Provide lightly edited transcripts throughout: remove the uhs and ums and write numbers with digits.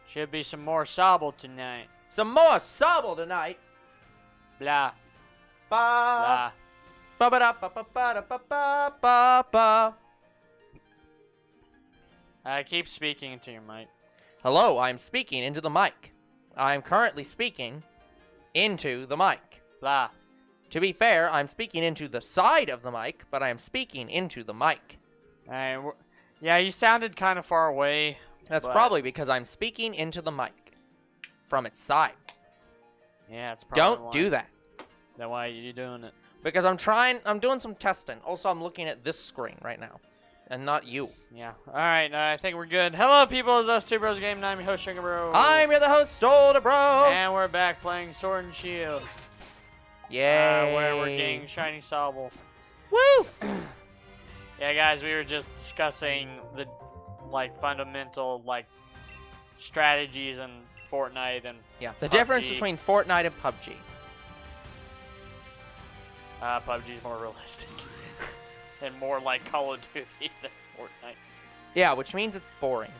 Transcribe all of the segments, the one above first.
Should be some more Sobble tonight. Some more Sobble tonight. Blah. Ba. Blah. Ba ba da ba ba ba da ba ba ba ba. Keep speaking into your mic. Hello, I'm speaking into the mic. I'm currently speaking into the mic. Blah. To be fair, I'm speaking into the side of the mic, but I'm speaking into the mic. Alright, yeah, you sounded kind of far away. That's probably because I'm speaking into the mic from its side. Yeah, it's probably Don't do that. Then why are you doing it? Because I'm doing some testing. Also, I'm looking at this screen right now, and not you. Yeah. Alright, I think we're good. Hello, people. It's us, Two Bros Game, and I'm your host, Sugar Bro. I'm your host, Older Bro. And we're back playing Sword and Shield. Yay. Where we're getting Shiny Sobble. Woo! Yeah, guys, we were just discussing the, fundamental, strategies in Fortnite and Yeah, the PUBG. difference between Fortnite and PUBG. PUBG's more realistic. And more like Call of Duty than Fortnite. Yeah, which means it's boring.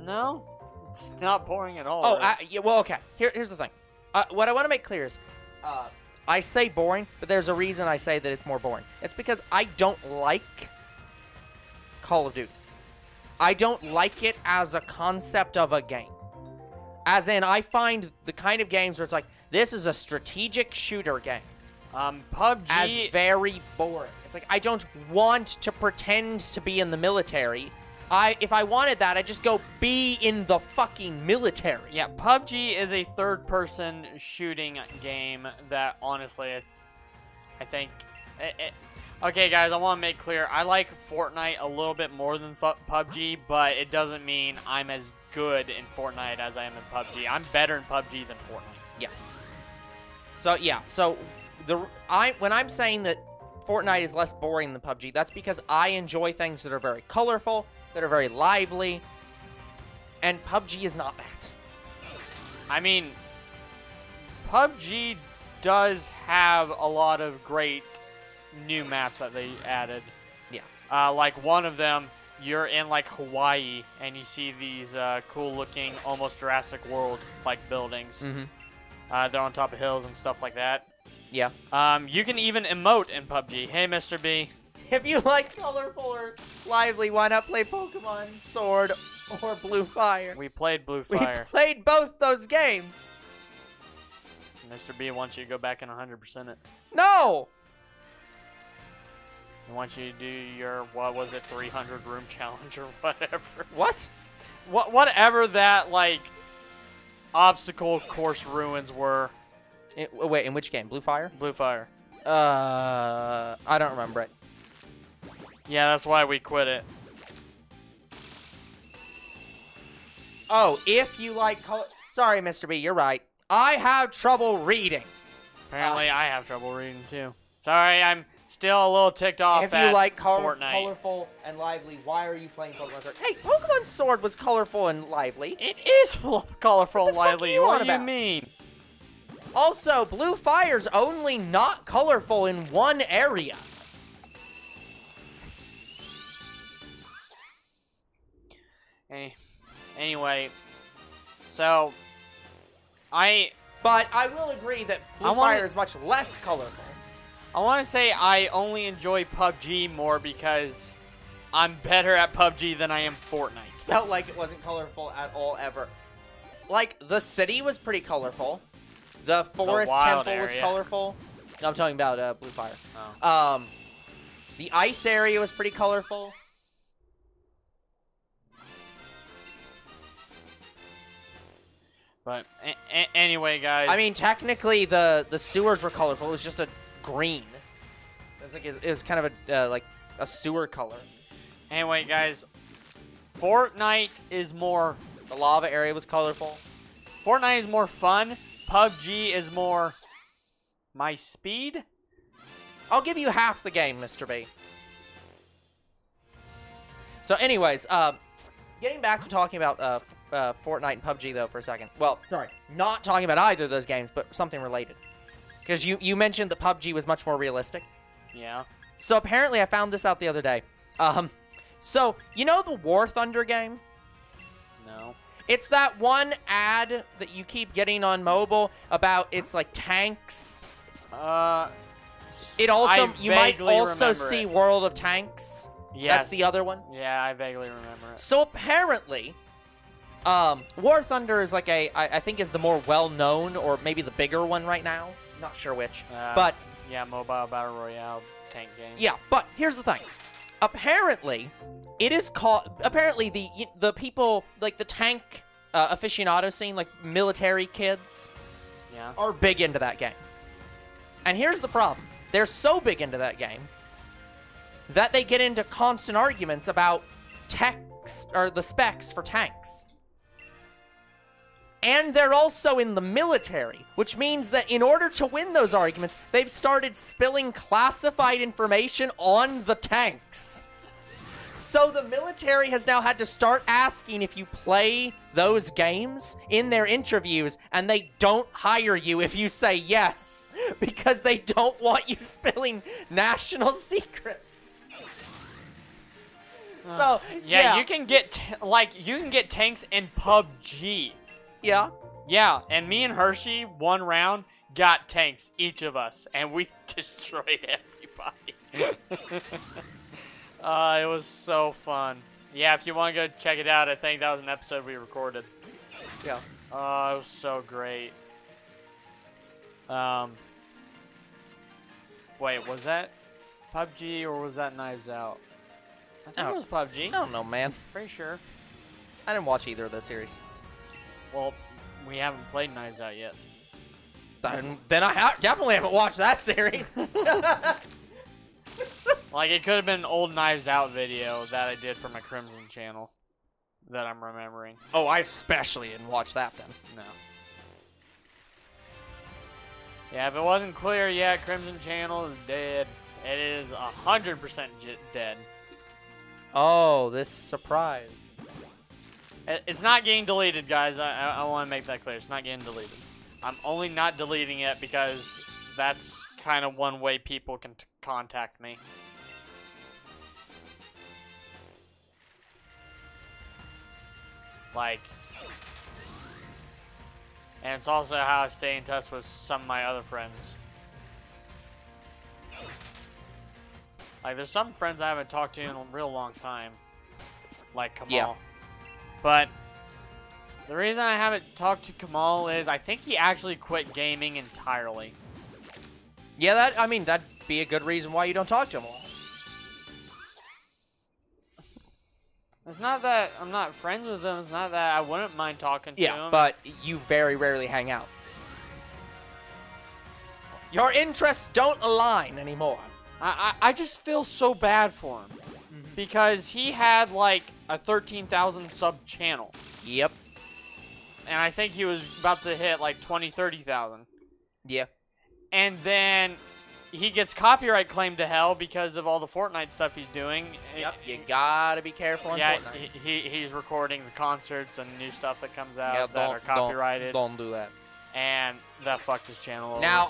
No, it's not boring at all. Oh, really. yeah, well, okay. Here's the thing. What I want to make clear is, I say boring, but there's a reason I say that it's more boring. It's because I don't like Call of Duty. I don't like it as a concept of a game. As in, I find the kind of games where it's like, this is a strategic shooter game. PUBG as very boring. It's like, I don't want to pretend to be in the military. If I wanted that, I'd just go be in the fucking military. Yeah, PUBG is a third-person shooting game that, honestly, I think... Okay, guys, I want to make clear, I like Fortnite a little bit more than PUBG, but it doesn't mean I'm as good in Fortnite as I am in PUBG. I'm better in PUBG than Fortnite. Yeah. So when I'm saying that Fortnite is less boring than PUBG, that's because I enjoy things that are very colorful, that are very lively, and PUBG is not that. I mean, PUBG does have a lot of great new maps that they added. Yeah. Like one of them, you're in Hawaii, and you see these cool-looking, almost Jurassic World-like buildings. Mm-hmm. They're on top of hills and stuff like that. Yeah. You can even emote in PUBG. Hey, Mr. B. If you like colorful or lively, why not play Pokemon Sword or Blue Fire? We played Blue Fire. We played both those games. Mr. B wants you to go back and 100% it. No! He wants you to do your, what was it, 300 room challenge or whatever. What? Whatever that, obstacle course ruins were. Wait, in which game? Blue Fire? Blue Fire. I don't remember it. Yeah, that's why we quit it. Oh, if you like color... Sorry, Mr. B, you're right. I have trouble reading. Apparently, I have trouble reading, too. Sorry, I'm still a little ticked off if at you like Fortnite. colorful and lively, why are you playing Pokemon Sword? Hey, Pokemon Sword was colorful and lively. It is colorful and lively. What do you about? mean? Also, Blue Fire's only not colorful in one area. Anyway, so But I will agree that Blue Fire is much less colorful. I want to say I only enjoy PUBG more because I'm better at PUBG than I am Fortnite. Felt like it wasn't colorful at all ever. Like, the city was pretty colorful. The forest temple was colorful. No, I'm talking about Blue Fire. Oh. The ice area was pretty colorful. But anyway, guys. I mean, technically, the sewers were colorful. It was just a green. It was kind of a sewer color. Anyway, guys. Fortnite is more... The lava area was colorful. Fortnite is more fun. PUBG is more... my speed? I'll give you half the game, Mr. B. So anyways, getting back to talking about Fortnite and PUBG, though, for a second. Well, sorry, not talking about either of those games, but something related. Because you mentioned that PUBG was much more realistic. Yeah. So apparently I found this out the other day. So, you know the War Thunder game? No. It's that one ad that you keep getting on mobile about it's like tanks. It also you might also see it. World of Tanks. Yes. That's the other one. Yeah, I vaguely remember it. So apparently, War Thunder is like I think is the more well-known or maybe the bigger one right now. Not sure which, but yeah, mobile battle royale tank game. Yeah, but here's the thing. Apparently, it is called. Apparently, the people like the tank aficionado scene, like military kids, are big into that game. And here's the problem: they're so big into that game that they get into constant arguments about techs or the specs for tanks. And they're also in the military, which means that in order to win those arguments, they've started spilling classified information on the tanks. So the military has now had to start asking if you play those games in their interviews, and they don't hire you if you say yes, because they don't want you spilling national secrets. So yeah, you can get tanks in PUBG. Yeah. Yeah, and me and Hershey, one round, got tanks, each of us, and we destroyed everybody. It was so fun. Yeah, if you want to go check it out, I think that was an episode we recorded. Yeah. It was so great. Wait, was that PUBG or was that Knives Out? I think it was PUBG. I don't know, man. Pretty sure. I didn't watch either of those series. Well, we haven't played Knives Out yet. Then I definitely haven't watched that series. Like, it could have been an old Knives Out video that I did for my Crimson channel that I'm remembering. Oh, I especially didn't watch that then. No. Yeah, if it wasn't clear yet, Crimson channel is dead. It is 100% dead. Oh, this surprise. It's not getting deleted, guys. I want to make that clear. It's not getting deleted. I'm only not deleting it because that's kind of one way people can contact me. Like, and it's also how I stay in touch with some of my other friends. Like, there's some friends I haven't talked to in a real long time. Like Kamal. Yeah. But the reason I haven't talked to Kamal is I think he actually quit gaming entirely. Yeah, that'd be a good reason why you don't talk to him a lot. It's not that I'm not friends with him. It's not that I wouldn't mind talking to him. Yeah, but you very rarely hang out. Your interests don't align anymore. I just feel so bad for him. Because he had, like, a 13,000 sub channel. Yep. And I think he was about to hit, like, 20, 30,000. Yeah. And then he gets copyright claimed to hell because of all the Fortnite stuff he's doing. Yep, you gotta be careful on Fortnite. He's recording the concerts and new stuff that comes out that are copyrighted. Don't do that. And that fucked his channel over. Now,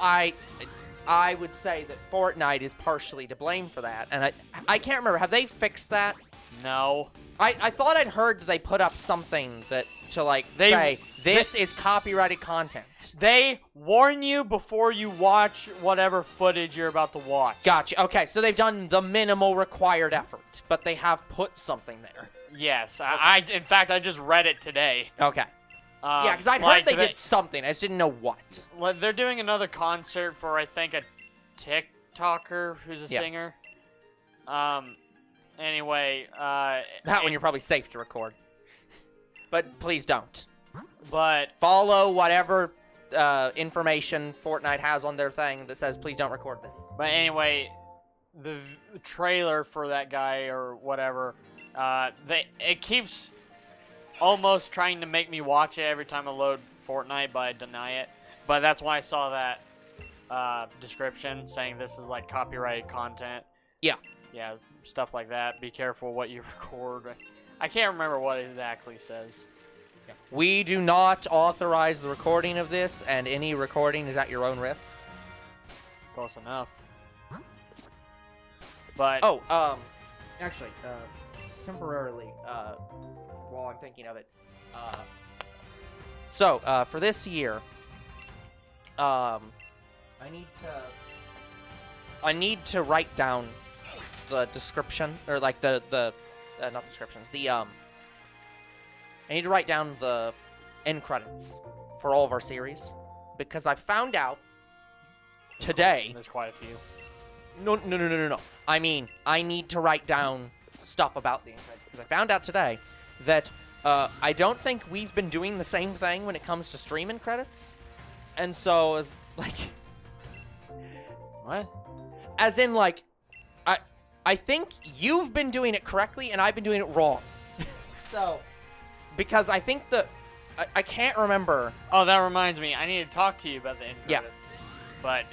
I would say that Fortnite is partially to blame for that. And I can't remember. Have they fixed that? No. I thought I'd heard that they put up something that to, like, say, this is copyrighted content. They warn you before you watch whatever footage you're about to watch. Gotcha. Okay, so they've done the minimal required effort, but they have put something there. Yes. Okay. In fact, I just read it today. Okay. Yeah, because I'd heard they did something. I just didn't know what. They're doing another concert for, I think, a TikToker who's a singer. Anyway, that one you're probably safe to record. But please don't. But follow whatever information Fortnite has on their thing that says, please don't record this. But anyway, the trailer for that guy or whatever, it keeps almost trying to make me watch it every time I load Fortnite, but I deny it. But that's why I saw that description saying this is like copyrighted content. Yeah. Yeah, stuff like that. Be careful what you record. I can't remember what it exactly says. Yeah. We do not authorize the recording of this, and any recording is at your own risk. Close enough. But actually, temporarily, while I'm thinking of it, For this year, I need to write down the description, or like not descriptions, I need to write down the end credits for all of our series, because I found out today. There's quite a few. No. I mean, I need to write down stuff about the end credits, because I found out today that I don't think we've been doing the same thing when it comes to streaming credits. And so, as like... What? As in, like, I think you've been doing it correctly, and I've been doing it wrong. So, because I think that... I can't remember... Oh, that reminds me. I need to talk to you about the end Yeah. credits. But,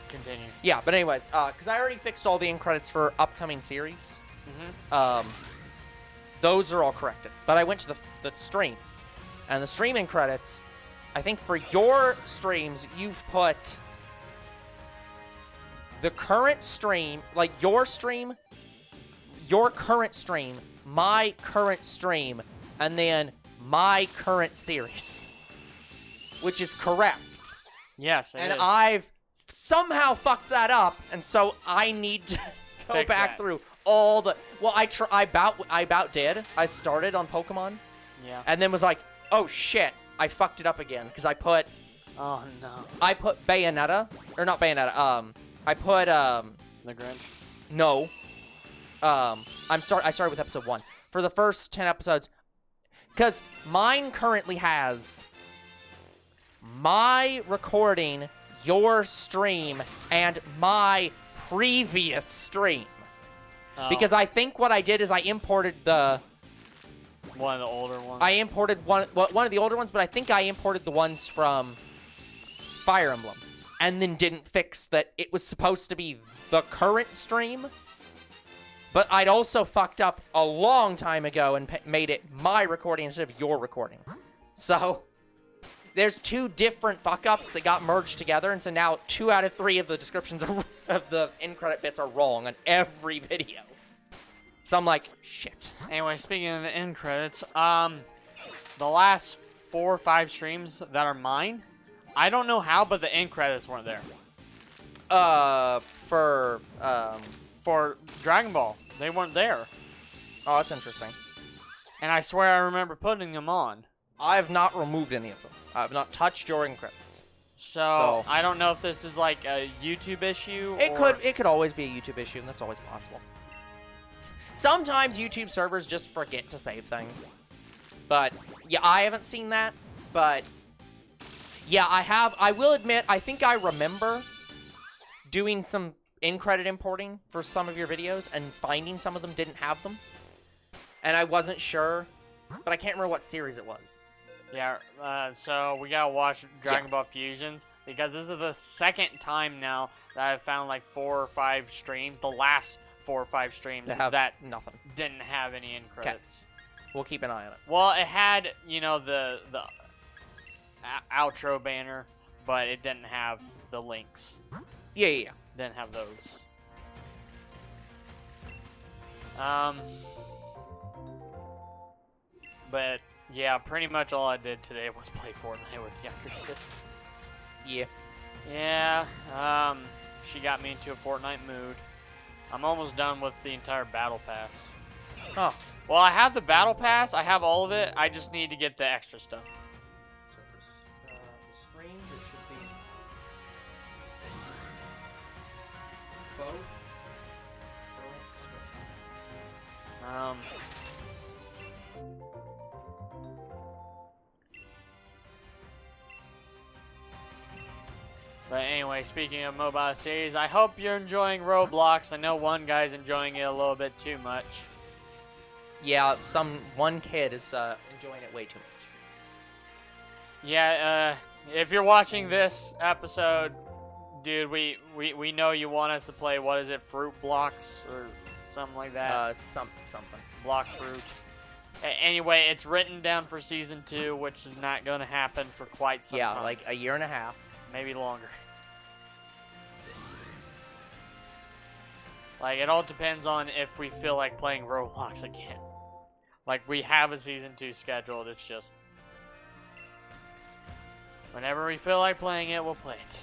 continue. Yeah, but anyways, because I already fixed all the end credits for upcoming series. Those are all corrected. But I went to the streams. And the streaming credits, I think for your streams, you've put the current stream, like your stream, your current stream, my current stream, and then my current series. Which is correct. Yes, it and is. I've somehow fucked that up, and so I need to go Fix back that. through all the... Well, I about did. I started on Pokemon, Yeah. and then was like, oh shit, I fucked it up again, because I put Oh, no. Bayonetta, or not Bayonetta, I put, The Grinch? no, I started with episode 1. For the first 10 episodes, because mine currently has my recording, your stream, and my previous stream. Oh, Because I think what I did is I imported one of the older ones. I imported one of the older ones, but I think I imported the ones from Fire Emblem, and then didn't fix that it was supposed to be the current stream. But I'd also fucked up a long time ago and made it my recording instead of your recording. So there's 2 different fuck-ups that got merged together, and so now 2 out of 3 of the descriptions of the end credit bits are wrong on every video. So I'm like, shit. Anyway, speaking of the end credits, the last 4 or 5 streams that are mine, I don't know how, but the end credits weren't there. For Dragon Ball, they weren't there. Oh, that's interesting. And I swear I remember putting them on. I have not removed any of them. I have not touched your end credits. So, I don't know if this is like a YouTube issue. It could always be a YouTube issue, and that's always possible. Sometimes YouTube servers just forget to save things. But, yeah, I haven't seen that. But, yeah, I will admit, I think I remember doing some in-credit importing for some of your videos, and finding some of them didn't have them. And I wasn't sure, but I can't remember what series it was. Yeah, so we gotta watch Dragon Ball Fusions, because this is the second time now that I've found like 4 or 5 streams, the last 4 or 5 streams that nothing. didn't have any end credits. We'll keep an eye on it. Well, it had, you know, the outro banner, but it didn't have the links. Yeah. Didn't have those. But yeah, pretty much all I did today was play Fortnite with younger sis. Yeah. Yeah, she got me into a Fortnite mood. I'm almost done with the entire battle pass. Oh. Well, I have the battle pass, I have all of it, I just need to get the extra stuff. So for the stream, there should be both. But anyway, speaking of mobile series, I hope you're enjoying Roblox. I know one guy's enjoying it a little bit too much. Yeah, one kid is enjoying it way too much. Yeah, if you're watching this episode, dude, we know you want us to play, what is it, Fruit Blocks or something like that? Something. Block Fruit. Anyway, it's written down for Season 2, which is not going to happen for quite some time. Yeah, like a year and a half. Maybe longer. Like, it all depends on if we feel like playing Roblox again. Like, we have a Season 2 scheduled. It's just... whenever we feel like playing it, we'll play it.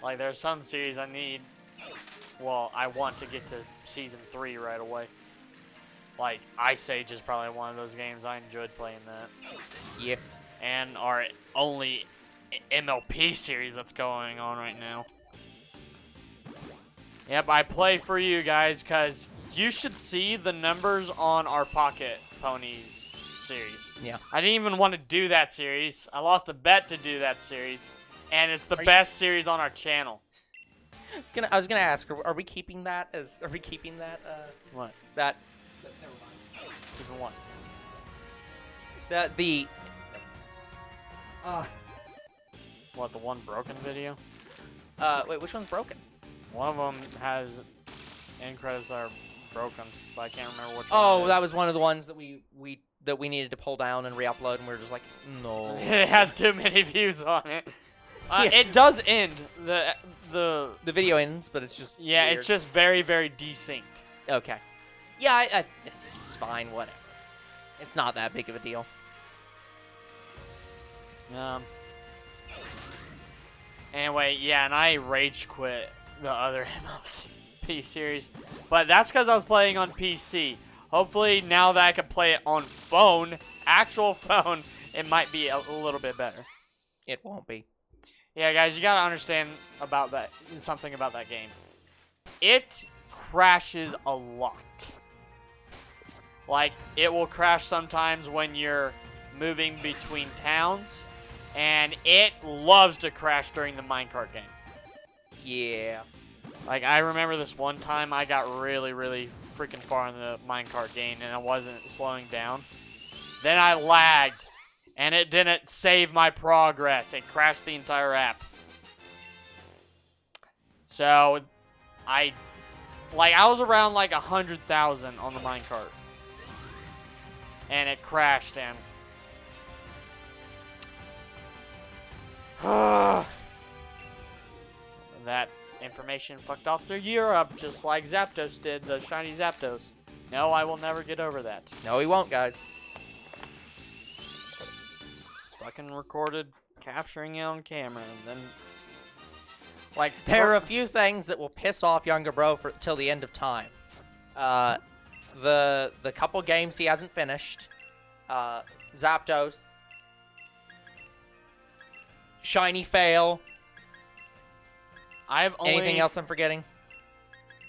Like, there's some series I need... well, I want to get to Season 3 right away. Like, Ice Age is probably one of those games I enjoyed playing that. Yeah. And our only MLP series that's going on right now. Yep, I play for you guys, because you should see the numbers on our Pocket Ponies series. Yeah. I didn't even want to do that series. I lost a bet to do that series. And it's the best series on our channel. I was gonna ask, are we keeping that What? Never mind. Keeping what? What, the one broken video? Wait, which one's broken? One of them has end credits that are broken, but I can't remember which one. Oh, that was one of the ones that we needed to pull down and re-upload, and we were just like, no. It has too many views on it. It does end. The video ends, but it's just weird. It's just very, very desynced. Okay. Yeah, it's fine, whatever. It's not that big of a deal. Anyway, yeah, and I rage quit the other MLP series, but that's because I was playing on PC. Hopefully, now that I can play it on phone, actual phone, it might be a little bit better. It won't be. Yeah, guys, you gotta understand about that, something about that game. It crashes a lot. Like, it will crash sometimes when you're moving between towns, and it loves to crash during the minecart game. Yeah. Like, I remember this one time I got really, really freaking far in the minecart game, and I wasn't slowing down. Then I lagged. And it didn't save my progress. It crashed the entire app. So, I was around like 100,000 on the minecart. And it crashed, and... that information fucked off through Europe, just like Zapdos did, the Shiny Zapdos. No, I will never get over that. No, he won't, guys. Fucking recorded capturing it on camera, and then like there are a few things that will piss off younger bro till the end of time. The couple games he hasn't finished, Zapdos, Shiny Fail. Anything else I'm forgetting?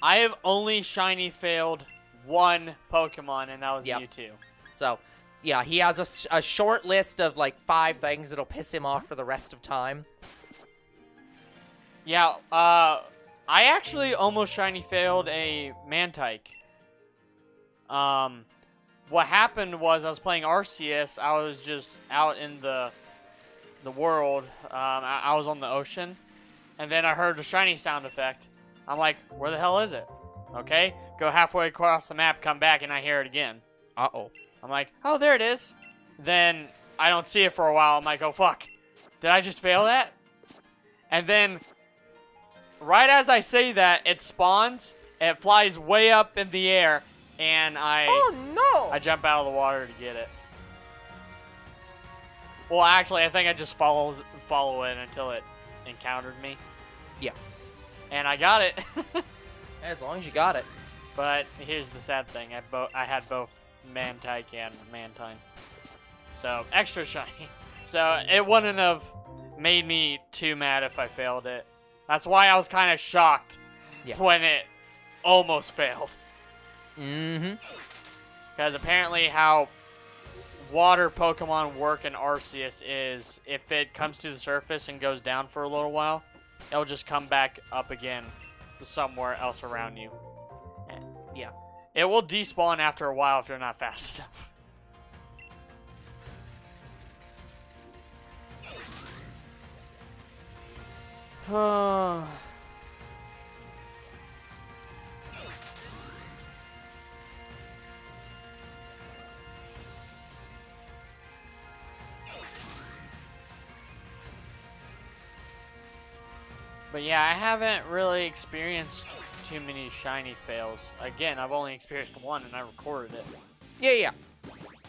I have only Shiny Failed one Pokemon, and that was Mewtwo. So. Yeah, he has a short list of, like, 5 things that'll piss him off for the rest of time. Yeah, I actually almost Shiny Failed a Mantike. What happened was I was playing Arceus. I was just out in the world. I was on the ocean. And then I heard a shiny sound effect. I'm like, where the hell is it? Okay, go halfway across the map, come back, and I hear it again. Uh-oh. I'm like, oh, there it is. Then I don't see it for a while. I'm like, oh, fuck. Did I just fail that? And then, right as I say that, it spawns. It flies way up in the air. And oh, no! I jump out of the water to get it. Well, actually, I think I just follow it until it encountered me. Yeah. And I got it. As long as you got it. But here's the sad thing. I had both Mantike and Mantine. So, extra shiny. So, it wouldn't have made me too mad if I failed it. That's why I was kind of shocked when it almost failed. Mm-hmm. Because apparently how water Pokemon work in Arceus is if it comes to the surface and goes down for a little while, it'll just come back up again somewhere else around you. Yeah. It will despawn after a while if you're not fast enough. But yeah, I haven't really experienced too many shiny fails. Again, I've only experienced one, and I recorded it. Yeah.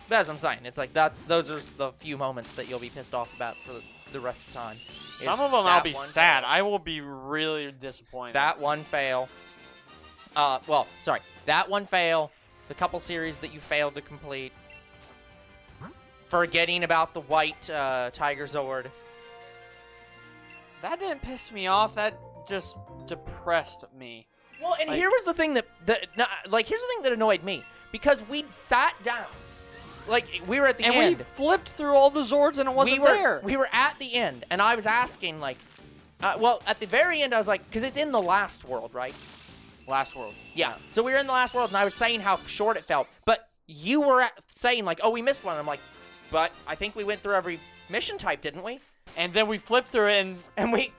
That's what I'm saying. It's like those are the few moments that you'll be pissed off about for the rest of the time. Some of them I'll be sad. I will be really disappointed. That one fail. Well, sorry. That one fail. The couple series that you failed to complete. Forgetting about the white Tiger Zord. That didn't piss me off. That just depressed me. Well, and here was the thing here's the thing that annoyed me. Because we sat down. Like, we were at the end. And we flipped through all the Zords and it wasn't there. We were at the end, and I was asking, like, well, at the very end, I was like, because it's in the last world, right? Last world. Yeah. So we were in the last world, and I was saying how short it felt. But you were saying, like, oh, we missed one. And I'm like, but I think we went through every mission type, didn't we? And then we flipped through it, and we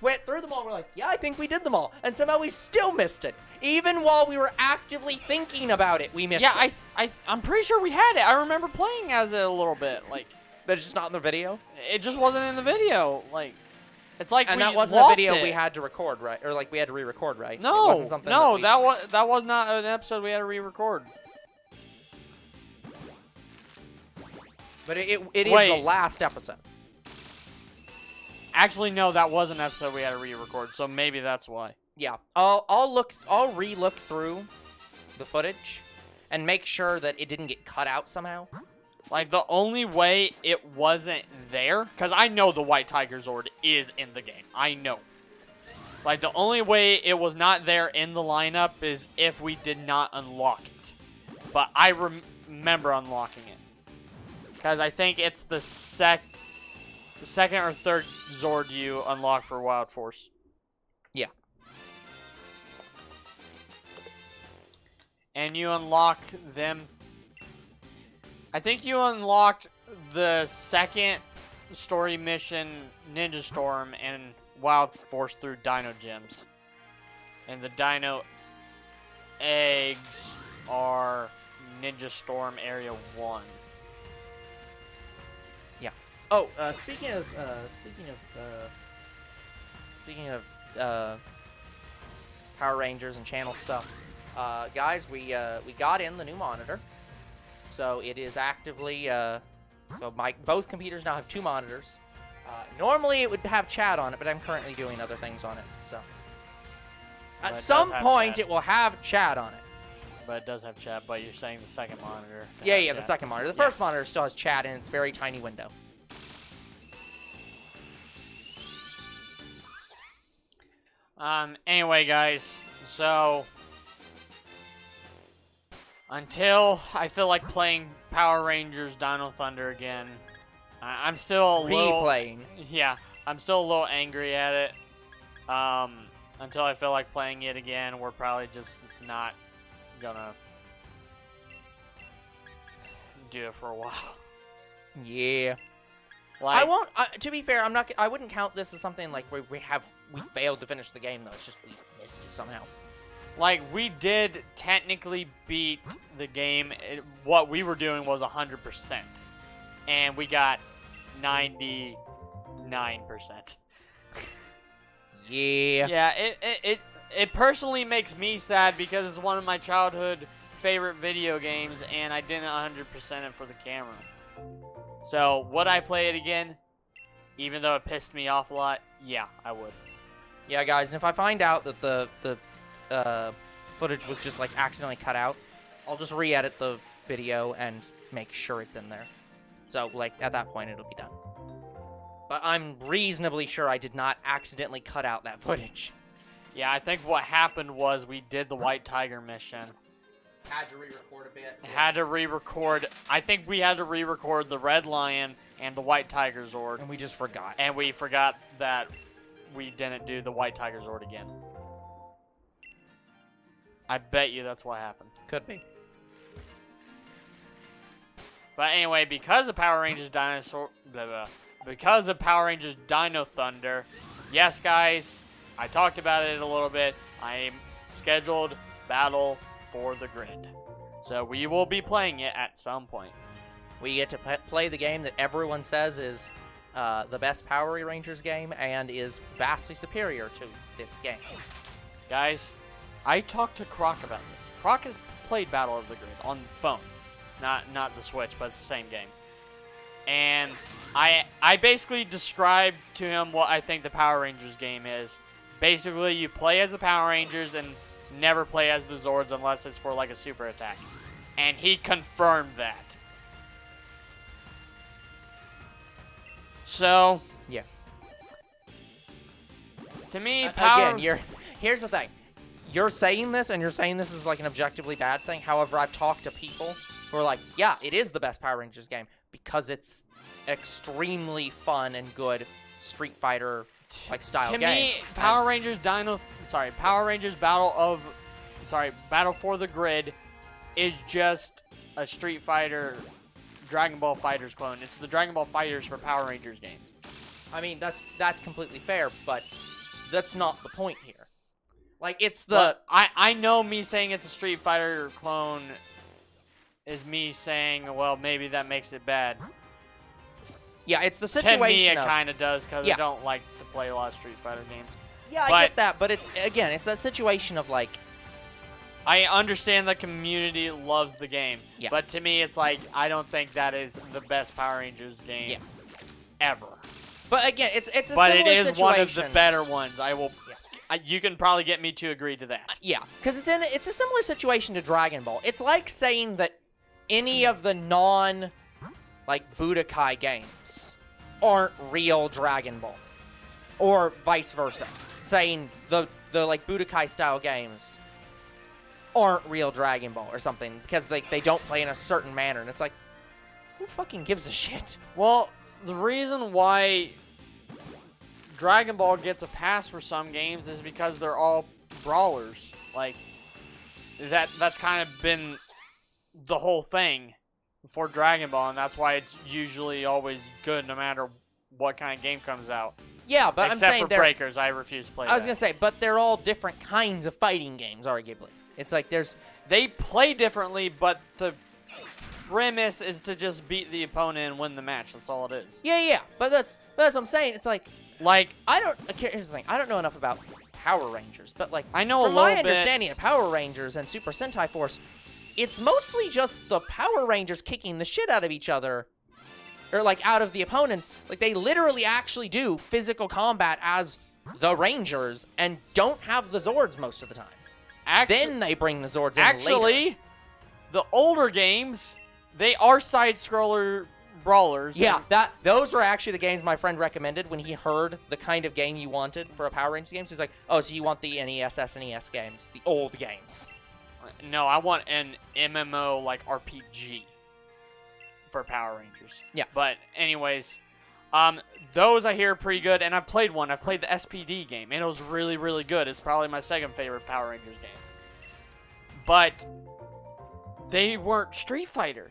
went through them all. We're like, yeah, I think we did them all. And somehow we still missed it. Even while we were actively thinking about it, we missed it. Yeah, I'm pretty sure we had it. I remember playing as it a little bit. Like, but it's just not in the video? It just wasn't in the video. Like, it's like and we that wasn't lost a video it. we had to record, right? Or, like, we had to re-record, right? No, it wasn't something that was not an episode we had to re-record. But it is the last episode. Actually, no, that was an episode we had to re-record, so maybe that's why. Yeah, I'll re-look through the footage and make sure that it didn't get cut out somehow. Like, the only way it wasn't there, because I know the White Tiger Zord is in the game. I know. Like, the only way it was not there in the lineup is if we did not unlock it. But I remember unlocking it. Because I think it's the second or third Zord you unlock for Wild Force. Yeah. And you unlock them. I think you unlocked the second story mission, Ninja Storm, and Wild Force through Dino Gems. And the Dino Eggs are Ninja Storm Area 1. Yeah. Oh, speaking of Power Rangers and channel stuff, guys, we got in the new monitor, so it is actively so both computers now have 2 monitors. Normally it would have chat on it, but I'm currently doing other things on it. So at some point it will have chat on it. But it does have chat. But you're saying the second monitor? Yeah, the second monitor. The first monitor still has chat in its very tiny window. Anyway, guys, so until I feel like playing Power Rangers Dino Thunder again, I'm still a little... Replaying. Yeah, I'm still a little angry at it. Until I feel like playing it again, we're probably just not gonna do it for a while. Yeah. Like, I won't. To be fair, I'm not. I wouldn't count this as something like where we failed to finish the game though. It's just we missed it somehow. Like, we did technically beat the game. What we were doing was 100%, and we got 99%. Yeah. Yeah. It personally makes me sad because it's one of my childhood favorite video games, and I didn't 100% it for the camera. So, would I play it again? Even though it pissed me off a lot? Yeah, I would. Yeah, guys, and if I find out that the footage was just, like, accidentally cut out, I'll just re-edit the video and make sure it's in there. So, like, at that point, it'll be done. But I'm reasonably sure I did not accidentally cut out that footage. Yeah, I think what happened was we did the White Tiger mission. Had to re-record a bit. Had to re-record. I think we had to re-record the Red Lion and the White Tiger Zord. And we just forgot. And we forgot that we didn't do the White Tiger Zord again. I bet you that's what happened. Could be. But anyway, because of Power Rangers because of Power Rangers Dino Thunder, yes, guys, I talked about it a little bit. I scheduled Battle for the Grid. So we will be playing it at some point. We get to play the game that everyone says is the best Power Rangers game and is vastly superior to this game. Guys, I talked to Croc about this. Croc has played Battle of the Grid on phone. Not the Switch, but it's the same game. And I basically described to him what I think the Power Rangers game is. Basically, you play as the Power Rangers and never play as the Zords unless it's for like a super attack. And he confirmed that. So, yeah. To me, again, here's the thing. You're saying this, and you're saying this is like an objectively bad thing. However, I've talked to people who are like, yeah, it is the best Power Rangers game because it's extremely fun and good Street Fighter like style game. To me, Power Rangers Battle for the Grid is just a Street Fighter Dragon Ball FighterZ clone. It's the Dragon Ball FighterZ for Power Rangers games. I mean, that's completely fair, but that's not the point here. Like, it's the... I know me saying it's a Street Fighter clone is me saying, well, maybe that makes it bad. Yeah, it's the situation to me, it of... kind of does, because yeah. I don't like to play a lot of Street Fighter games. Yeah, I get that, but it's, again, it's that situation of, like... I understand the community loves the game, yeah. But to me, it's like, I don't think that is the best Power Rangers game ever. But again, it's a similar situation. But it is situation. one of the better ones. I will... you can probably get me to agree to that. Yeah, because it's a similar situation to Dragon Ball. It's like saying that any of the Budokai games aren't real Dragon Ball. Or vice versa. Saying the Budokai style games aren't real Dragon Ball or something because they don't play in a certain manner. And it's like, who fucking gives a shit? Well, the reason why Dragon Ball gets a pass for some games is because they're all brawlers. Like, that's kind of been the whole thing for Dragon Ball, and that's why it's usually always good no matter what kind of game comes out. Yeah, but Except I'm saying for Breakers, I refuse to play that. I was going to say, but they're all different kinds of fighting games, arguably. It's like they play differently, but the premise is to just beat the opponent and win the match. That's all it is. Yeah, but that's what I'm saying. It's like here's the thing. I don't know enough about Power Rangers, but like I know from my understanding of Power Rangers and Super Sentai Force, it's mostly just the Power Rangers kicking the shit out of each other, or like out of the opponents. Like they literally actually do physical combat as the Rangers and don't have the Zords most of the time. Then they bring the Zords in later. The older games, they are side-scroller brawlers. Yeah, those were actually the games my friend recommended when he heard the kind of game you wanted for a Power Rangers game. So he's like, oh, so you want the NES, SNES games, the old games. No, I want an MMO, like, RPG for Power Rangers. Yeah. But anyways, those I hear are pretty good, and I've played one. I've played the SPD game, and it was really, really good. It's probably my second favorite Power Rangers game. But they weren't Street Fighter.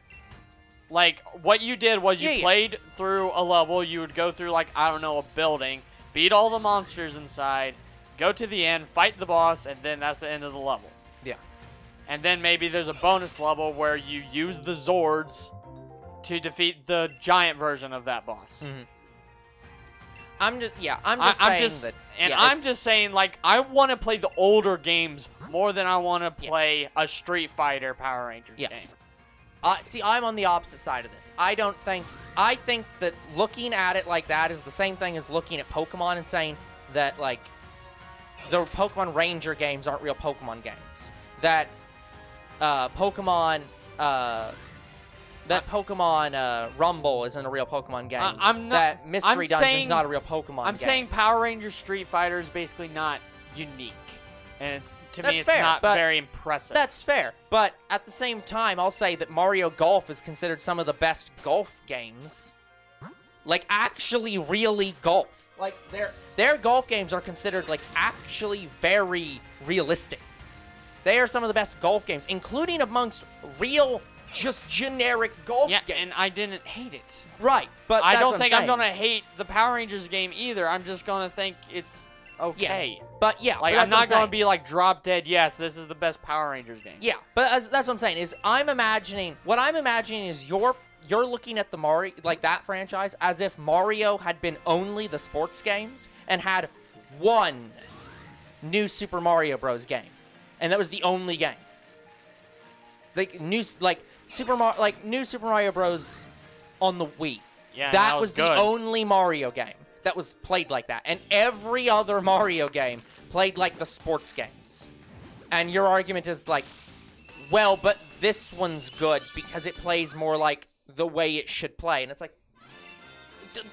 Like, what you did was you played through a level. You would go through, like, I don't know, a building, beat all the monsters inside, go to the end, fight the boss, and then that's the end of the level. Yeah. And then maybe there's a bonus level where you use the Zords to defeat the giant version of that boss. Mm-hmm. I'm just saying, like, I want to play the older games more than I want to play a Street Fighter Power Rangers game. See, I'm on the opposite side of this. I think that looking at it like that is the same thing as looking at Pokemon and saying that, like, the Pokemon Ranger games aren't real Pokemon games. That Pokemon Rumble isn't a real Pokemon game. That Mystery Dungeon's not a real Pokemon game. I'm saying Power Rangers Street Fighter is basically not unique. And to me, it's not very impressive. That's fair. But at the same time, I'll say that Mario Golf is considered some of the best golf games. Like, actually, really golf. Like, their golf games are considered, like, actually very realistic. They are some of the best golf games, including amongst real, just generic golf games. Yeah, and I didn't hate it. Right, but I don't think I'm going to hate the Power Rangers game either. I'm just going to think it's okay. Yeah, but like, I'm not going to be like drop dead, yes, this is the best Power Rangers game. Yeah, but that's what I'm saying, is what I'm imagining is you're looking at the Mario, like that franchise, as if Mario had been only the sports games and had one new Super Mario Bros. Game, and that was the only game. New Super Mario Bros. On the Wii. Yeah, that was good. The only Mario game that was played like that, and every other Mario game played like the sports games. And your argument is like, well, but this one's good because it plays more like the way it should play. And it's like,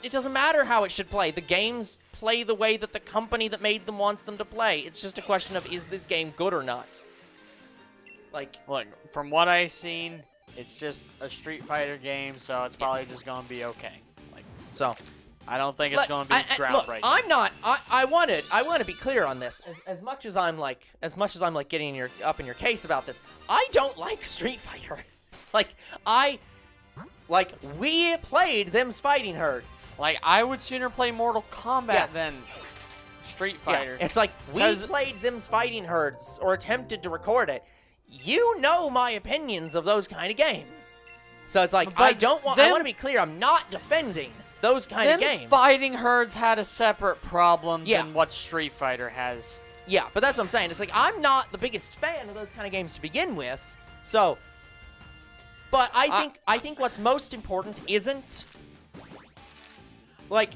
it doesn't matter how it should play. The games play the way that the company that made them wants them to play. It's just a question of, is this game good or not? Like, look, from what I've seen, it's just a Street Fighter game, so it's probably just gonna be okay. Like, so I don't think it's gonna be groundbreaking. Look, I'm not. I want to be clear on this. As much as I'm like getting up in your case about this, I don't like Street Fighter. We played them's fighting herds. Like, I would sooner play Mortal Kombat than Street Fighter. Yeah. It's like, we played them's fighting herds, or attempted to record it. You know my opinions of those kind of games. So it's like, I want to be clear, I'm not defending those kind of games. Fighting herds had a separate problem than what Street Fighter has. Yeah, but that's what I'm saying. It's like, I'm not the biggest fan of those kind of games to begin with. So, but I think what's most important isn't, like,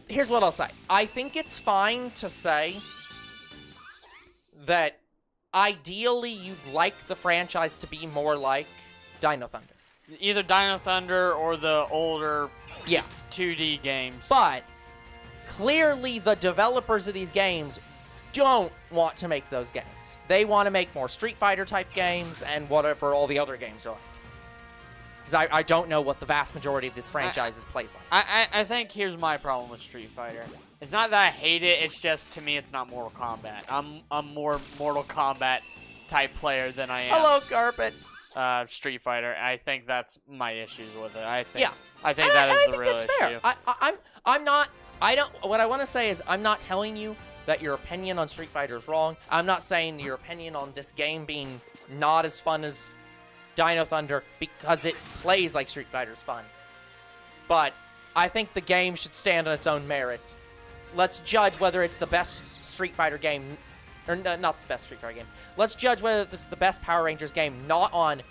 here's what I'll say. I think it's fine to say that ideally you'd like the franchise to be more like Dino Thunder. Either Dino Thunder or the older 2D games. But clearly the developers of these games don't want to make those games. They want to make more Street Fighter type games and whatever all the other games are like. Because I don't know what the vast majority of this franchise plays like. I think here's my problem with Street Fighter. It's not that I hate it, it's just, to me, it's not Mortal Kombat. I'm more Mortal Kombat type player than I am. Hello, Carpet. Street Fighter. I think that's my issues with it. I think yeah. I think that is the real that's issue. Fair. What I want to say is, I'm not telling you that your opinion on Street Fighter is wrong. I'm not saying your opinion on this game being not as fun as Dino Thunder because it plays like Street Fighter's fun. But I think the game should stand on its own merit. Let's judge whether it's the best Street Fighter game, or not the best Street Fighter game. Let's judge whether it's the best Power Rangers game, not on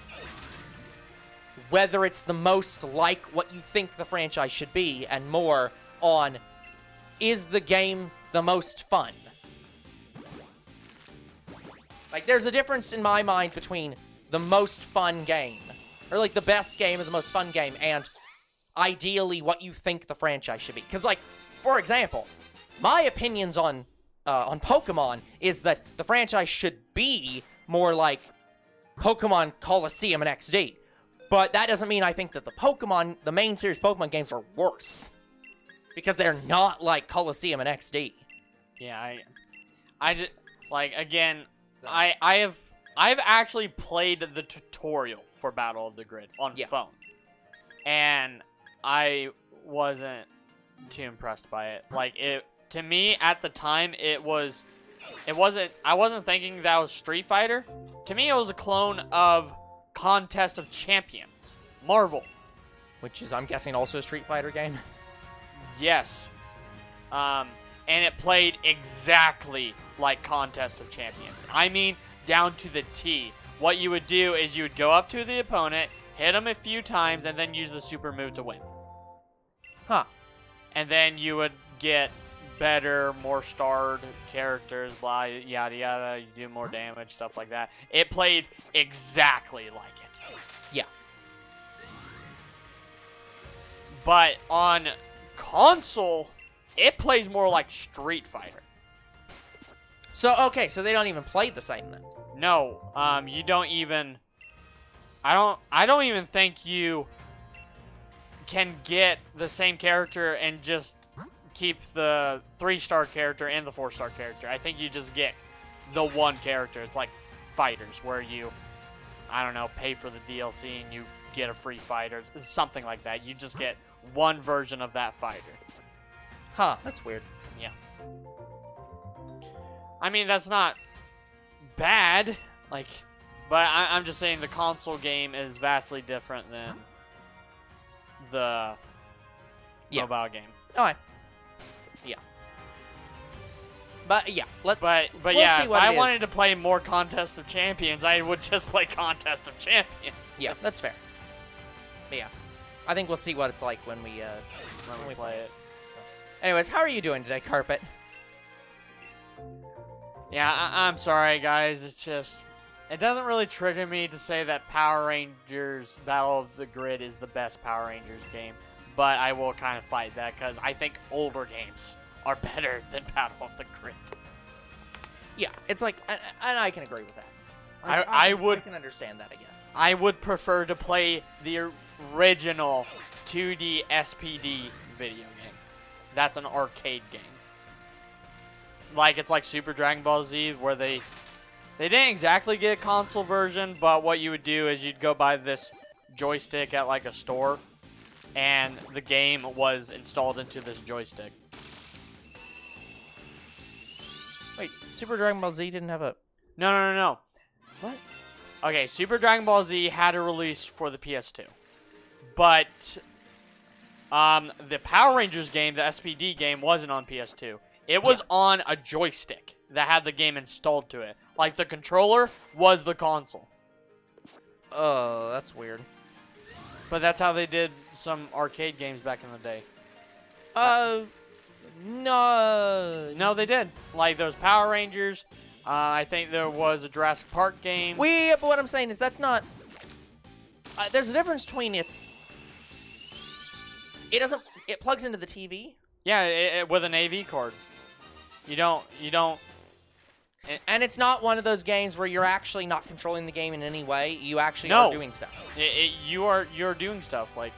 whether it's the most like what you think the franchise should be, and more on, is the game the most fun? Like, there's a difference in my mind between the most fun game, or like the best game or the most fun game, and ideally what you think the franchise should be. Because, like, for example, my opinions on Pokemon is that the franchise should be more like Pokemon Colosseum and XD. But that doesn't mean I think that the main series Pokemon games are worse. Because they're not like Colosseum and XD. Yeah, I just, like, again, I've actually played the tutorial for Battle of the Grid on phone. And I wasn't too impressed by it. Like, to me, at the time, I wasn't thinking that was Street Fighter. To me, it was a clone of Contest of Champions. Marvel. Which is, I'm guessing, also a Street Fighter game? Yes. And it played exactly like Contest of Champions. I mean, down to the T. What you would do is you would go up to the opponent, hit him a few times, and then use the super move to win. Huh. And then you would get better, more starred characters, blah, yada yada, you do more damage, stuff like that. It played exactly like it. Yeah. But on console, it plays more like Street Fighter. So, okay, so they don't even play the same then? No, you don't even... I don't even think you can get the same character and just keep the 3-star character and the 4-star character. I think you just get the one character. It's like fighters, where you, I don't know, pay for the DLC and you get a free fighter. It's something like that. You just get one version of that fighter. Huh, that's weird. Yeah. I mean, that's not bad, like, but I'm just saying the console game is vastly different than the mobile game. All right. Yeah. But yeah, But we'll yeah, see if what I it wanted is. to play more Contest of Champions, I would just play Contest of Champions. Yeah, that's fair. But yeah, I think we'll see what it's like when we play it. Anyways, how are you doing today, Carpet? Yeah, I'm sorry, guys. It's just, it doesn't really trigger me to say that Power Rangers Battle of the Grid is the best Power Rangers game. But I will kind of fight that because I think older games are better than Battle of the Grid. Yeah, it's like, and I can agree with that. I can understand that, I guess. I would prefer to play the original 2D SPD video game. That's an arcade game. Like, it's like Super Dragon Ball Z, where they didn't exactly get a console version, but what you would do is you'd go buy this joystick at like a store, and the game was installed into this joystick. Wait, Super Dragon Ball Z didn't have a... No. What? Okay, Super Dragon Ball Z had a release for the PS2. But the Power Rangers game, the SPD game, wasn't on PS2. It was on a joystick that had the game installed to it. Like, the controller was the console. Oh, that's weird. But that's how they did some arcade games back in the day. No. No, they did. Like, those Power Rangers. I think there was a Jurassic Park game. But what I'm saying is that's not... there's a difference between it plugs into the TV. Yeah, with an AV cord. You don't... And it's not one of those games where you're actually not controlling the game in any way. You actually are doing stuff. You're doing stuff. Like,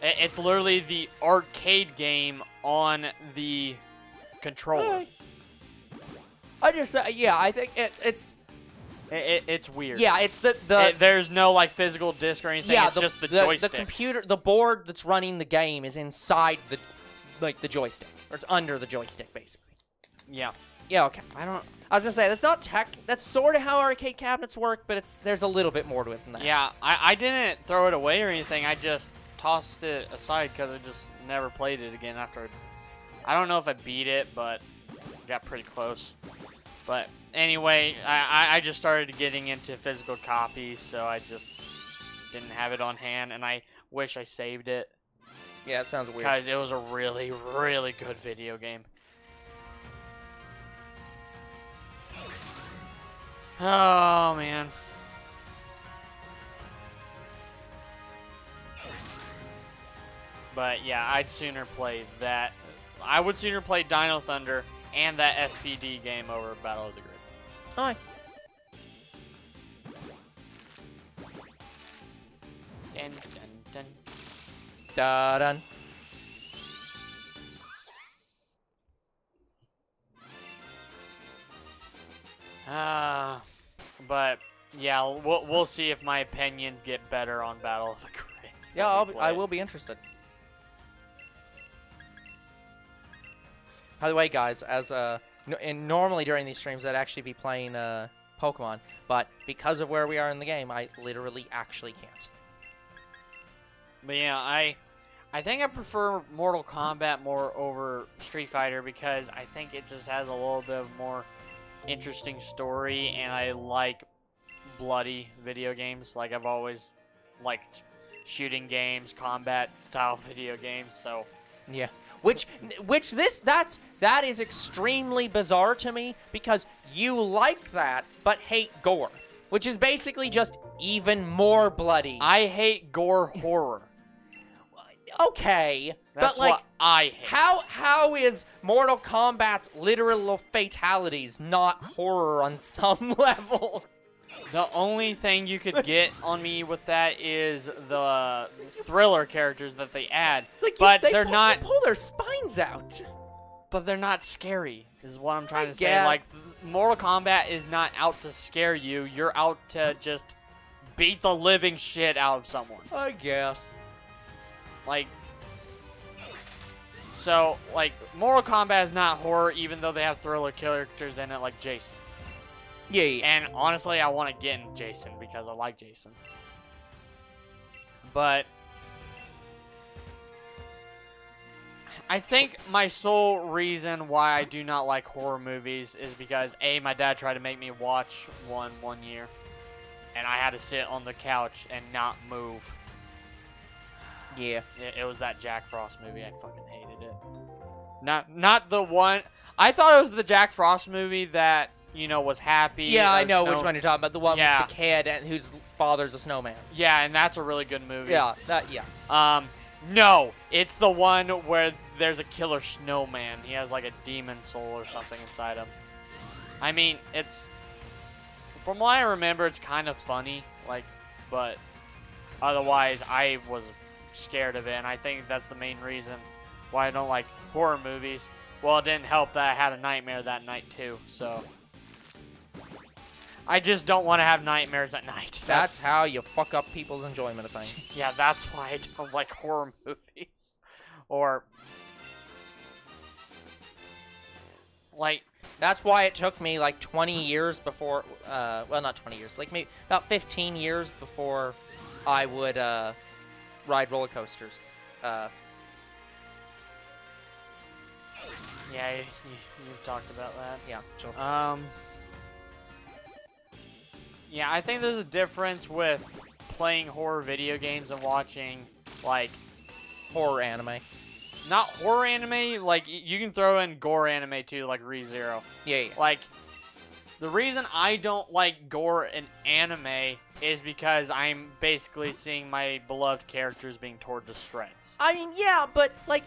it's literally the arcade game on the controller. I just I think it's weird. Yeah, it's there's no like physical disc or anything. Yeah, it's just the joystick. The computer, the board that's running the game is inside the joystick, or it's under the joystick basically. Yeah. Yeah, okay. I was gonna say that's not tech. That's sort of how arcade cabinets work, but there's a little bit more to it than that. Yeah, I didn't throw it away or anything. I just tossed it aside because I just never played it again after. I don't know if I beat it, but got pretty close. But anyway, I just started getting into physical copies, so I just didn't have it on hand, and I wish I saved it. Yeah, it sounds weird. Because it was a really, really good video game. Oh, man. But yeah, I'd sooner play that. I would sooner play Dino Thunder and that SPD game over Battle of the Grid. Aye. Dun, dun, dun. Da-dun. But yeah, we'll see if my opinions get better on Battle of the Grid. Yeah, I will be interested. By the way, guys, and normally during these streams I'd actually be playing Pokemon, but because of where we are in the game, I literally actually can't. But yeah, I think I prefer Mortal Kombat more over Street Fighter because I think it just has a little bit of more interesting story, and I like bloody video games. Like, I've always liked shooting games, combat style video games, so yeah. That is extremely bizarre to me because you like that but hate gore, which is basically just even more bloody. I hate gore horror. Okay, that's but like, what I hate. How is Mortal Kombat's literal fatalities not horror on some level? The only thing you could get on me with that is the thriller characters that they add, like but they pull their spines out. But they're not scary, is what I'm trying to say. Like, Mortal Kombat is not out to scare you. You're out to just beat the living shit out of someone. I guess. Like, so, like, Mortal Kombat is not horror, even though they have thriller characters in it, like Jason. Yeah. And honestly, I want to get in Jason because I like Jason. But I think my sole reason why I do not like horror movies is because A, my dad tried to make me watch one year, and I had to sit on the couch and not move. Yeah. It was that Jack Frost movie. I fucking hated it. Not the one. I thought it was the Jack Frost movie that, you know, was happy. Yeah, I know which one you're talking about. The one with the kid and whose father's a snowman. Yeah, and that's a really good movie. Yeah, No, it's the one where there's a killer snowman. He has like a demon soul or something inside him. I mean, it's, from what I remember, it's kind of funny, like, but otherwise I was scared of it, and I think that's the main reason why I don't like horror movies. Well, it didn't help that I had a nightmare that night too, so I just don't want to have nightmares at night. That's how you fuck up people's enjoyment of things. Yeah, that's why I don't like horror movies. Or, like, that's why it took me like 20 years before, well, not 20 years, like maybe about 15 years before I would ride roller coasters. Yeah, you've talked about that. Yeah, just... Yeah, I think there's a difference with playing horror video games and watching, like... horror anime. Not horror anime, like, you can throw in gore anime too, like ReZero. Yeah. Like, the reason I don't like gore in anime is because I'm basically seeing my beloved characters being torn to shreds. I mean, yeah, but, like,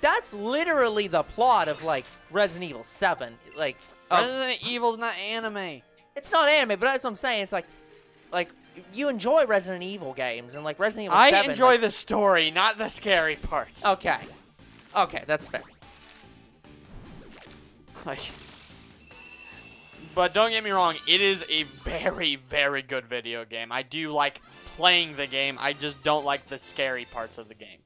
that's literally the plot of, like, Resident Evil 7. Like, Resident Evil's not anime. It's not anime, but that's what I'm saying. It's like you enjoy Resident Evil games, and like Resident Evil 7... I enjoy the story, not the scary parts. Okay. Okay, that's fair. Like, but don't get me wrong, it is a very, very good video game. I do like playing the game, I just don't like the scary parts of the game.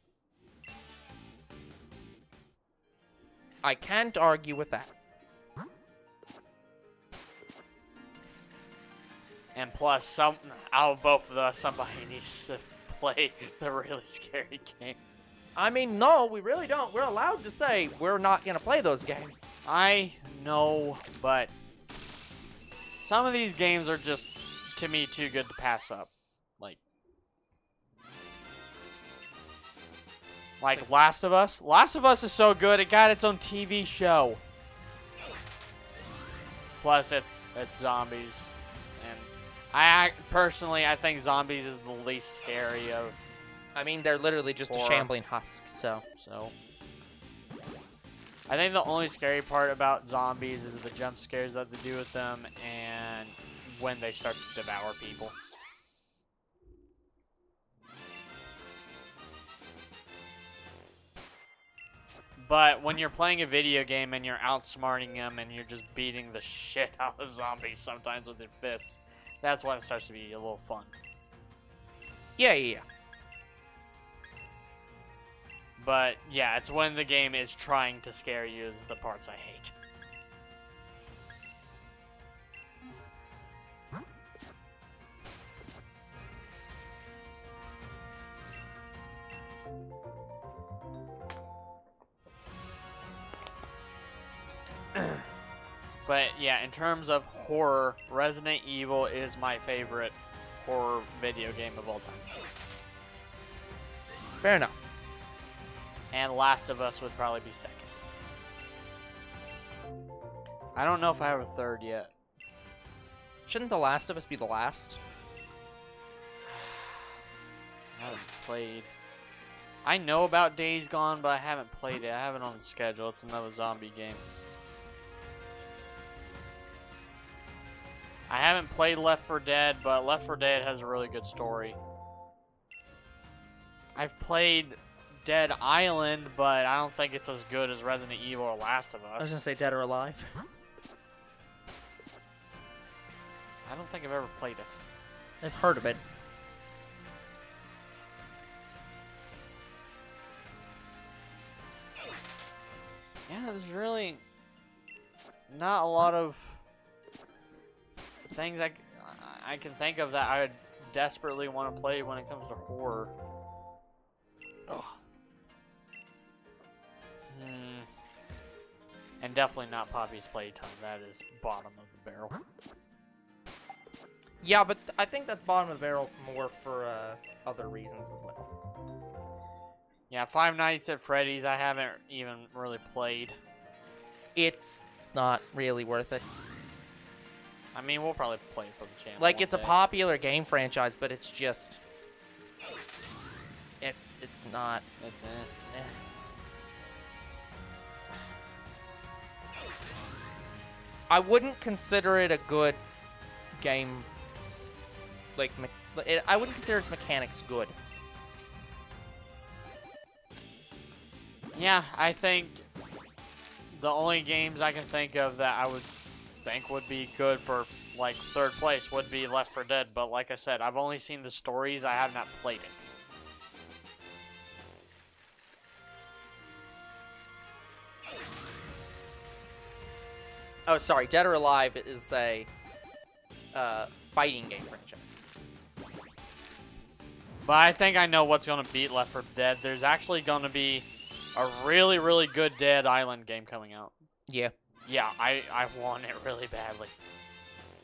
I can't argue with that. And plus, out of both of us, somebody needs to play the really scary games. I mean, no, we really don't. We're allowed to say we're not going to play those games. I know, but some of these games are just, to me, too good to pass up. Like Last of Us. Last of Us is so good, it got its own TV show. Plus, it's zombies. And personally, I think zombies is the least scary of... I mean, they're literally just horror. A shambling husk, so... I think the only scary part about zombies is the jump scares that they do with them and when they start to devour people. But when you're playing a video game and you're outsmarting them and you're just beating the shit out of zombies sometimes with your fists, that's when it starts to be a little fun. Yeah. But, yeah, it's when the game is trying to scare you is the parts I hate. But, yeah, in terms of horror, Resident Evil is my favorite horror video game of all time. Fair enough. And Last of Us would probably be second. I don't know if I have a third yet. Shouldn't The Last of Us be the last? I haven't played. I know about Days Gone, but I haven't played it. I have it on the schedule. It's another zombie game. I haven't played Left 4 Dead, but Left 4 Dead has a really good story. I've played Dead Island, but I don't think it's as good as Resident Evil or Last of Us. I was gonna say Dead or Alive. I don't think I've ever played it. I've heard of it. Yeah, there's really not a lot of things I can think of that I would desperately want to play when it comes to horror. Ugh. And definitely not Poppy's Playtime. That is bottom of the barrel. Yeah, but I think that's bottom of the barrel more for other reasons as well. Yeah, Five Nights at Freddy's I haven't even really played. It's not really worth it. I mean, we'll probably play it for the channel. Like, it's a popular game franchise, but it's just... It's not... It's I wouldn't consider it a good game. Like, I wouldn't consider its mechanics good. Yeah, I think the only games I can think of that I would think would be good for, like, third place would be Left 4 Dead. But like I said, I've only seen the stories. I have not played it. Oh, sorry. Dead or Alive is a fighting game franchise. But I think I know what's going to beat Left 4 Dead. There's actually going to be a really, really good Dead Island game coming out. Yeah. Yeah, I want it really badly.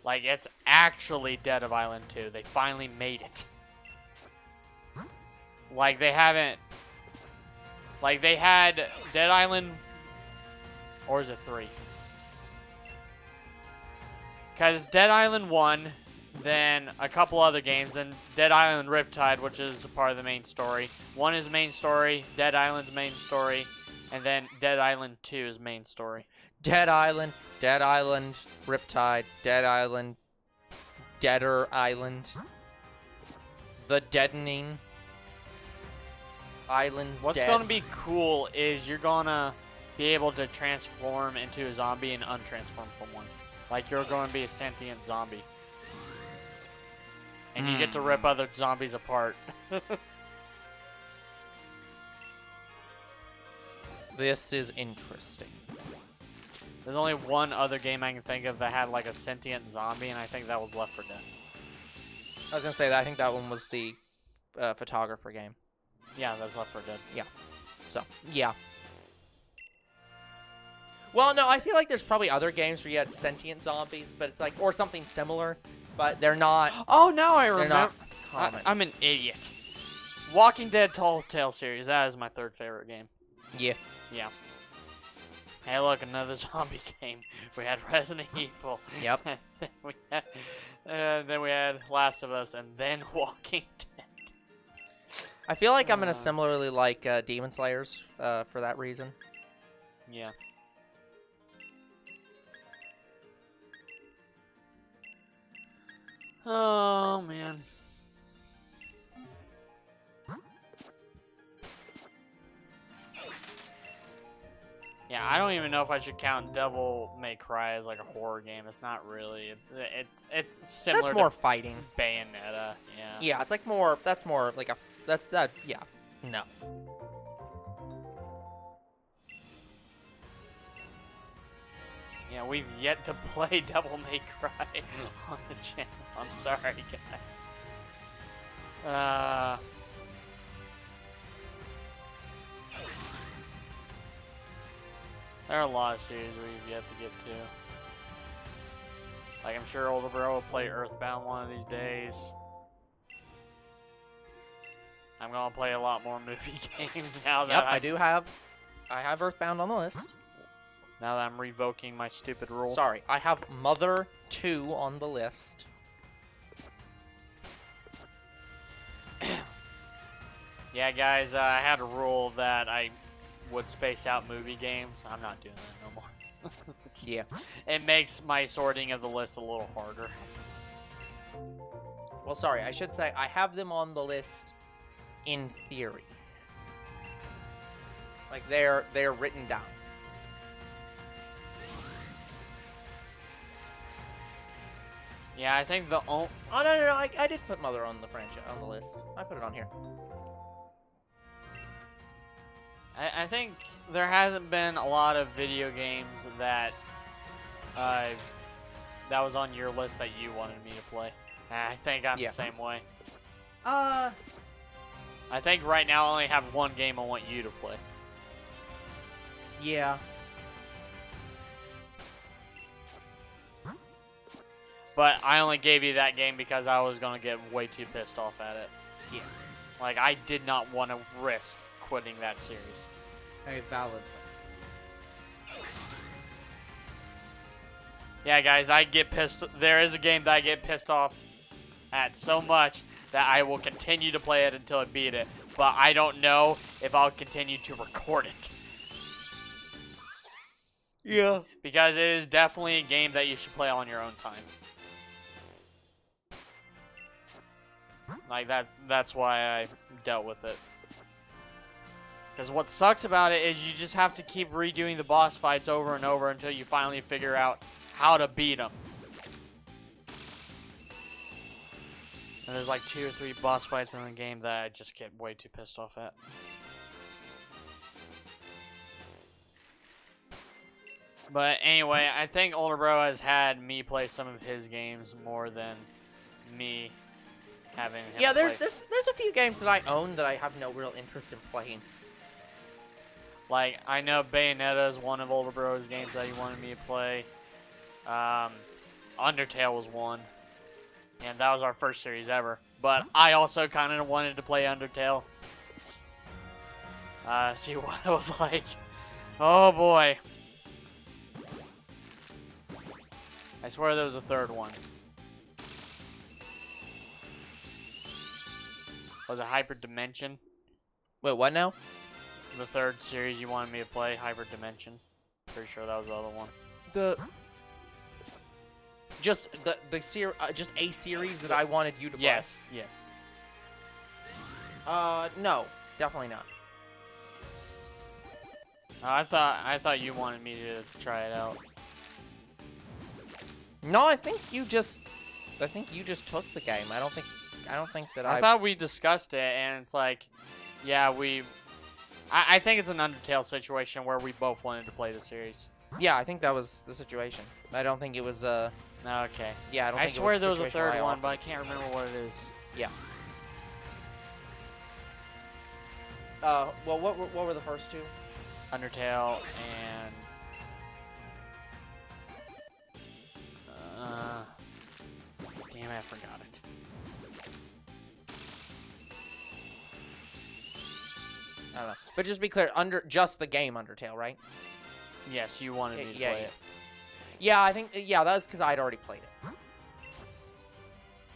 Like, it's actually Dead of Island 2. They finally made it. Like, they haven't... Like, they had Dead Island... Or is it 3? Because Dead Island 1, then a couple other games, then Dead Island Riptide, which is a part of the main story. 1 is main story, Dead Island's main story, and then Dead Island 2 is main story. Dead Island, Riptide, Dead Island, Deader Island, The Deadening, Islands What's Dead. going to be cool is you're going to be able to transform into a zombie and untransform from one. Like, you're going to be a sentient zombie. And you get to rip other zombies apart. This is interesting. There's only one other game I can think of that had, like, a sentient zombie, and I think that was Left 4 Dead. I was going to say that. I think that one was the photographer game. Yeah, that's Left 4 Dead. Yeah. So, yeah. Well, no, I feel like there's probably other games where you had sentient zombies, but it's like, or something similar, but they're not. Oh, now I remember. Not common. I'm an idiot. Walking Dead Telltale series. That is my third favorite game. Yeah. Yeah. Hey, look, another zombie game. We had Resident Evil. Yep. Then we had Last of Us, and then Walking Dead. I feel like I'm gonna similarly like Demon Slayers for that reason. Yeah. Oh, man. Yeah, I don't even know if I should count Devil May Cry as like a horror game. It's not really. It's similar. That's more to fighting. Bayonetta. Yeah. Yeah, it's like more. That's more like a. That's that. Yeah. No. Yeah, we've yet to play Devil May Cry on the channel. I'm sorry, guys. There are a lot of series we've yet to get to. Like, I'm sure older bro will play Earthbound one of these days. I'm gonna play a lot more movie games now that I have Earthbound on the list. Now that I'm revoking my stupid rule. Sorry, I have Mother 2 on the list. Yeah, guys, I had a rule that I would space out movie games. I'm not doing that no more. Yeah. It makes my sorting of the list a little harder. Well, sorry, I should say I have them on the list in theory. Like, they're written down. Yeah, I think the only... Oh, no, I did put Mother on the franchise, on the list. I put it on here. I think there hasn't been a lot of video games that that was on your list that you wanted me to play. I think I'm the same way. I think right now I only have one game I want you to play. Yeah. But I only gave you that game because I was going to get way too pissed off at it. Yeah. Like, I did not want to risk quitting that series. A valid. Yeah, guys, I get pissed. There is a game that I get pissed off at so much that I will continue to play it until I beat it. But I don't know if I'll continue to record it. Yeah. Because it is definitely a game that you should play on your own time. Like, that's why I dealt with it. Because what sucks about it is you just have to keep redoing the boss fights over and over until you finally figure out how to beat them. And there's like 2 or 3 boss fights in the game that I just get way too pissed off at. But anyway, I think Older Bro has had me play some of his games more than me having him Yeah, there's play. there's a few games that I own that I have no real interest in playing. Like, I know Bayonetta is one of Older Bro's games that he wanted me to play. Undertale was one. And that was our first series ever. But I also kind of wanted to play Undertale. See what it was like. Oh boy. I swear there was a third one. Was it Hyper Dimension? Wait, what now? The third series you wanted me to play, Hyper Dimension. Pretty sure that was the other one. Just a series that I wanted you to play. Yes, yes. No, definitely not. I thought you wanted me to try it out. No, I think you just took the game. I don't think that I thought we discussed it, and it's like, yeah, I think it's an Undertale situation where we both wanted to play the series. Yeah, I think that was the situation. I don't think it was Okay. Yeah, I don't I think swear it was there was a situation where third I one, offered. but I can't remember what it is. Yeah. Well, what were the first two? Undertale and damn, I forgot it. I don't know. But just to be clear, just the game Undertale, right? Yes, you wanted me to Yeah, play yeah. it. Yeah, I think that was because I'd already played it.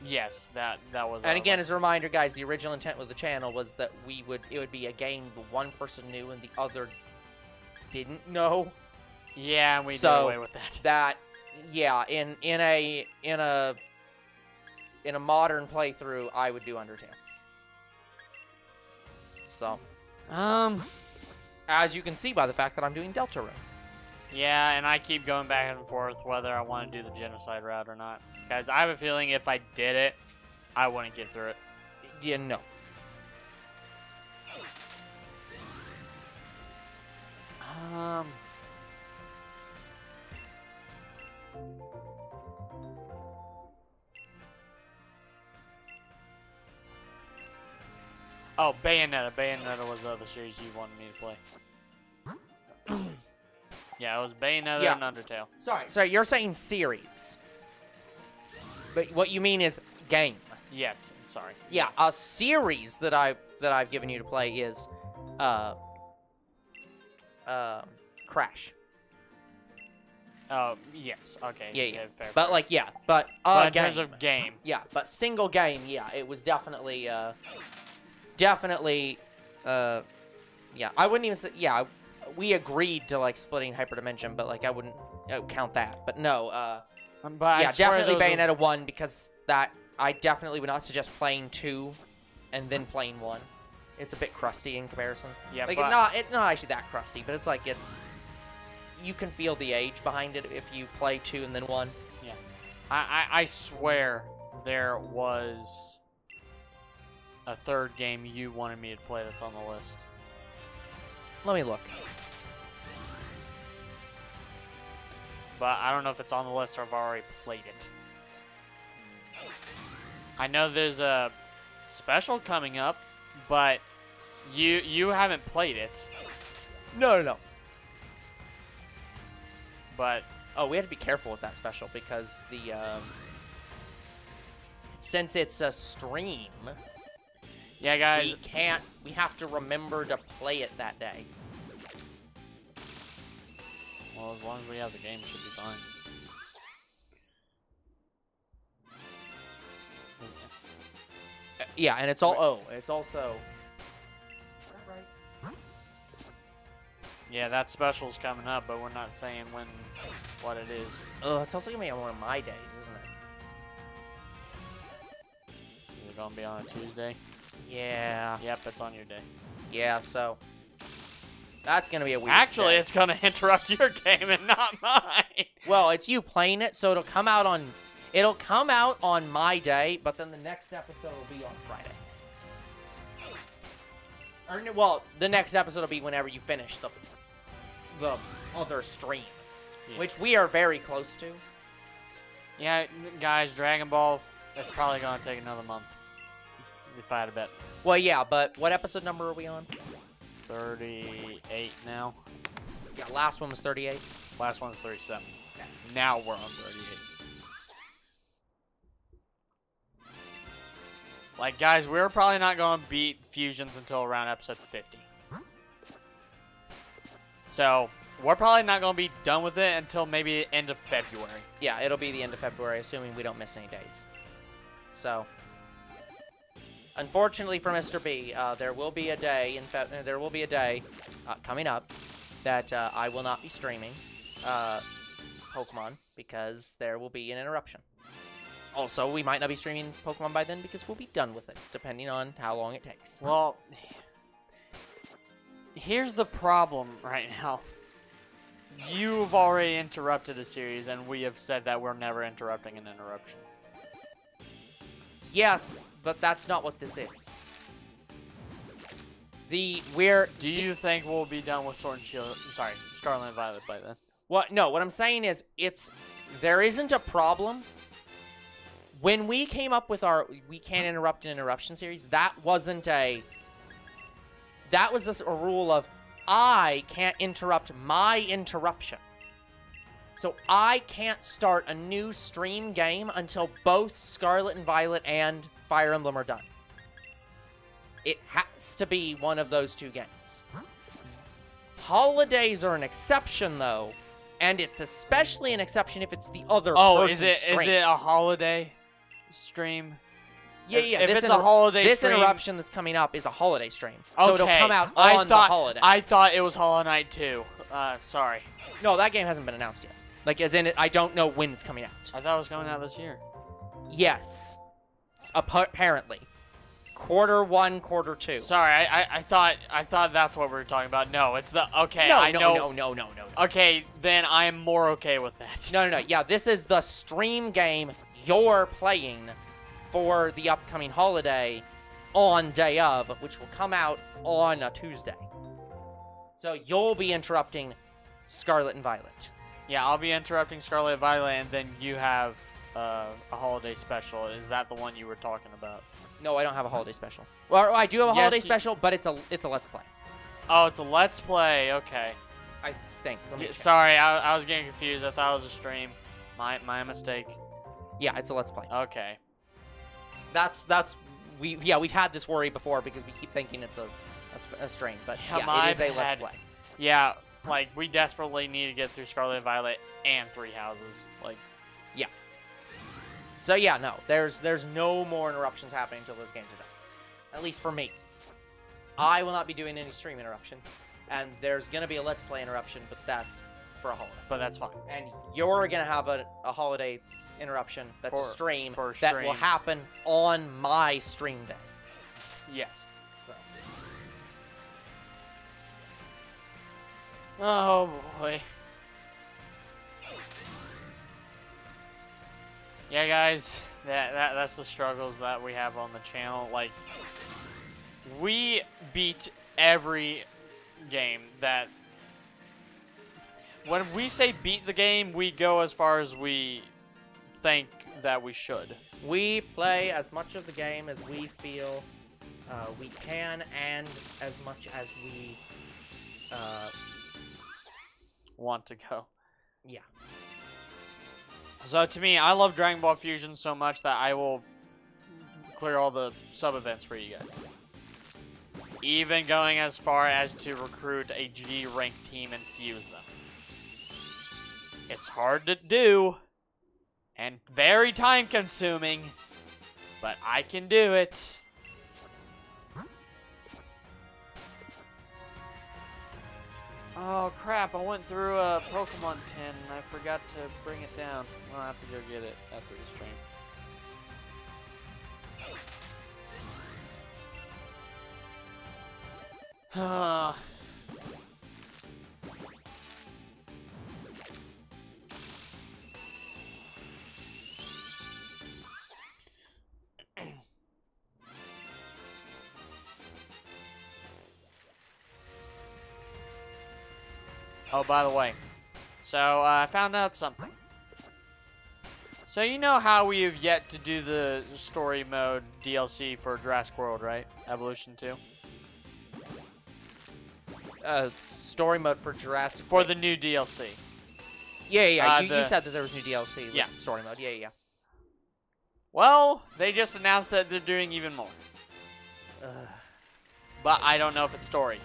Yes, that was. And again, as a reminder, guys, the original intent with the channel was that it would be a game the one person knew and the other didn't know. Yeah, and we did So, away with that. That, yeah, in a modern playthrough, I would do Undertale. So, as you can see by the fact that I'm doing Deltarune. Yeah, and I keep going back and forth whether I want to do the genocide route or not. Guys, I have a feeling if I did it, I wouldn't get through it. Yeah, no. Oh, Bayonetta. Bayonetta was the other series you wanted me to play. Yeah, it was Bayonetta Yeah. and Undertale. Sorry, you're saying series. But what you mean is game. Yes, sorry. Yeah, a series that I've given you to play is Crash. Oh, yes. Okay. Yeah. Fair, But fair. like in But in game. terms of game. Yeah, but single game, yeah, it was definitely yeah. I wouldn't even say we agreed to like splitting Hyperdimension, but like I wouldn't count that. But no, But I yeah, swear definitely there was Bayonetta 1 because that I definitely would not suggest playing 2 and then playing 1. It's a bit crusty in comparison. Yeah, like but it's not actually that crusty, but it's like you can feel the age behind it if you play 2 and then 1. Yeah. I swear there was a third game you wanted me to play that's on the list. Let me look. But I don't know if it's on the list or I've already played it. I know there's a special coming up, but you haven't played it. No. But Oh, we have to be careful with that special because since it's a stream, Yeah, guys. we have to remember to play it that day. Well, as long as we have the game, it should be fine. Yeah, and it's all. Oh, it's also. Yeah, that special's coming up, but we're not saying what it is. Oh, it's also gonna be on one of my days, isn't it? Is it gonna be on a Tuesday? Yeah. Yep, it's on your day. Yeah, so that's gonna be a weird. Actually, day. it's gonna interrupt your game and not mine. Well, it's you playing it, so it'll come out on my day, but then the next episode will be on Friday. Or, well, the next episode will be whenever you finish the other stream, Yeah. which we are very close to. Yeah, guys, Dragon Ball, it's probably gonna take another month. If I had a bet. Well, yeah, but what episode number are we on? 38 now. Yeah, last one was 38. Last one's 37. Now we're on 38. Like, guys, we're probably not going to beat Fusions until around episode 50. So, we're probably not going to be done with it until maybe end of February. Yeah, it'll be the end of February, assuming we don't miss any days. So, unfortunately for Mr. B, there will be a day coming up that I will not be streaming Pokemon because there will be an interruption. Also, we might not be streaming Pokemon by then because we'll be done with it, depending on how long it takes. Well, here's the problem right now. You've already interrupted a series, and we have said that we're never interrupting an interruption. Yes, but that's not what this is. Do you think we'll be done with Sword and Shield? Sorry, Scarlet and Violet by then? No, what I'm saying is, there isn't a problem. When we came up with our We Can't Interrupt an Interruption series, that was a rule of I can't interrupt my interruption. So I can't start a new stream game until both Scarlet and Violet and Fire Emblem are done. It has to be one of those two games. Holidays are an exception, though, and it's especially an exception if it's the other person's stream. Is it a holiday stream? Yeah. If it's a holiday this stream, interruption that's coming up is a holiday stream. Okay. So it'll come out on the holiday. I thought it was Hollow Knight 2. Sorry. No, that game hasn't been announced yet. Like, as in, I don't know when it's coming out. I thought it was coming out this year. Yes. Apparently. Q1, Q2. Sorry, I thought that's what we were talking about. No, it's the okay. No. Okay, then I am more okay with that. No. Yeah, this is the stream game you're playing for the upcoming holiday on day of, which will come out on a Tuesday. So you'll be interrupting Scarlet and Violet. Yeah, I'll be interrupting Scarlet and Violet, and then you have a holiday special. Is that the one you were talking about? No, I don't have a holiday special. Well, I do have a holiday special, but it's a Let's Play. Oh, it's a Let's Play. Okay. I think. Sorry, I was getting confused. I thought it was a stream. My mistake. Yeah, it's a Let's Play. Okay. We've had this worry before because we keep thinking it's a stream, but yeah, it is a Let's Play. Yeah, like we desperately need to get through Scarlet and Violet and Three Houses. Like, yeah. So yeah, no, there's no more interruptions happening until those games are done. At least for me. I will not be doing any stream interruptions, and there's gonna be a Let's Play interruption, but that's for a holiday. But that's fine. And you're gonna have a holiday interruption that's a stream that will happen on my stream day. Yes. So. Oh boy. Yeah, guys, that's the struggles that we have on the channel. Like, we beat every game that... When we say beat the game, we go as far as we think that we should. We play as much of the game as we feel we can, and as much as we want to go. Yeah. So to me, I love Dragon Ball Fusion so much that I will clear all the sub-events for you guys. Even going as far as to recruit a G-ranked team and fuse them. It's hard to do, and very time-consuming, but I can do it. Oh crap, I went through a Pokemon tin and I forgot to bring it down. I'll have to go get it after the stream. Oh, by the way, so I found out something. So you know how we have yet to do the story mode DLC for Jurassic World, right? Evolution 2? Story mode for Jurassic. For the new DLC. Yeah. You said that there was new DLC. Yeah. Story mode. Yeah. Well, they just announced that they're doing even more. But I don't know if it's story.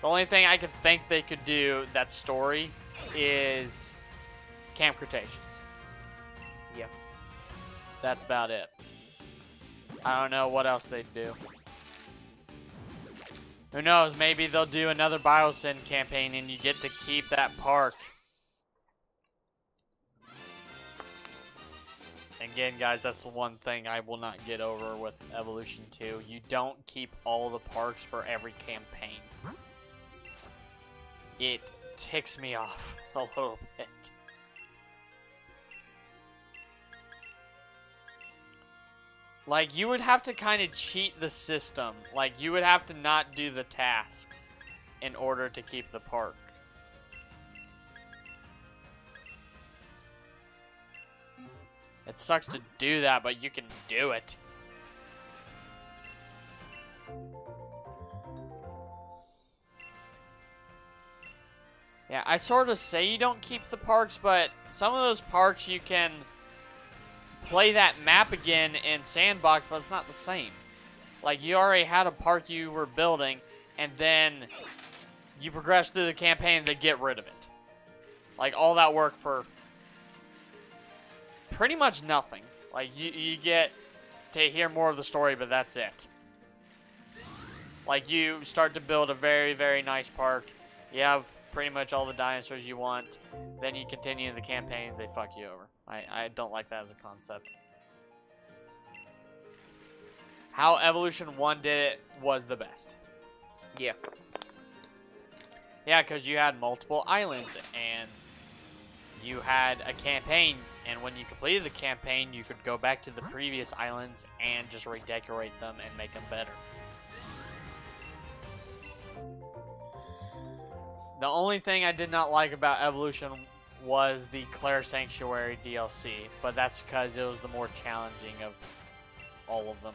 The only thing I could think they could do that's story is Camp Cretaceous. Yep. That's about it. I don't know what else they'd do. Who knows, maybe they'll do another Biosyn campaign and you get to keep that park. Again, guys, that's the one thing I will not get over with Evolution 2. You don't keep all the parks for every campaign. It ticks me off a little bit. Like, you would have to kind of cheat the system. Like, you would have to not do the tasks in order to keep the park. It sucks to do that, but you can do it. Yeah, I sort of say you don't keep the parks, but some of those parks you can play that map again in Sandbox, but it's not the same. Like, you already had a park you were building, and then you progress through the campaign to get rid of it. Like, all that work for pretty much nothing. Like, you get to hear more of the story, but that's it. Like, you start to build a very, very nice park. You have pretty much all the dinosaurs you want. Then you continue the campaign, they fuck you over. I don't like that as a concept. How Evolution 1 did it was the best. Yeah. Yeah, because you had multiple islands, and you had a campaign, and when you completed the campaign, you could go back to the previous islands and just redecorate them and make them better. The only thing I did not like about Evolution was the Claire Sanctuary DLC, but that's because it was the more challenging of all of them.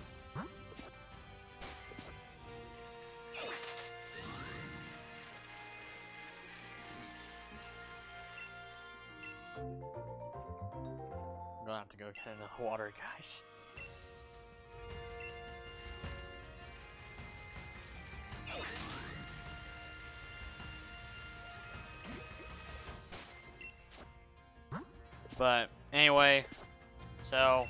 I'm gonna have to go get another water, guys. But anyway, so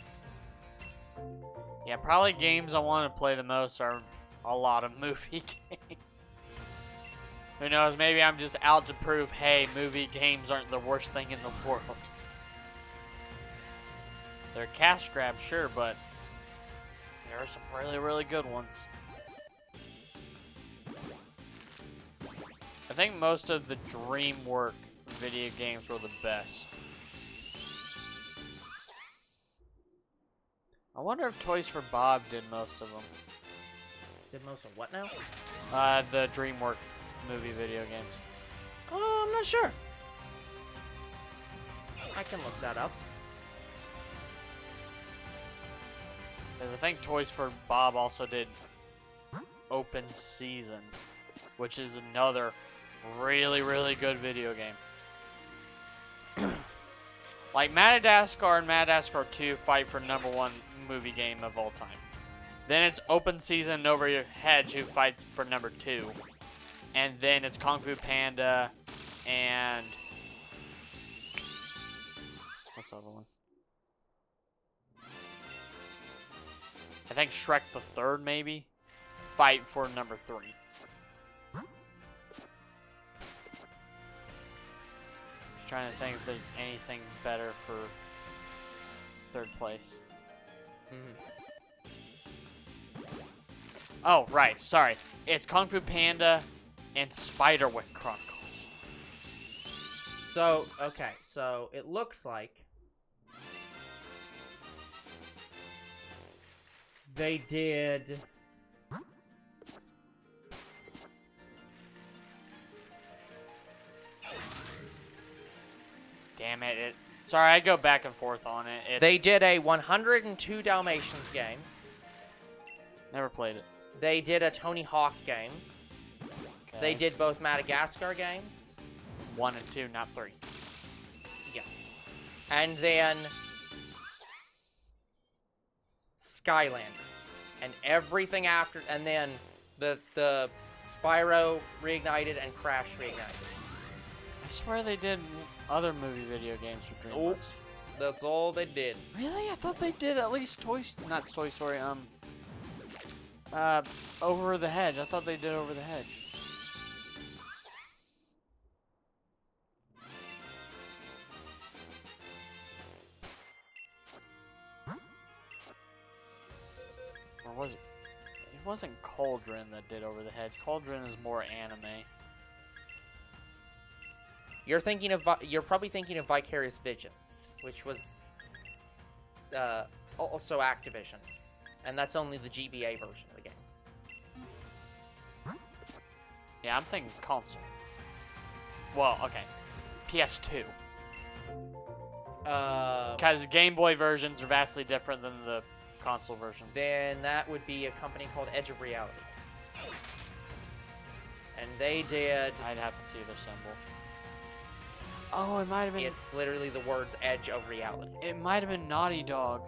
yeah, probably games I want to play the most are a lot of movie games. Who knows, maybe I'm just out to prove, hey, movie games aren't the worst thing in the world. They're cash grabs, sure, but there are some really, really good ones. I think most of the DreamWorks video games were the best. I wonder if Toys for Bob did most of them. Did most of what now? The DreamWorks movie video games. Oh, I'm not sure. I can look that up. Because I think Toys for Bob also did Open Season, which is another really, really good video game. Like Madagascar and Madagascar 2 fight for #1 movie game of all time. Then it's Open Season and Over Your Hedge who fight for #2. And then it's Kung Fu Panda and... What's the other one? I think Shrek the Third, maybe? Fight for #3. Just trying to think if there's anything better for 3rd place. Oh, right. Sorry. It's Kung Fu Panda and Spiderwick Chronicles. So, okay. So, it looks like they did... Damn it. Sorry, I go back and forth on it. They did a 102 Dalmatians game. Never played it. They did a Tony Hawk game. Okay. They did both Madagascar games. 1 and 2, not 3. Yes. And then Skylanders. And everything after, and then the Spyro Reignited and Crash Reignited. I swear they did other movie video games for DreamWorks. Nope. That's all they did. Really? I thought they did at least not Toy Story, Over the Hedge. I thought they did Over the Hedge. Or was it? It wasn't Cauldron that did Over the Hedge. Cauldron is more anime. You're probably thinking of Vicarious Visions, which was also Activision, and that's only the GBA version of the game. Yeah, I'm thinking console. Well, okay, PS2. Because Game Boy versions are vastly different than the console versions. Then that would be a company called Edge of Reality, and they did. I'd have to see their symbol. Oh, it might have been... It's literally the words Edge of Reality. It might have been Naughty Dog.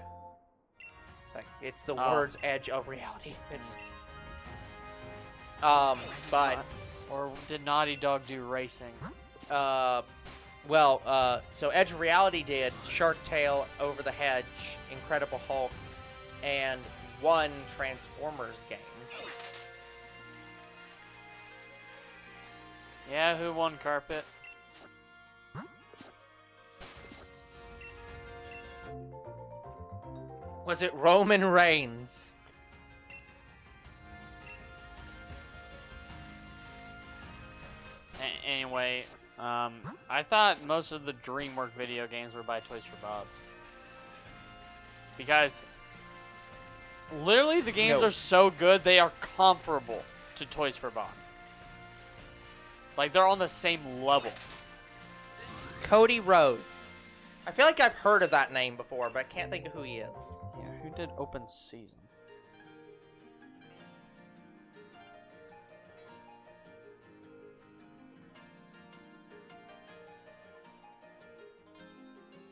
It's the words Edge of Reality. It's... but... Or did Naughty Dog do racing? So Edge of Reality did Shark Tale, Over the Hedge, Incredible Hulk, and one Transformers game. Yeah, who won Carpet? Was it Roman Reigns? Anyway, I thought most of the DreamWorks video games were by Toys for Bob's. Because literally the games are so good, they are comparable to Toys for Bob. Like, they're on the same level. Cody Rhodes. I feel like I've heard of that name before, but I can't think of who he is. Yeah, who did Open Season?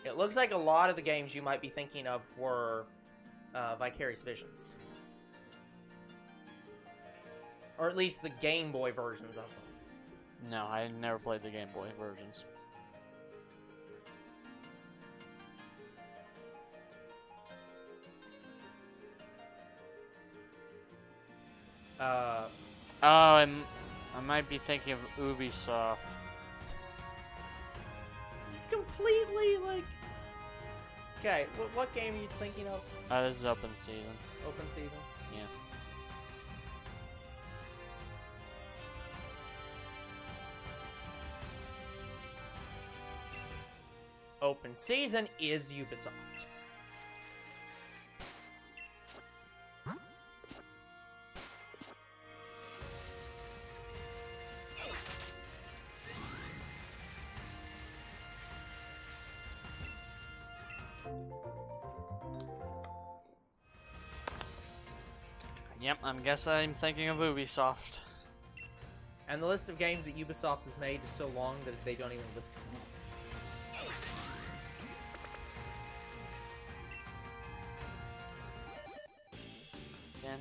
It looks like a lot of the games you might be thinking of were Vicarious Visions. Or at least the Game Boy versions of them. No, I never played the Game Boy versions. I might be thinking of Ubisoft. Completely, like... Okay, what game are you thinking of? This is Open Season. Open Season? Yeah. Open Season is Ubisoft. Yep, I guess I'm thinking of Ubisoft. And the list of games that Ubisoft has made is so long that they don't even list them.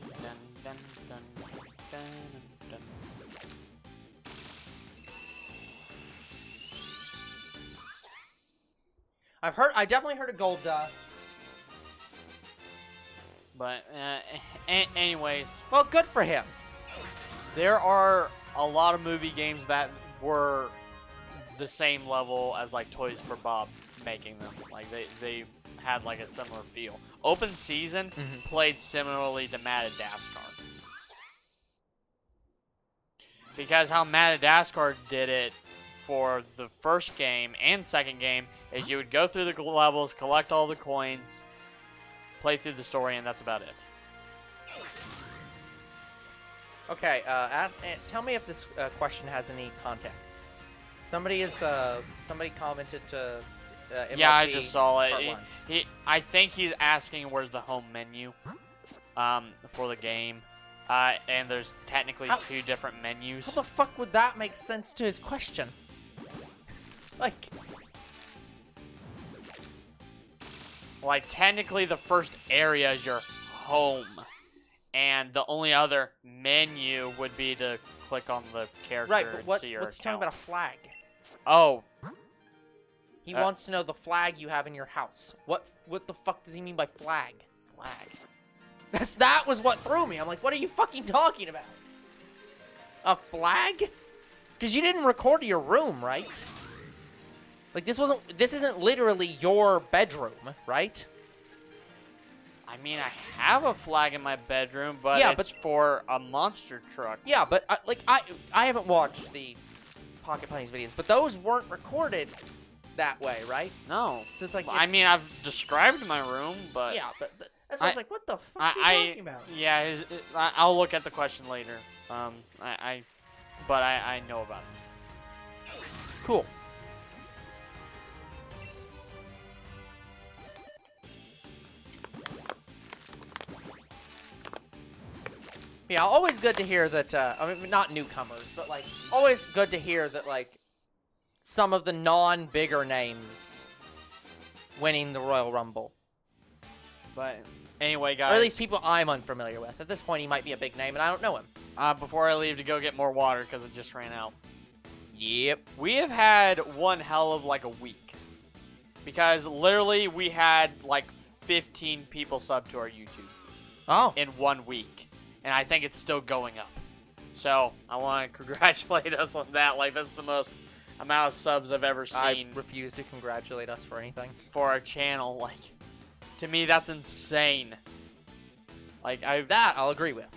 dun, dun, dun, dun, dun. I definitely heard of Gold Dust. But, anyways, Well, good for him. there are a lot of movie games that were the same level as like Toys for Bob making them. Like they had like a similar feel. Open Season played similarly to Madagascar. Because how Madagascar did it for the first game and second game is you would go through the levels, collect all the coins, play through the story, and that's about it. Okay, tell me if this question has any context. Somebody commented to MLP Yeah, I just saw Part it. 1. I think he's asking where's the home menu for the game. And there's technically two different menus. How the fuck would that make sense to his question? Like, technically the first area is your home. And the only other menu would be to click on the character right, and but see your what's he talking account. about a flag? Oh. He wants to know the flag you have in your house. What the fuck does he mean by flag? Flag. That was what threw me. I'm like, what are you fucking talking about? A flag? Because you didn't record your room, right? Like, this isn't literally your bedroom, right? I mean, I have a flag in my bedroom, but Yeah, it's for a monster truck. Yeah, but I haven't watched the Pocket Ponies videos, but those weren't recorded that way, right? No. So it's like, I mean, I've described my room, but yeah, but that's why I was like, what the fuck is he talking about? Yeah, I'll look at the question later. I know about it. Cool. Yeah, always good to hear that, I mean, not newcomers, but, like, always good to hear that, like, some of the non-bigger names winning the Royal Rumble. But anyway, guys. Or at least people I'm unfamiliar with. At this point, he might be a big name, and I don't know him. Before I leave to go get more water, because it just ran out. Yep. We have had one hell of, like, a week. Because literally, we had, like, 15 people sub to our YouTube. Oh. In 1 week. And I think it's still going up. So, I want to congratulate us on that. Like, that's the most amount of subs I've ever seen. I refuse to congratulate us for anything. For our channel. Like, to me, that's insane. Like, That I'll agree with.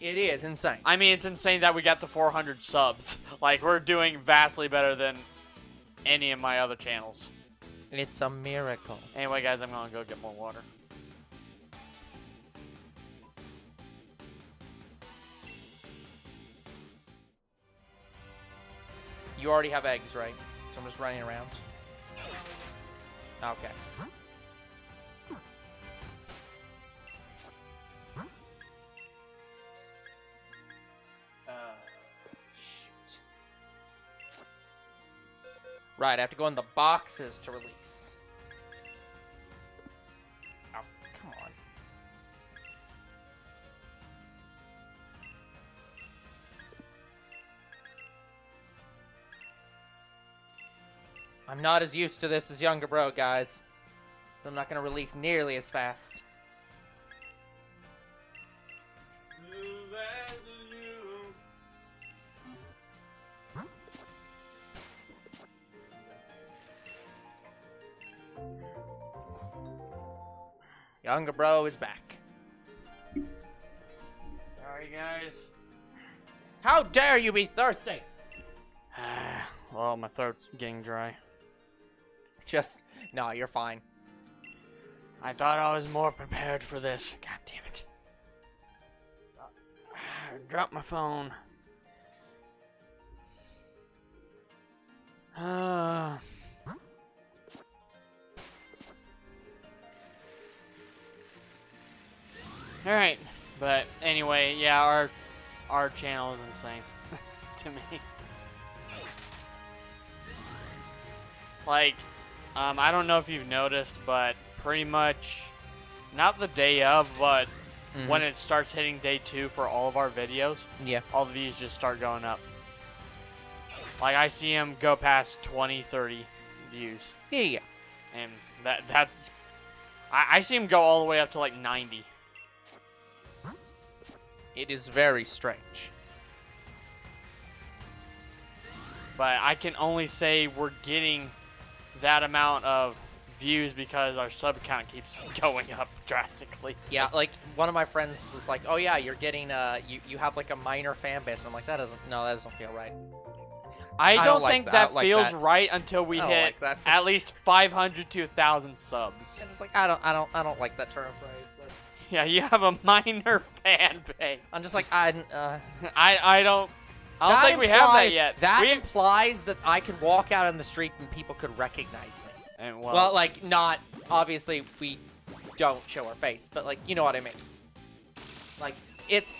It is insane. I mean, it's insane that we got to 400 subs. Like, we're doing vastly better than any of my other channels. It's a miracle. Anyway, guys, I'm going to go get more water. You already have eggs, right? So I'm just running around. Okay. Shoot. Right, I have to go in the boxes to release. Oh, come on. I'm not as used to this as younger bro, guys. I'm not going to release nearly as fast. Younger bro is back. Sorry, guys. How dare you be thirsty? Well, my throat's getting dry. No, you're fine. I thought I was more prepared for this. God damn it. I dropped my phone. Alright, but anyway, yeah, our channel is insane to me. Like, I don't know if you've noticed, but pretty much, not the day of, but when it starts hitting day 2 for all of our videos, Yeah. all the views just start going up. Like, I see them go past 20, 30 views. Yeah. And that's... I see them go all the way up to, like, 90. It is very strange. But I can only say we're getting that amount of views because our sub count keeps going up drastically. Yeah, like, one of my friends was like, oh, yeah, you're getting, you have, like, a minor fan base. And I'm like, that doesn't feel right. I don't like think that. I that don't like feels that. right until we I don't hit like that. at least 500 to 1,000 subs. I'm just like, I don't like that term phrase. That's... Yeah, you have a minor fan base. I'm just like, I don't think we have that yet. That implies that I can walk out on the street and people could recognize me. And well, like, not, obviously, we don't show our face, but, like, you know what I mean. Like, it's,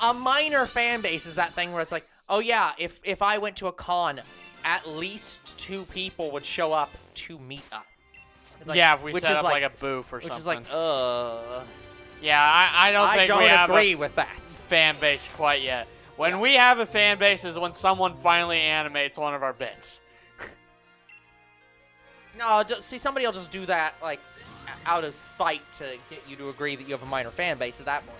a minor fan base is that thing where it's like, oh, yeah, if I went to a con, at least 2 people would show up to meet us. Like, yeah, if we set up, like, a booth or something. Which is like, Yeah, I don't think we have agree with that. Fan base quite yet. When we have a fan base is when someone finally animates one of our bits. No, see, somebody will just do that, like, out of spite to get you to agree that you have a minor fan base at that point.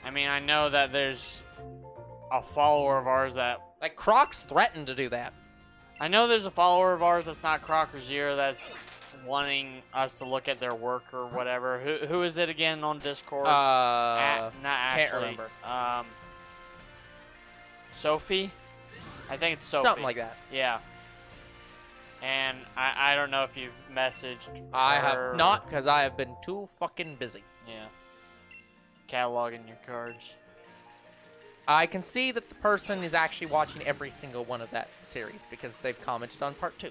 I mean, I know that there's a follower of ours that... Like, Crocs threatened to do that. I know there's a follower of ours that's not Croc or Zero that's wanting us to look at their work or whatever. Who is it again on Discord? Not Ashley. Can't remember. Sophie? I think it's Sophie. Something like that. Yeah. And I don't know if you've messaged I her. have not, because I have been too fucking busy. Yeah. Cataloging your cards. I can see that the person is actually watching every single one of that series because they've commented on part 2.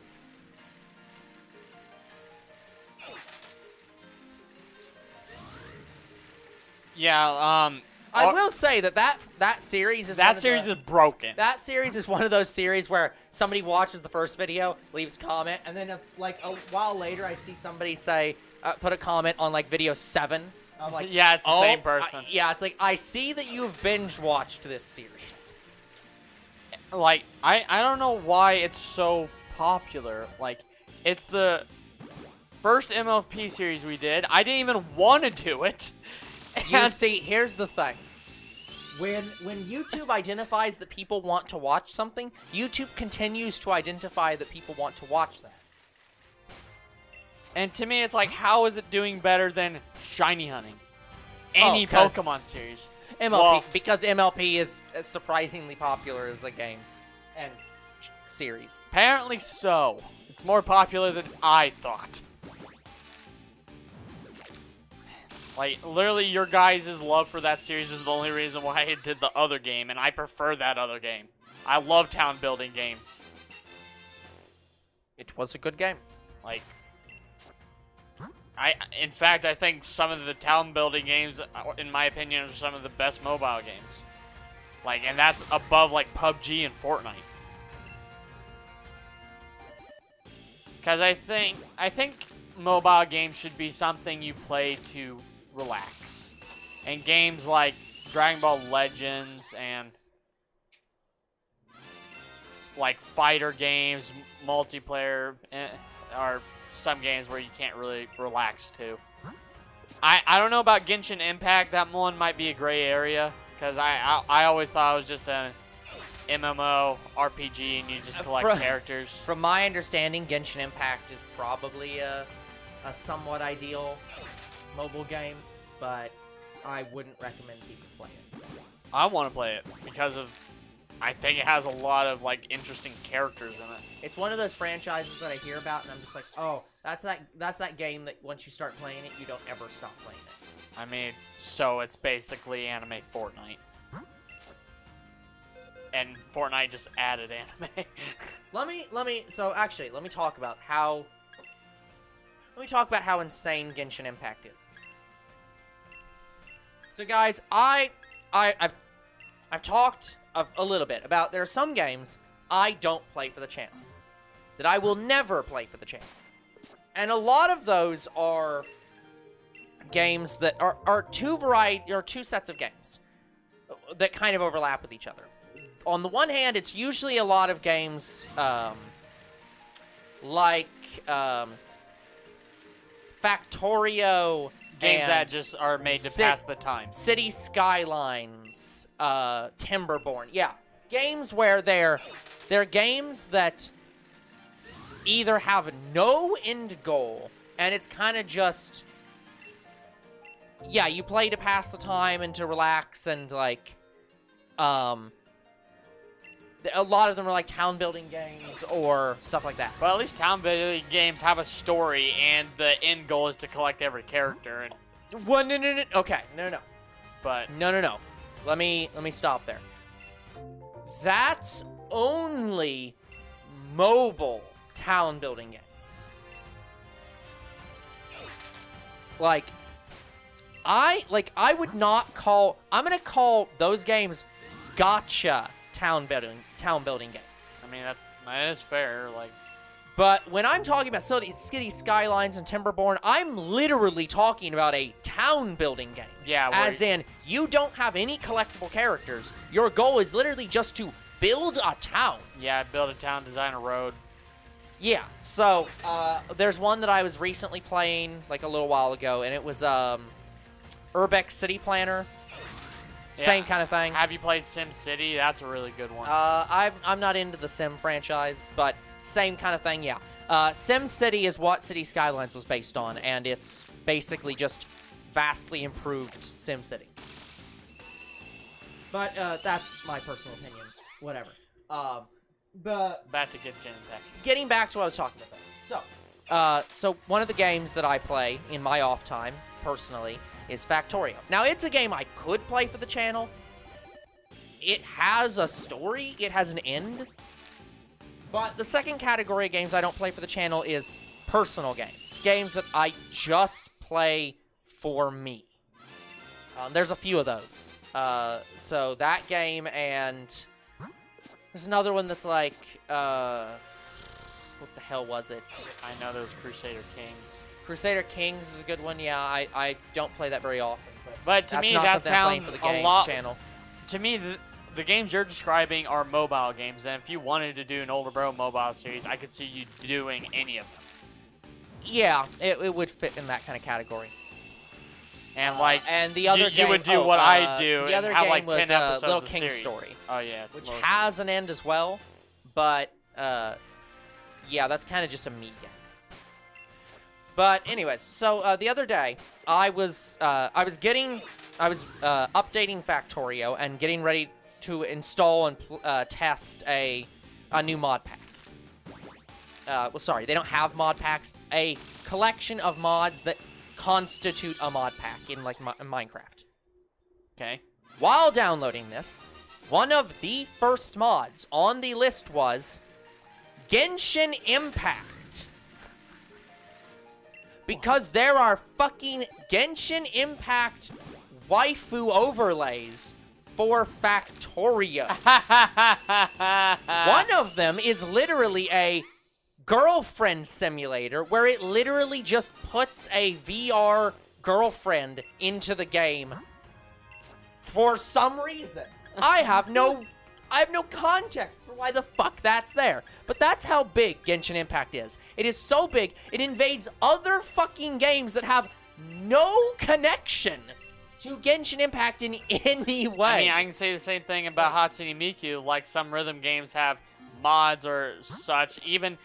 Yeah, I will say that series is is broken. That series is one of those series where somebody watches the first video, leaves a comment, and then like a while later I see somebody say put a comment on like video 7. I'm like, yeah, it's the same person. Yeah, it's like, I see that you've binge watched this series. Like, I don't know why it's so popular. Like, it's the first MLP series we did. I didn't even want to do it. You see, here's the thing. When YouTube identifies that people want to watch something, YouTube continues to identify that people want to watch that. And to me, it's like, how is it doing better than Shiny Hunting? Any Pokemon series. MLP, because MLP is surprisingly popular as a game and series. Apparently so. It's more popular than I thought. Like, literally, your guys' love for that series is the only reason why I did the other game, and I prefer that other game. I love town building games. It was a good game. Like, in fact, I think some of the town building games, in my opinion, are some of the best mobile games. Like, and that's above, like, PUBG and Fortnite. Because I think mobile games should be something you play to relax. And games like Dragon Ball Legends and like fighter games, multiplayer, are some games where you can't really relax to. I don't know about Genshin Impact. That one might be a gray area because I always thought it was just a MMO RPG and you just collect characters. From my understanding, Genshin Impact is probably a somewhat ideal mobile game, but I wouldn't recommend people play it. I want to play it because of, I think it has a lot of like interesting characters in it. It's one of those franchises that I hear about and I'm just like, oh, that's that game that once you start playing it, you don't ever stop playing it. I mean, so it's basically anime Fortnite. And Fortnite just added anime. let me talk about how insane Genshin Impact is. So guys, I've talked a little bit about there are some games I don't play for the channel. That I will never play for the channel. And a lot of those are games that are two sets of games that kind of overlap with each other. On the one hand, it's usually a lot of games like Factorio. Games that just are made to pass the time. City Skylines, Timberborn. Yeah, games where they're games that either have no end goal, and it's kind of just, yeah, you play to pass the time and to relax, and like, a lot of them are like town building games or stuff like that. Well, at least town building games have a story, and the end goal is to collect every character. And well, no. Okay, no. But no. Let me stop there. That's only mobile town building games. I would not call. I'm gonna call those games gotcha town building games. I mean, that is fair. Like, but when I'm talking about City Skylines and Timberborn, I'm literally talking about a town building game. Yeah. As in, you don't have any collectible characters. Your goal is literally just to build a town. Yeah, build a town, design a road. Yeah. So there's one that I was recently playing like a little while ago, and it was Urbex City Planner. Yeah. Same kind of thing. Have you played Sim City? That's a really good one. I'm not into the Sim franchise, but same kind of thing, yeah. Sim City is what City Skylines was based on, and it's basically just vastly improved Sim City. But that's my personal opinion. Whatever. Back to getting back to what I was talking about. So one of the games that I play in my off time, personally, is Factorio. Now, it's a game I could play for the channel. It has a story. It has an end. But the second category of games I don't play for the channel is personal games. Games that I just play for me. There's a few of those. So that game, and there's another one that's like, what the hell was it? I know those Crusader Kings. Crusader Kings is a good one. Yeah, I don't play that very often. But to me, that sounds a lot. To me, the games you're describing are mobile games, and if you wanted to do an Older Bro mobile series, I could see you doing any of them. Yeah, it would fit in that kind of category. And like, and the other game, you would do what I do. The other and have game like 10 was episodes Little of King series. Story. Oh yeah, which has an end as well, but yeah, that's kind of just a me game. But anyways, so the other day I was updating Factorio and getting ready to install and test a new mod pack. Well, sorry, they don't have mod packs. A collection of mods that constitute a mod pack in like Minecraft. Okay. While downloading this, one of the first mods on the list was Genshin Impact. Because there are fucking Genshin Impact waifu overlays for Factorio. One of them is literally a girlfriend simulator where it literally just puts a VR girlfriend into the game for some reason. I have no context for why the fuck that's there. But that's how big Genshin Impact is. It is so big, it invades other fucking games that have no connection to Genshin Impact in any way. I mean, I can say the same thing about Hatsune Miku. Like, some rhythm games have mods or such. Even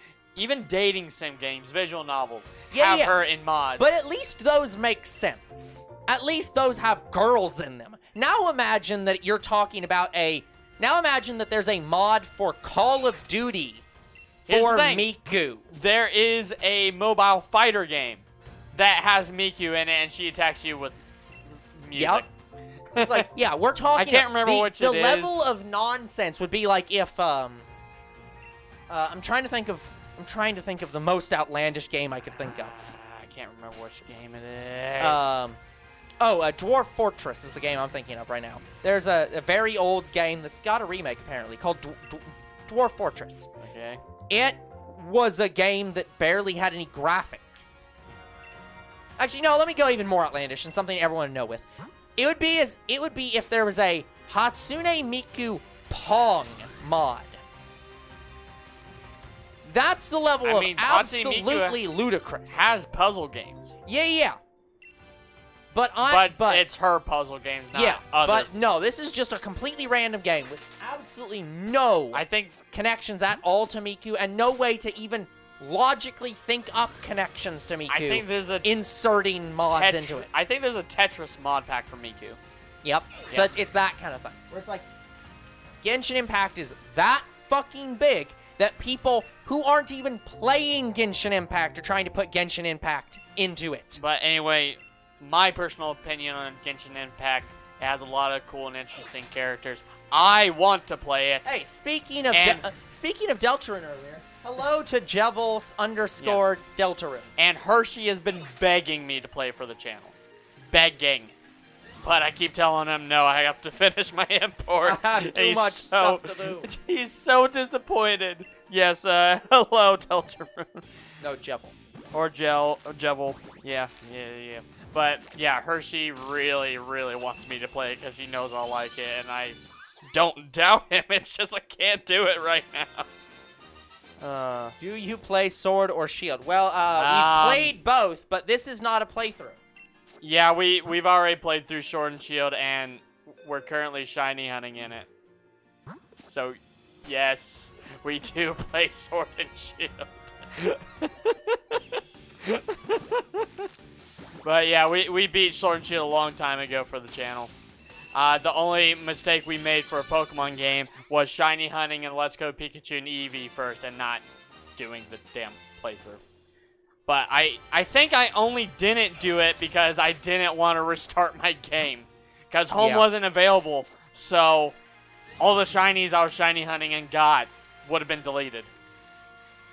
dating sim games, visual novels, have her in mods. But at least those make sense. At least those have girls in them. Now imagine that you're talking about Now imagine that there's a mod for Call of Duty for Miku. There is a mobile fighter game that has Miku in it, and she attacks you with music. Yep. It's like, yeah, we're talking. I can't remember which it is. The level of nonsense would be like if I'm trying to think of the most outlandish game I could think of. I can't remember which game it is. Dwarf Fortress is the game I'm thinking of right now. There's a very old game that's got a remake, apparently, called Dwarf Fortress. Okay. It was a game that barely had any graphics. Actually, no, let me go even more outlandish and something everyone would know with. It would be if there was a Hatsune Miku Pong mod. That's the level of absolutely ludicrous. Has puzzle games. Yeah. But it's her puzzle games, not yeah, other. But no, this is just a completely random game with absolutely no connections at all to Miku and no way to even logically think up connections to Miku. I think there's inserting mods into it. I think there's a Tetris mod pack for Miku. Yep. So it's that kind of thing. Where it's like, Genshin Impact is that fucking big that people who aren't even playing Genshin Impact are trying to put Genshin Impact into it. But anyway, my personal opinion on Genshin Impact, it has a lot of cool and interesting characters. I want to play it. Hey, speaking of Deltarune earlier, hello to Jevels _ Deltarune. And Hershey has been begging me to play for the channel. Begging. But I keep telling him, no, I have to finish my import. I have too much stuff to do. He's so disappointed. Yes, hello, Deltarune. No, Jevel. Or Jevel. Yeah. But, yeah, Hershey really, really wants me to play it because he knows I'll like it, and I don't doubt him. It's just I can't do it right now. Do you play Sword or Shield? Well, we've played both, but this is not a playthrough. Yeah, we've already played through Sword and Shield, and we're currently shiny hunting in it. So, yes, we do play Sword and Shield. But yeah, we beat Sword and Shield a long time ago for the channel. The only mistake we made for a Pokemon game was shiny hunting and Let's Go Pikachu and Eevee first and not doing the damn playthrough. But I think I only didn't do it because I didn't want to restart my game. Because home wasn't available, so all the shinies I was shiny hunting and got would have been deleted.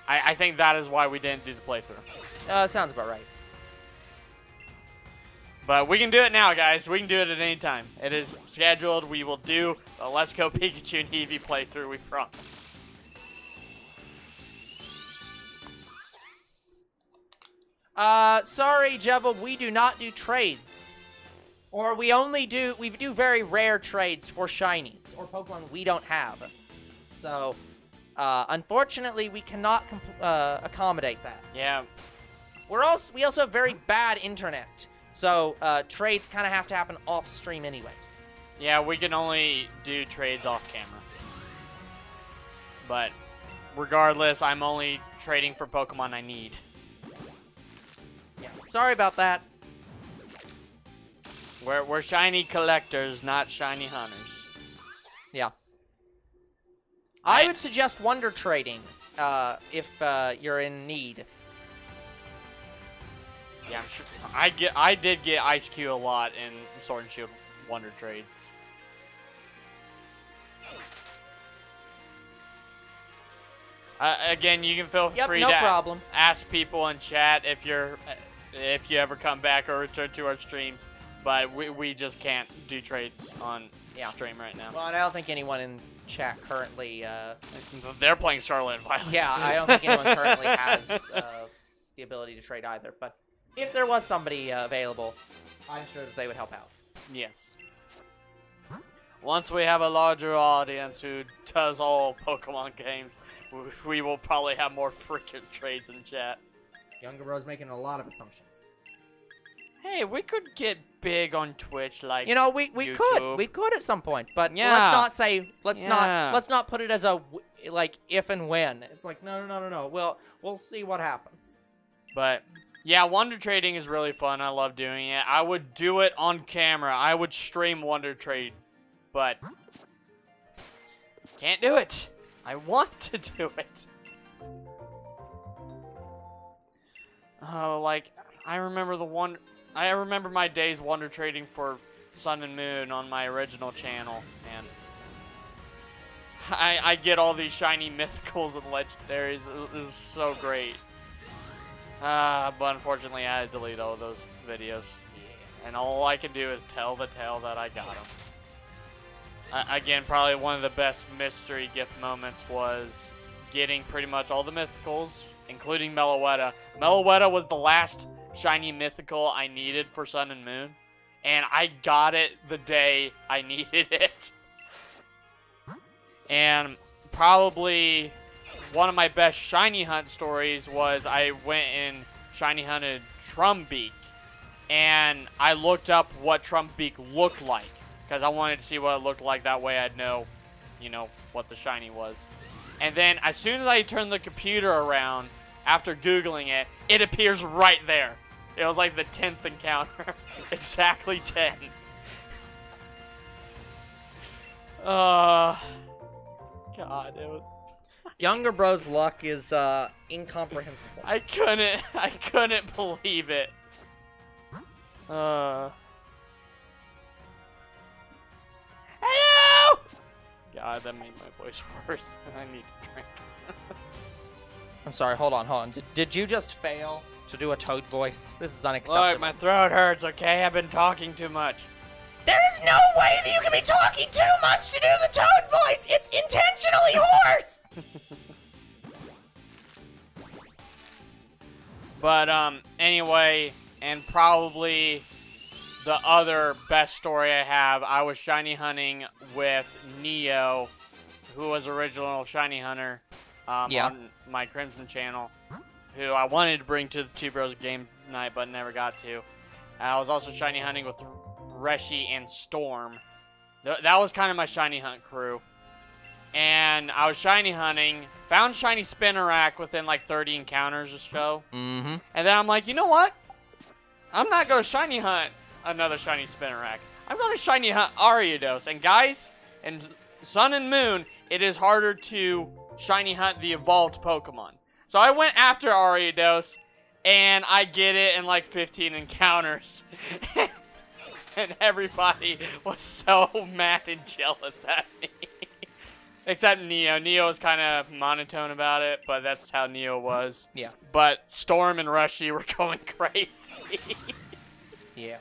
I think that is why we didn't do the playthrough. Sounds about right. But we can do it now, guys. We can do it at any time. It is scheduled. We will do a Let's Go Pikachu and Eevee playthrough, we promise. Sorry, Jevel, we do not do trades. Or we do very rare trades for shinies, or Pokemon we don't have. So, unfortunately, we cannot accommodate that. Yeah. We also have very bad internet. So, trades kind of have to happen off-stream anyways. Yeah, we can only do trades off-camera. But, regardless, I'm only trading for Pokemon I need. Yeah, sorry about that. We're shiny collectors, not shiny hunters. Yeah. I would suggest wonder trading, if you're in need. Yeah, I'm sure. I did get Ice Cube a lot in Sword and Shield Wonder Trades. Again, you can feel free to ask people in chat if you ever come back or return to our streams, but we just can't do trades on stream right now. Well, and I don't think anyone in chat currently. They're playing Charlotte and Violet. Yeah, I don't think anyone currently has the ability to trade either, but. If there was somebody available, I'm sure that they would help out. Yes. Once we have a larger audience who does all Pokemon games, we will probably have more freaking trades in chat. Younger Bro's making a lot of assumptions. Hey, we could get big on Twitch, like we YouTube. we could at some point, but let's not put it as a like if and when. It's like no. We'll see what happens. But. Yeah, Wonder Trading is really fun. I love doing it. I would do it on camera. I would stream Wonder Trade, but can't do it. I want to do it. Oh, like I remember my days Wonder Trading for Sun and Moon on my original channel, and I get all these shiny mythicals and legendaries. It was so great. But unfortunately, I had to delete all of those videos. And all I can do is tell the tale that I got them. Again, probably one of the best mystery gift moments was getting pretty much all the mythicals, including Meloetta. Meloetta was the last shiny mythical I needed for Sun and Moon. And I got it the day I needed it. And probably one of my best shiny hunt stories was I went and shiny hunted Trumbeak. And I looked up what Trumbeak looked like. Because I wanted to see what it looked like. That way I'd know, you know, what the shiny was. And then as soon as I turned the computer around, after Googling it, it appears right there. It was like the 10th encounter. Exactly 10. God, it was... Younger bro's luck is incomprehensible. I couldn't believe it. Hello! God, that made my voice worse. I need a drink. I'm sorry, hold on. Did you just fail to do a Toad voice? This is unacceptable. Look, my throat hurts, okay? I've been talking too much. There is no way that you can be talking too much to do the Toad voice! It's intentionally hoarse! But, anyway, and probably the other best story I have, I was shiny hunting with Neo, who was original shiny hunter on my Crimson channel, who I wanted to bring to the Two Bros game night, but never got to. I was also shiny hunting with Reshi and Storm. That was kind of my shiny hunt crew. And I was shiny hunting, found shiny Spinnerack within like 30 encounters or so. Mm-hmm. And then I'm like, you know what? I'm not going to shiny hunt another shiny Spinnerack. I'm going to shiny hunt Ariados. And guys, in Sun and Moon, it is harder to shiny hunt the evolved Pokemon. So I went after Ariados, and I get it in like 15 encounters. And everybody was so mad and jealous at me. Except Neo. Neo was kind of monotone about it, but that's how Neo was. Yeah. But Storm and Reshi were going crazy. Yeah.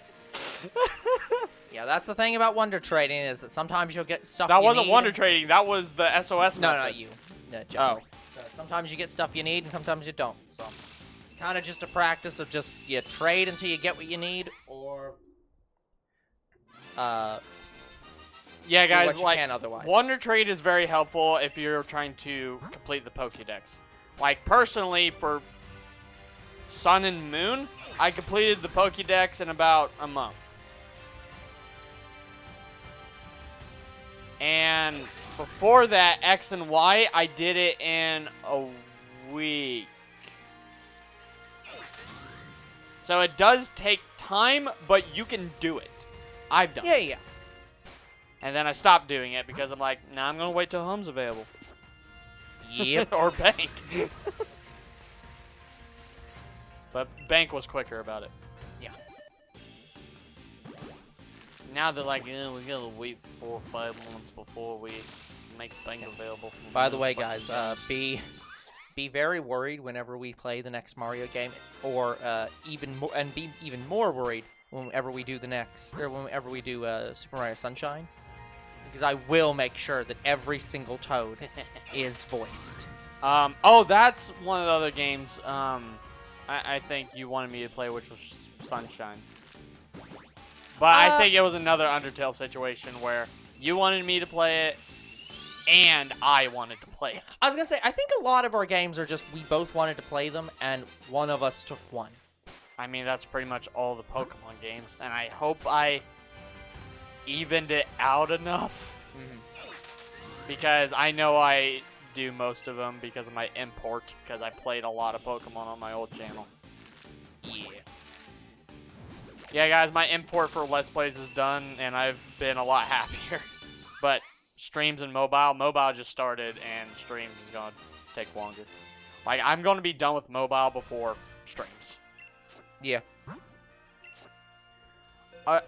Yeah, that's the thing about Wonder Trading, is that sometimes you'll get stuff That you wasn't need. Wonder Trading. That was the SOS No, method. not you. No, Oh. Sometimes you get stuff you need, and sometimes you don't. So, kind of just a practice of just, you trade until you get what you need, or... Yeah, guys, what you like, can otherwise. Wonder Trade is very helpful if you're trying to complete the Pokédex. Like, personally, for Sun and Moon, I completed the Pokédex in about a month. And before that, X and Y, I did it in a week. So it does take time, but you can do it. I've done it. Yeah. And then I stopped doing it because I'm like, nah, I'm going to wait till Home's available. Yep. Or Bank. But Bank was quicker about it. Yeah. Now they're like, yeah, we gotta wait 4 or 5 months before we make Bank available. By the way, guys, be very worried whenever we play the next Mario game, or be even more worried whenever we do whenever we do Super Mario Sunshine, because I will make sure that every single Toad is voiced. Oh, that's one of the other games. I think you wanted me to play, which was Sunshine. But I think it was another Undertale situation where you wanted me to play it, and I wanted to play it. I was gonna say, I think a lot of our games are just, we both wanted to play them, and one of us took one. I mean, that's pretty much all the Pokemon games, and I hope I evened it out enough. Because I know I do most of them because of my import, because I played a lot of Pokemon on my old channel. Yeah. Yeah, guys, my import for Let's Plays is done, and I've been a lot happier. But streams and mobile just started, and streams is going to take longer. Like, I'm going to be done with mobile before streams. Yeah.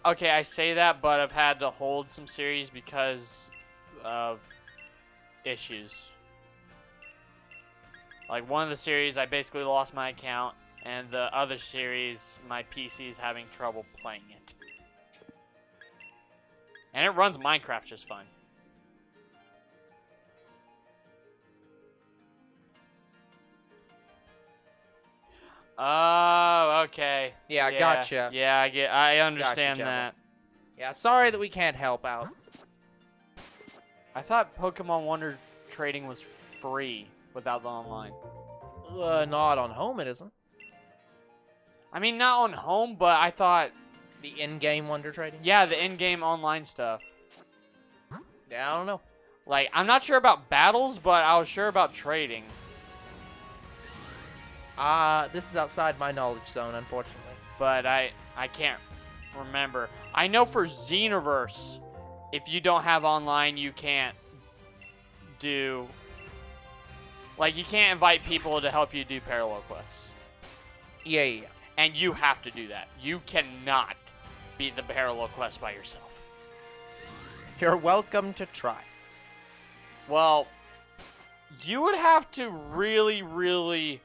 Okay, I say that, but I've had to hold some series because of issues. Like, one of the series, I basically lost my account, and the other series, my PC's having trouble playing it. And it runs Minecraft just fine. Oh, okay. Yeah, gotcha. Yeah, I understand Gotcha, that. Yeah, sorry that we can't help out. I thought Pokemon Wonder trading was free without the online. Not on home, it isn't. I mean, not on home, but I thought... The in-game Wonder Trading? Yeah, the in-game online stuff. Yeah, I don't know. Like, I'm not sure about battles, but I was sure about trading. This is outside my knowledge zone, unfortunately. But I can't remember. I know for Xenoverse, if you don't have online, you can't do... Like, you can't invite people to help you do parallel quests. Yeah. And you have to do that. You cannot beat the parallel quest by yourself. You're welcome to try. Well, you would have to really, really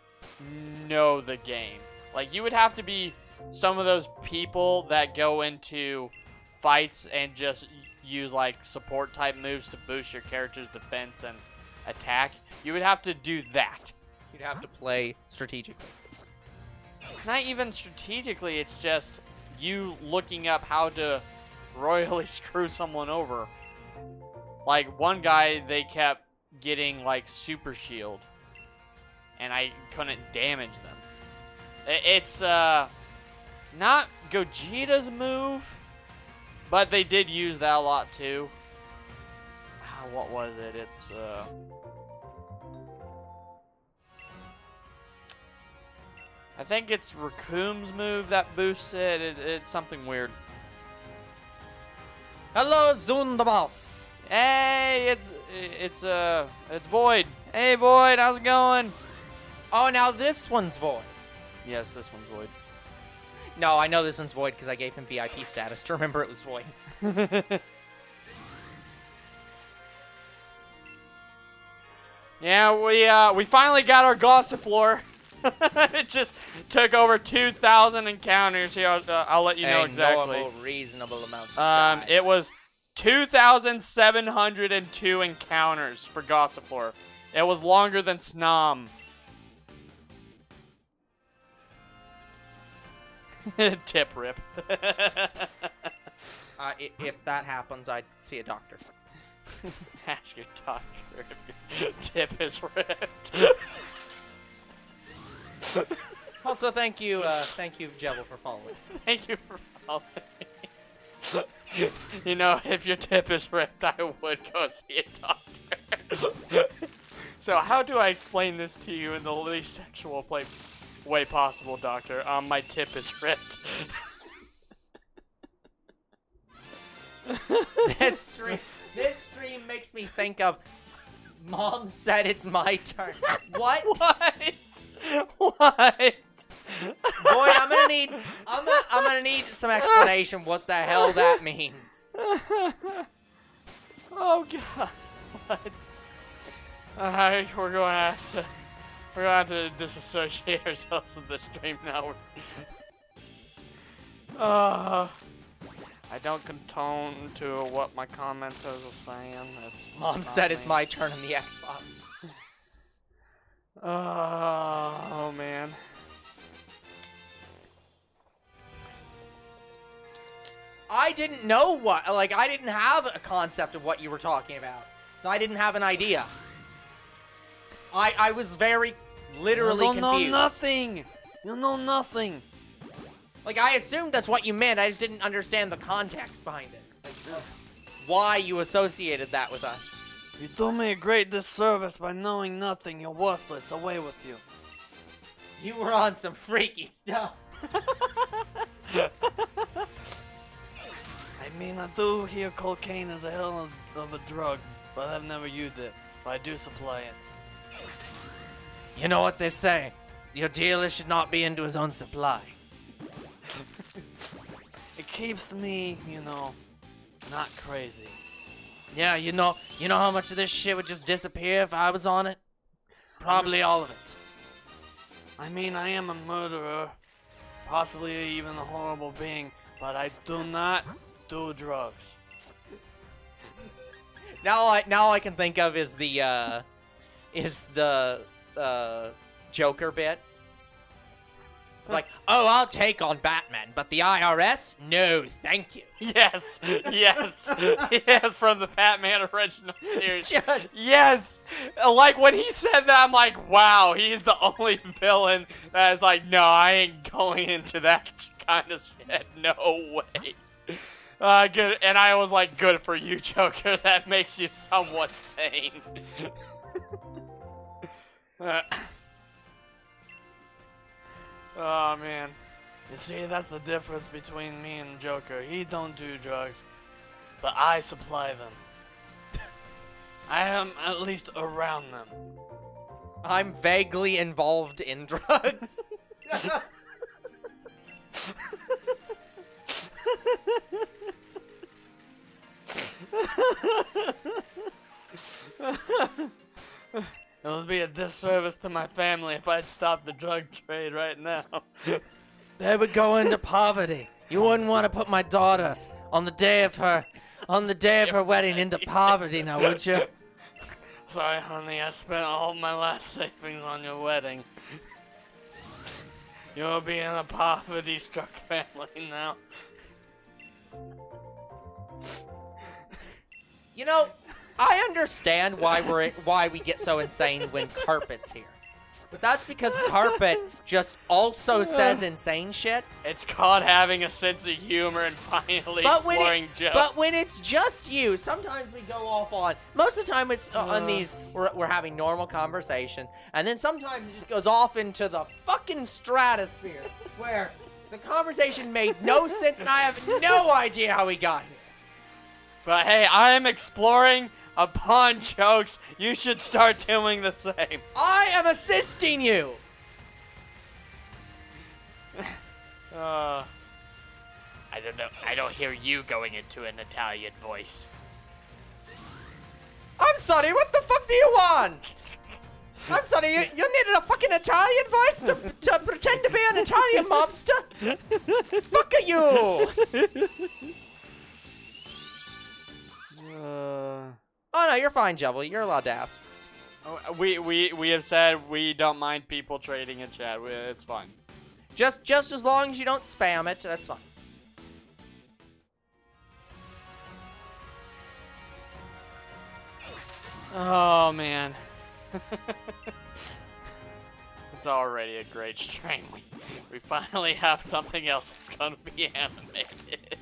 know the game. Like, you would have to be some of those people that go into fights and just use, like, support type moves to boost your character's defense and attack. You would have to do that. You'd have to play strategically. It's not even strategically, it's just you looking up how to royally screw someone over. Like, one guy, they kept getting, like, super shield. And I couldn't damage them. It's, not Gogeta's move, but they did use that a lot, too. What was it? It's, I think it's Raccoon's move that boosts it. It's something weird. Hello, Zundaboss. Hey, it's Void. Hey, Void, how's it going? Oh, now this one's Void. Yes, this one's Void. No, I know this one's Void because I gave him VIP status to remember it was Void. Yeah, we finally got our Gossiflor. It just took over 2,000 encounters. Here, I'll let you know exactly. Normal, reasonable amount. It was 2,702 encounters for Gossiflor. It was longer than Snom. Tip rip. If that happens, I'd see a doctor. Ask your doctor if your tip is ripped. Also, thank you, Jebel, for following. Thank you for following. You know, if your tip is ripped, I would go see a doctor. So, how do I explain this to you in the least sexual way possible, doctor? My tip is ripped. This stream makes me think of Mom said it's my turn. What? What? Boy, I'm gonna need some explanation what the hell that means. Oh god. What? We're gonna have to disassociate ourselves with the stream now. I don't condone to what my commenters are saying. Mom said it's my turn on the Xbox. Oh man. I didn't know what, like, I didn't have a concept of what you were talking about. So I didn't have an idea. I was very literally confused. You know nothing! You know nothing! Like, I assumed that's what you meant, I just didn't understand the context behind it. Like, why you associated that with us. You do me a great disservice by knowing nothing. You're worthless. Away with you. You were on some freaky stuff. I mean, I do hear cocaine is a hell of a drug, but I've never used it. But I do supply it. You know what they say. Your dealer should not be into his own supply. It keeps me, you know, not crazy. Yeah, you know how much of this shit would just disappear if I was on it? Probably all of it. I mean, I am a murderer, possibly even a horrible being, but I do not do drugs. Now I can think of is the Joker bit. Like, oh, I'll take on Batman, but the IRS? No, thank you. Yes, yes, yes, from the Batman original series. Just- Yes, like when he said that, I'm like, wow, he's the only villain that's like, no, I ain't going into that kind of shit. No way. Good, and I was like, good for you, Joker. That makes you somewhat sane. Oh man. You see, that's the difference between me and Joker. He don't do drugs, but I supply them. I am at least around them. I'm vaguely involved in drugs. It would be a disservice to my family if I'd stop the drug trade right now. They would go into poverty. You wouldn't want to put my daughter on the day of her wedding into poverty, now would you? Sorry, honey, I spent all my last savings on your wedding. You'll be in a poverty-struck family now. You know, I understand why we get so insane when Carpet's here. But that's because Carpet just also says insane shit. It's called having a sense of humor and finally exploring jokes. But when it's just you, sometimes we go off on... Most of the time it's on these, we're having normal conversations. And then sometimes it just goes off into the fucking stratosphere where the conversation made no sense and I have no idea how we got here. But hey, I am exploring upon jokes. You should start doing the same. I am assisting you. I don't know. I don't hear you going into an Italian voice. I'm sorry, what the fuck do you want? I'm sorry, you needed a fucking Italian voice to pretend to be an Italian mobster? Fuck you! Oh no, you're fine, Jubble. You're allowed to ask. We have said we don't mind people trading in chat. It's fine. Just as long as you don't spam it, that's fine. Oh man. It's already a great stream. We finally have something else that's gonna be animated.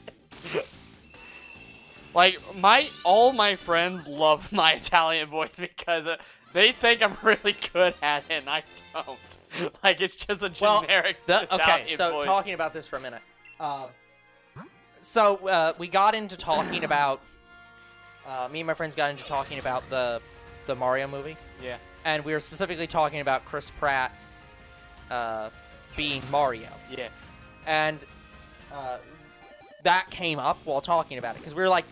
Like, all my friends love my Italian voice because they think I'm really good at it, and I don't. Like, it's just a generic Italian so voice. Talking about this for a minute. We got into talking about, me and my friends got into talking about the Mario movie. Yeah. And we were specifically talking about Chris Pratt being Mario. Yeah. And that came up while talking about it, because we were like,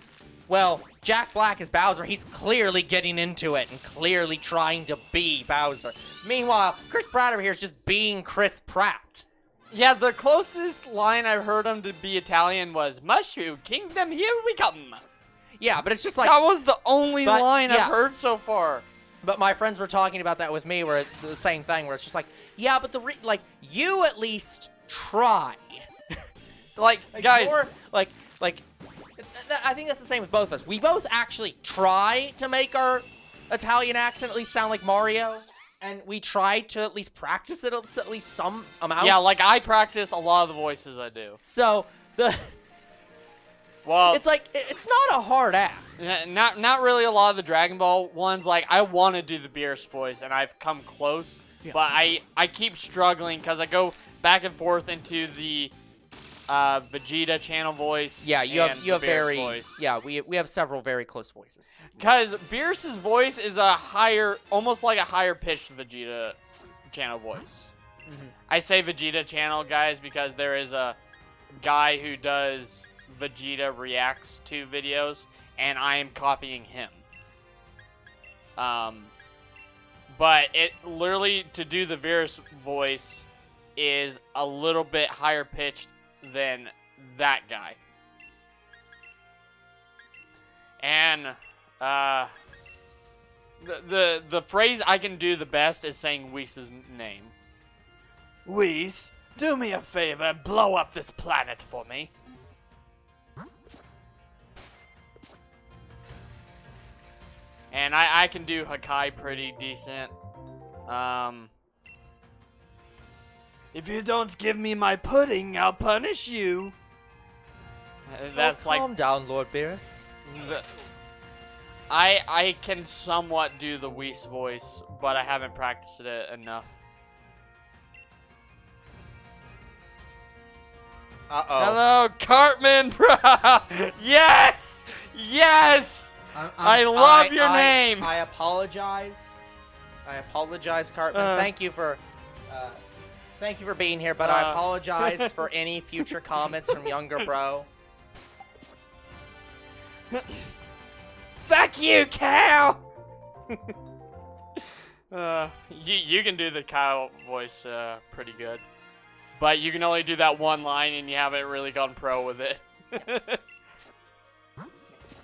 well, Jack Black is Bowser. He's clearly getting into it and clearly trying to be Bowser. Meanwhile, Chris Pratt over here is just being Chris Pratt. Yeah, the closest line I've heard him to be Italian was, Mushroom Kingdom, here we come. Yeah, but it's just like... That was the only line I've heard so far. But my friends were talking about that with me, where it's the same thing, where it's just like, yeah, but you at least try. like guys... I think that's the same with both of us. We both actually try to make our Italian accent at least sound like Mario, and we try to at least practice it at least some amount. Yeah, like I practice a lot of the voices I do. So it's like it's not a hard ask. Not really a lot of the Dragon Ball ones. Like I want to do the Beerus voice, and I've come close, but I keep struggling because I go back and forth into the Vegeta channel voice. Yeah, you have very voice. Yeah, we have several very close voices. Because Beerus's voice is almost like a higher pitched Vegeta channel voice. Mm-hmm. I say Vegeta channel, guys, because there is a guy who does Vegeta reacts to videos, and I am copying him. But it literally, to do the Beerus voice is a little bit higher pitched than that guy. And the phrase I can do the best is saying Whis' name. Whis, Do me a favor and blow up this planet for me. And I can do Hakai pretty decent. If you don't give me my pudding, I'll punish you. That's like... Calm down, Lord Beerus. I can somewhat do the Whis voice, but I haven't practiced it enough. Uh-oh. Hello, Cartman, bro! Yes! Yes! I love your name! I apologize. I apologize, Cartman. Thank you for being here, but I apologize for any future comments from younger bro. Fuck you, Kyle! You can do the Kyle voice pretty good. But you can only do that one line and you haven't really gone pro with it.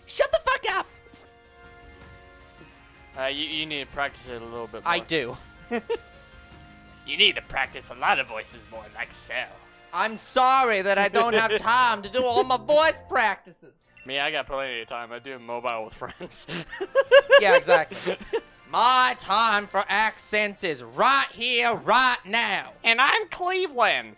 Shut the fuck up! You need to practice it a little bit more. I do. You need to practice a lot of voices more, like Cell. I'm sorry that I don't have time to do all my voice practices. Me, I got plenty of time. I do mobile with friends. Yeah, exactly. My time for accents is right here, right now. And I'm Cleveland.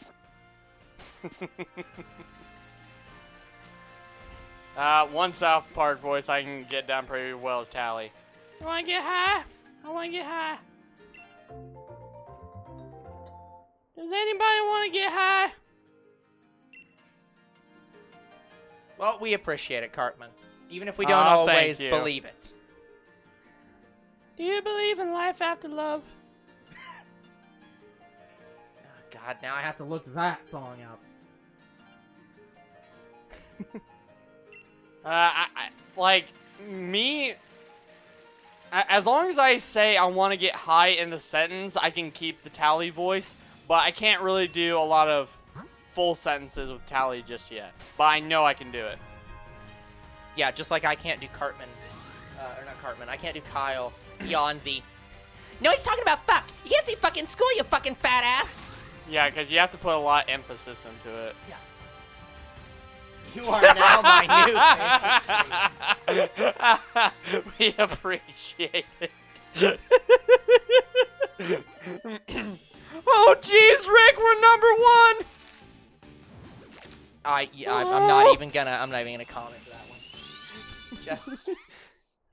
One South Park voice I can get down pretty well is Tally. You wanna get high? I wanna get high. Does anybody wanna get high? Well, we appreciate it, Cartman. Even if we don't always believe it. Do you believe in life after love? Oh, God, now I have to look that song up. Like, me... As long as I say I want to get high in the sentence, I can keep the Tally voice. But I can't really do a lot of full sentences with Tally just yet. But I know I can do it. Yeah, just like I can't do Cartman. Or not Cartman, I can't do Kyle beyond the... No, he's talking about fuck! You can't say fucking school, you fucking fat ass! Yeah, because you have to put a lot of emphasis into it. Yeah. You are now my new favorite. We appreciate it. Oh, jeez, Rick, we're number 1. I'm not even gonna comment that one. Just,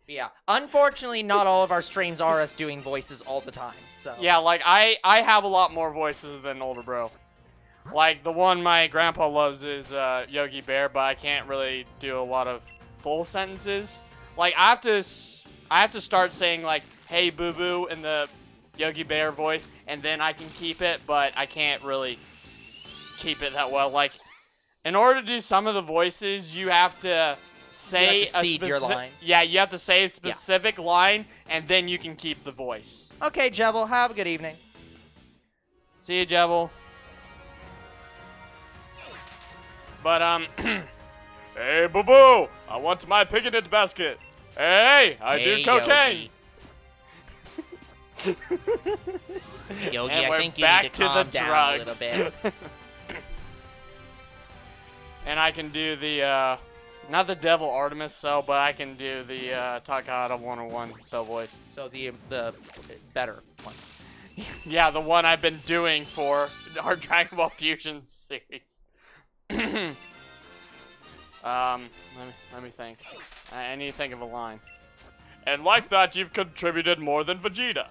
yeah. Unfortunately, not all of our streams are us doing voices all the time. So yeah, like I have a lot more voices than older bro. Like the one my grandpa loves is Yogi Bear, but I can't really do a lot of full sentences. Like I have to start saying like "Hey boo boo" in the Yogi Bear voice, and then I can keep it, but I can't really keep it that well. Like, in order to do some of the voices, you have to say your line. Yeah, you have to say a specific line, and then you can keep the voice. Okay, Jebel, have a good evening. See you, Jebel. But, hey, boo-boo, I want my picnic basket. Hey, I do cocaine. Yogi, and I think you need to calm down a little bit. And I can do the, not the Devil Artemis cell, but I can do the Takahata 101 cell voice. So the better one. Yeah, the one I've been doing for our Dragon Ball Fusion series. Let me think. I need to think of a line. And like that, you've contributed more than Vegeta.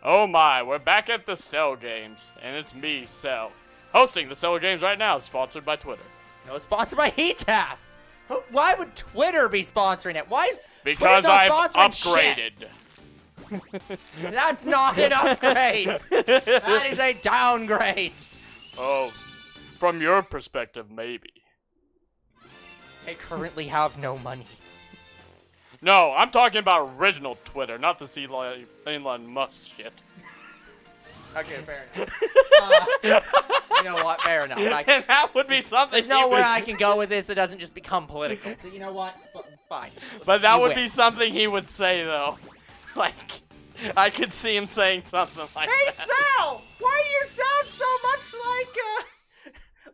Oh my, we're back at the Cell Games, and it's me, Cell. Hosting the Cell Games right now, sponsored by Twitter. No, it's sponsored by HeatTap. Why would Twitter be sponsoring it? Why? Because I've upgraded. That's not an upgrade. That is a downgrade. Oh, from your perspective, maybe. I currently have no money. No, I'm talking about original Twitter, not the Elon Musk shit. Okay, fair enough. You know what? Fair enough. And that would be something. There's nowhere I can go with this that doesn't just become political. So you know what? Fine. But that would be something he would say, though. Like, I could see him saying something like Hey, that. Sal! Why do you sound so much like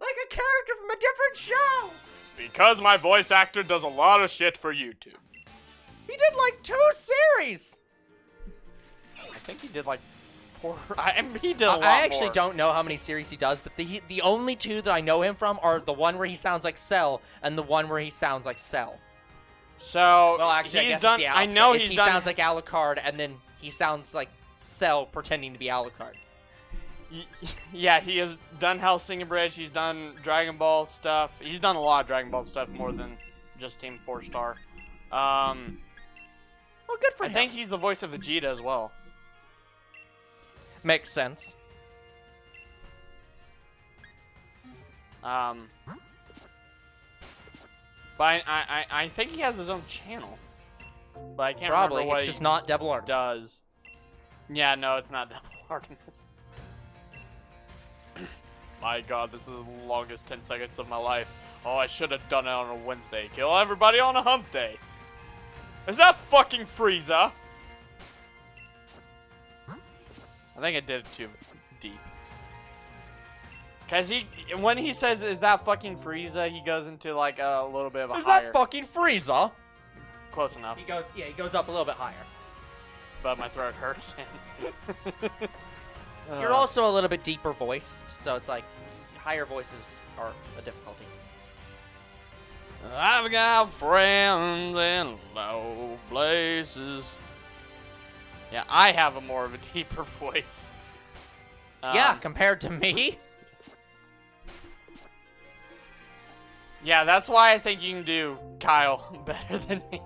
a character from a different show? Because my voice actor does a lot of shit for YouTube. He did like 2 series. I think he did like 4. He did a lot I actually more. don't know how many series he does, but the only 2 that I know him from are the one where he sounds like Cell and the one where he sounds like Cell. So Well, actually, he's I guess done. it's the I know opposite. he's he done. sounds like Alucard, and then he sounds like Cell pretending to be Alucard. Yeah, he has done Hellsing Bridge. He's done Dragon Ball stuff. He's done a lot of Dragon Ball stuff more than just Team 4-Star. Well, good for I him. think he's the voice of Vegeta as well. Makes sense. But I think he has his own channel. But I can't Probably. remember what It's just not Devil Artemis. does. Yeah, no, it's not Devil Artemis. My god, this is the longest 10 seconds of my life. Oh, I should have done it on a Wednesday. Kill everybody on a hump day. Is that fucking Frieza? I think I did it too deep. Cause when he says, "Is that fucking Frieza?" he goes into like a little bit of a Is higher. that fucking Frieza? Close enough. He goes up a little bit higher. But my throat hurts. You're also a little bit deeper voiced, so it's like higher voices are a difficulty. I've got friends in low places. Yeah, I have a more of a deeper voice. Yeah, compared to me. Yeah, that's why I think you can do Kyle better than me.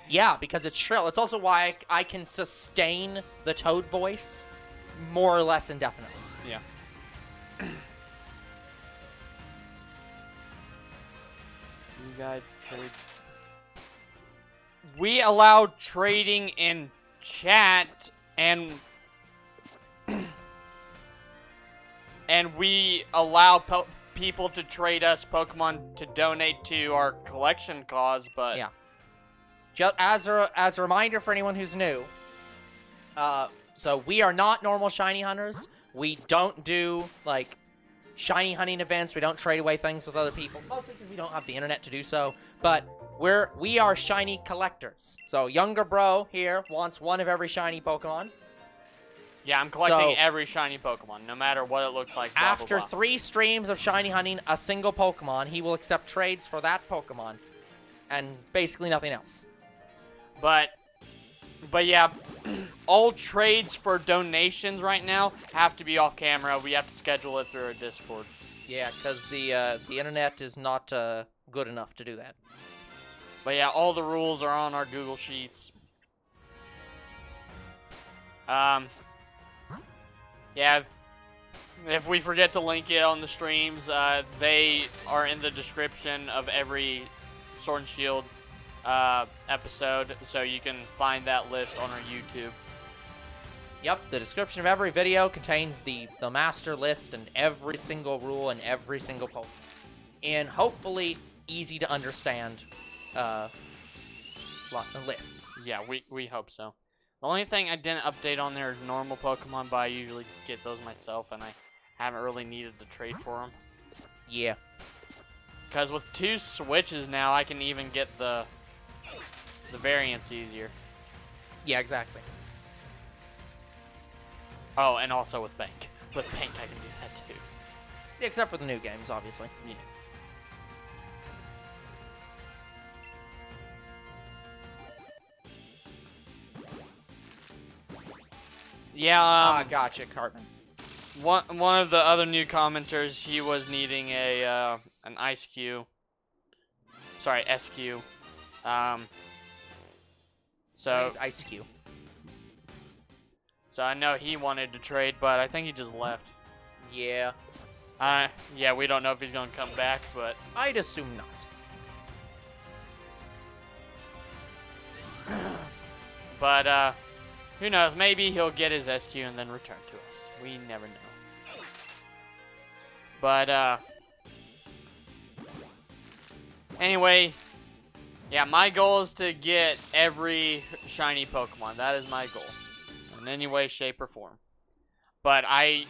Yeah, because it's shrill. It's also why I can sustain the Toad voice more or less indefinitely. Yeah. You guys trade. We allow trading in chat and we allow people to trade us Pokemon to donate to our collection cause, but Yeah. Just as a reminder for anyone who's new, so we are not normal shiny hunters. We don't do like shiny hunting events. We don't trade away things with other people, mostly because we don't have the internet to do so. But we are shiny collectors. So younger bro here wants one of every shiny Pokemon. yeah, I'm collecting So- every shiny Pokemon, no matter what it looks like. Blah, After blah, blah. 3 streams of shiny hunting a single Pokemon, he will accept trades for that Pokemon, and basically nothing else. But yeah, all trades for donations right now have to be off camera. We have to schedule it through our Discord. Yeah, because the internet is not good enough to do that. But yeah, all the rules are on our Google Sheets. Yeah, if we forget to link it on the streams, they are in the description of every Sword and Shield episode, so you can find that list on our YouTube. Yep, the description of every video contains the master list and every single rule and every single Pokemon. And hopefully easy to understand lists. Yeah, we hope so. The only thing I didn't update on there is normal Pokemon, but I usually get those myself, and I haven't really needed to trade for them. Yeah. Because with 2 switches now, I can even get the variants easier. Yeah, exactly. Oh, and also with Bank. With Bank, I can do that too. Yeah, except for the new games, obviously. Yeah. Yeah, Gotcha, Cartman. one of the other new commenters, he was needing a an Ice Q. Sorry, SQ. So Ice Cube. So I know he wanted to trade, but I think he just left. Yeah. Yeah, we don't know if he's gonna come back, but I'd assume not. but who knows? Maybe he'll get his SQ and then return to us. We never know. But anyway, yeah, my goal is to get every shiny Pokemon. That is my goal. in any way, shape, or form. But I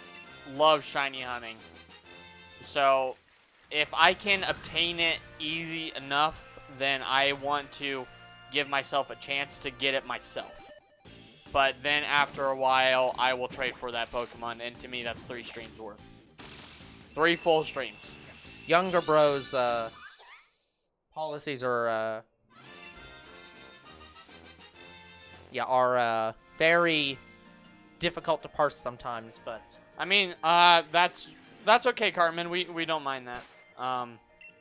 love shiny hunting. So if I can obtain it easy enough, then I want to give myself a chance to get it myself. But then after a while, I will trade for that Pokemon, and to me, that's 3 streams worth. 3 full streams. Younger bros, policies are, very difficult to parse sometimes, but... I mean, that's okay, Cartman. We don't mind that.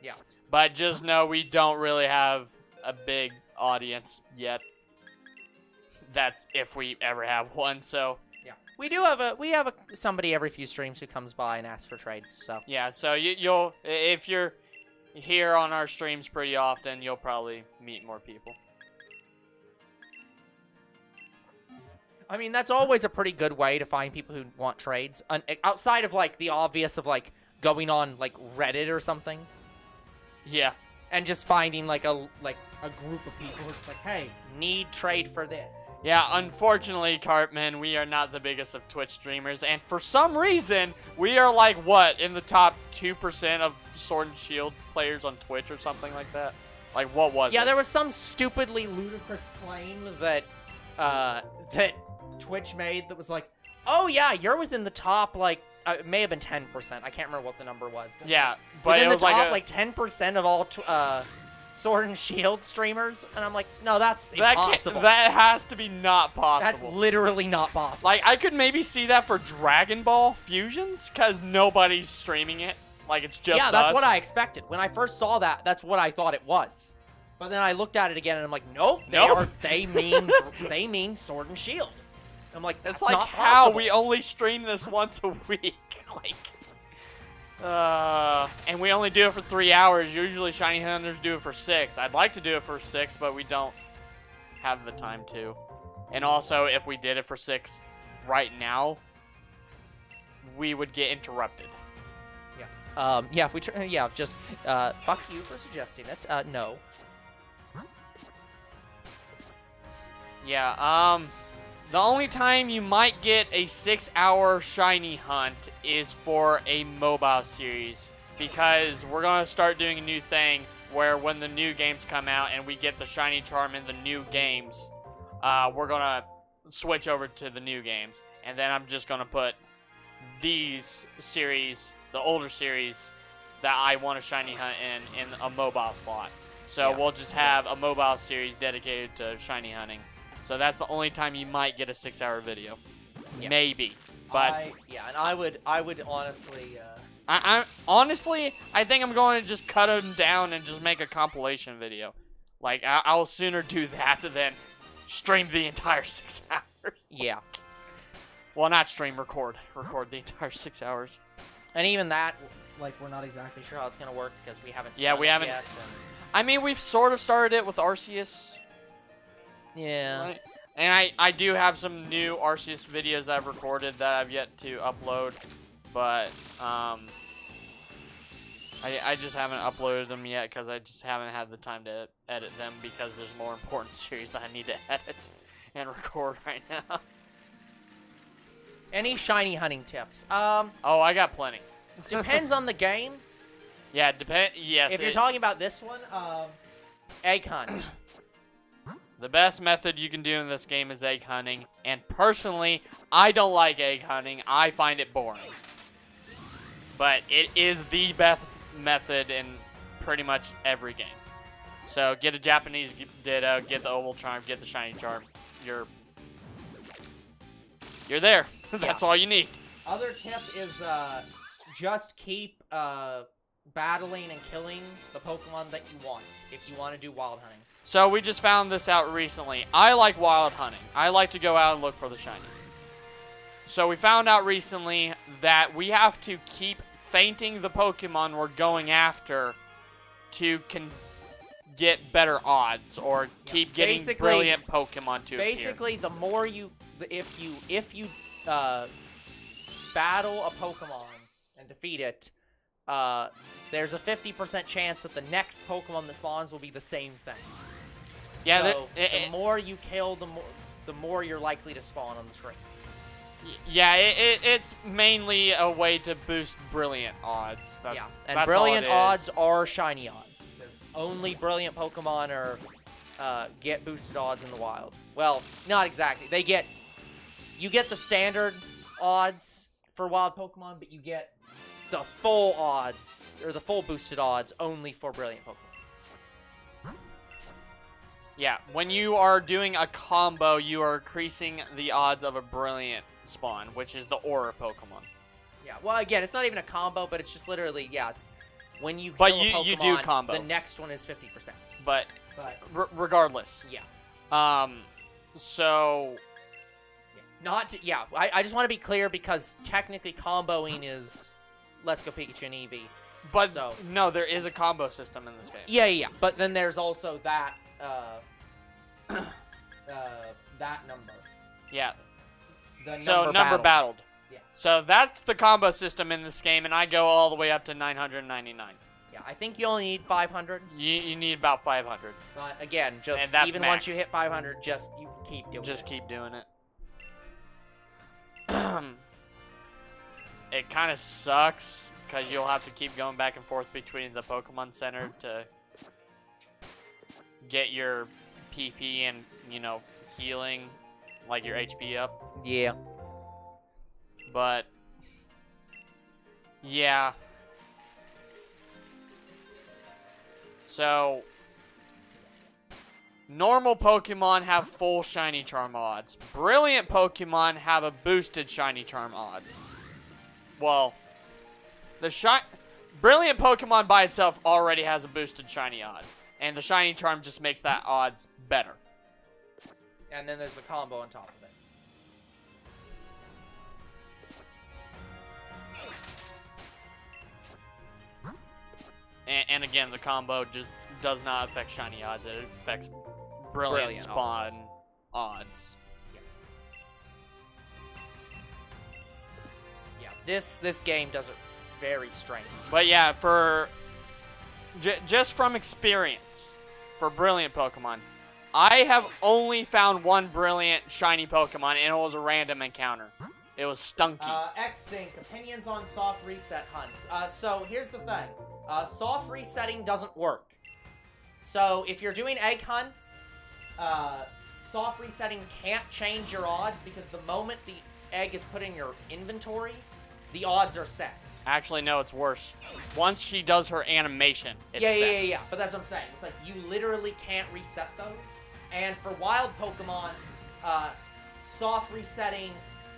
Yeah. But just know we don't really have a big audience yet. That's if we ever have one, so... Yeah. We have somebody every few streams who comes by and asks for trades, so... Yeah, so you'll... If you're here on our streams pretty often, you'll probably meet more people. I mean, that's always a pretty good way to find people who want trades. Outside of, like, the obvious of, like, going on, like, Reddit or something. Yeah. And just finding, like, a group of people who's like, hey, need trade for this. Yeah, unfortunately, Cartman, we are not the biggest of Twitch streamers. And for some reason, we are, like, what? In the top 2% of Sword and Shield players on Twitch or something like that? Like, what was it? Yeah, there was some stupidly ludicrous claim that, that Twitch made that was like, oh yeah, you're within the top, like, it may have been 10%. I can't remember what the number was. Yeah, but within it was the top, like 10% of all Sword and Shield streamers, and I'm like, no, that's impossible. That has to be not possible. That's literally not possible. Like, I could maybe see that for Dragon Ball Fusions, because nobody's streaming it. Like, it's just that's us. what I expected. When I first saw that, that's what I thought it was. But then I looked at it again, and I'm like, nope. They mean Sword and Shield. I'm like, that's like not how possible. we only stream this once a week. And we only do it for 3 hours. Usually Shiny Hunters do it for 6. I'd like to do it for 6, but we don't have the time to. And also, if we did it for 6 right now, we would get interrupted. Yeah. Yeah, if we just fuck you for suggesting it. No. Yeah, the only time you might get a 6-hour shiny hunt is for a mobile series, because we're going to start doing a new thing where when the new games come out and we get the shiny charm in the new games, we're going to switch over to the new games. And then I'm just going to put these series, the older series, that I want a shiny hunt in a mobile slot. So we'll just have a mobile series dedicated to shiny hunting. So that's the only time you might get a 6-hour video. Yeah. Maybe. But and I would honestly honestly, I think I'm going to just cut them down and just make a compilation video. Like, I'll sooner do that than stream the entire 6 hours. Yeah. Well, not stream, record the entire 6 hours. And even that, like, we're not exactly sure how it's going to work because we haven't we haven't yet, I mean, we've sort of started it with Arceus. Yeah. Right? And I do have some new Arceus videos that I've recorded that I've yet to upload. But, I just haven't uploaded them yet because I just haven't had the time to edit them because there's more important series that I need to edit and record right now. Any shiny hunting tips? Oh, I got plenty. Depends on the game. Yeah, yes. If you're talking about this one, egg hunt. The best method you can do in this game is egg hunting, and personally, I don't like egg hunting. I find it boring. But it is the best method in pretty much every game. So get a Japanese Ditto, get the Oval Charm, get the Shiny Charm. You're there. That's all you need. Other tip is just keep battling and killing the Pokemon that you want if you want to do wild hunting. So we just found this out recently. I like wild hunting. I like to go out and look for the shiny. So we found out recently that we have to keep fainting the Pokemon we're going after to get better odds or keep getting brilliant Pokemon to appear. Basically, the more you, if you battle a Pokemon and defeat it, there's a 50% chance that the next Pokemon that spawns will be the same thing. Yeah, so the more you kill, the the more you're likely to spawn on the screen. Yeah, it's mainly a way to boost brilliant odds. That's and that's brilliant all it odds is. are shiny odds. Because only brilliant Pokemon are get boosted odds in the wild. Well, not exactly. You get the standard odds for wild Pokemon, but you get the full odds, or the full boosted odds, only for brilliant Pokemon. Yeah, when you are doing a combo, you are increasing the odds of a brilliant spawn, which is the Aura Pokemon. Yeah, well, again, it's not even a combo, but it's just literally, it's when you But kill a Pokemon, you do combo. the next one is 50%. But regardless. Yeah. So... I just want to be clear, because technically comboing is Let's Go Pikachu and Eevee. But, no, there is a combo system in this game. Yeah. But then there's also that, that number. Yeah. The number battled. Yeah. So that's the combo system in this game, and I go all the way up to 999. Yeah, I think you only need 500. You need about 500. But again, just that's even max. once you hit 500, you keep doing it. Just keep doing it. It kind of sucks, because you'll have to keep going back and forth between the Pokemon Center to get your PP and, healing, like your HP up. Yeah. But, yeah. So, normal Pokemon have full Shiny Charm odds. Brilliant Pokemon have a boosted Shiny Charm odd. Well, Brilliant Pokemon by itself already has a boosted Shiny odd. And the Shiny Charm just makes that odds better. And then there's the combo on top of it. And again, the combo just does not affect Shiny odds. It affects Brilliant Spawn odds. Yeah, this game does it very strange. But yeah, just from experience, for Brilliant Pokemon, I have only found one Brilliant Shiny Pokemon, and it was a random encounter. It was Stunky. X-Sync, opinions on soft reset hunts. So here's the thing. Soft resetting doesn't work. So if you're doing egg hunts, soft resetting can't change your odds, because the moment the egg is put in your inventory, the odds are set. Actually, no, it's worse. Once she does her animation, it's set. Yeah. But that's what I'm saying. It's like you literally can't reset those. And for wild Pokemon, soft resetting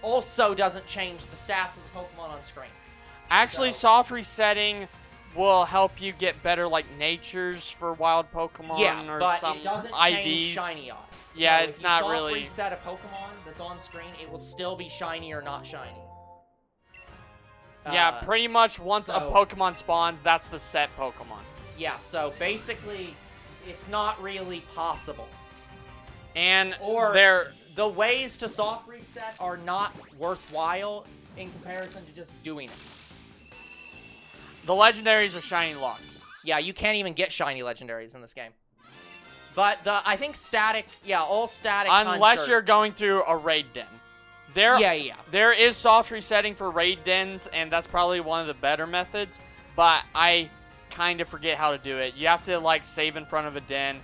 also doesn't change the stats of the Pokemon on screen. Actually, soft resetting will help you get better, like, natures for wild Pokemon or but some it doesn't IVs. change shiny odds. Yeah, so it's not really... if you soft reset a Pokemon that's on screen, it will still be shiny or not shiny. Yeah, pretty much once a Pokemon spawns, that's the set Pokemon. Yeah, so basically, it's not really possible. And the ways to soft reset are not worthwhile in comparison to just doing it. The legendaries are shiny locked. Yeah, you can't even get shiny legendaries in this game. But I think static, all static unless you're going through a raid den. There is soft resetting for raid dens, and that's probably one of the better methods, but I kind of forget how to do it. You have to, like, save in front of a den,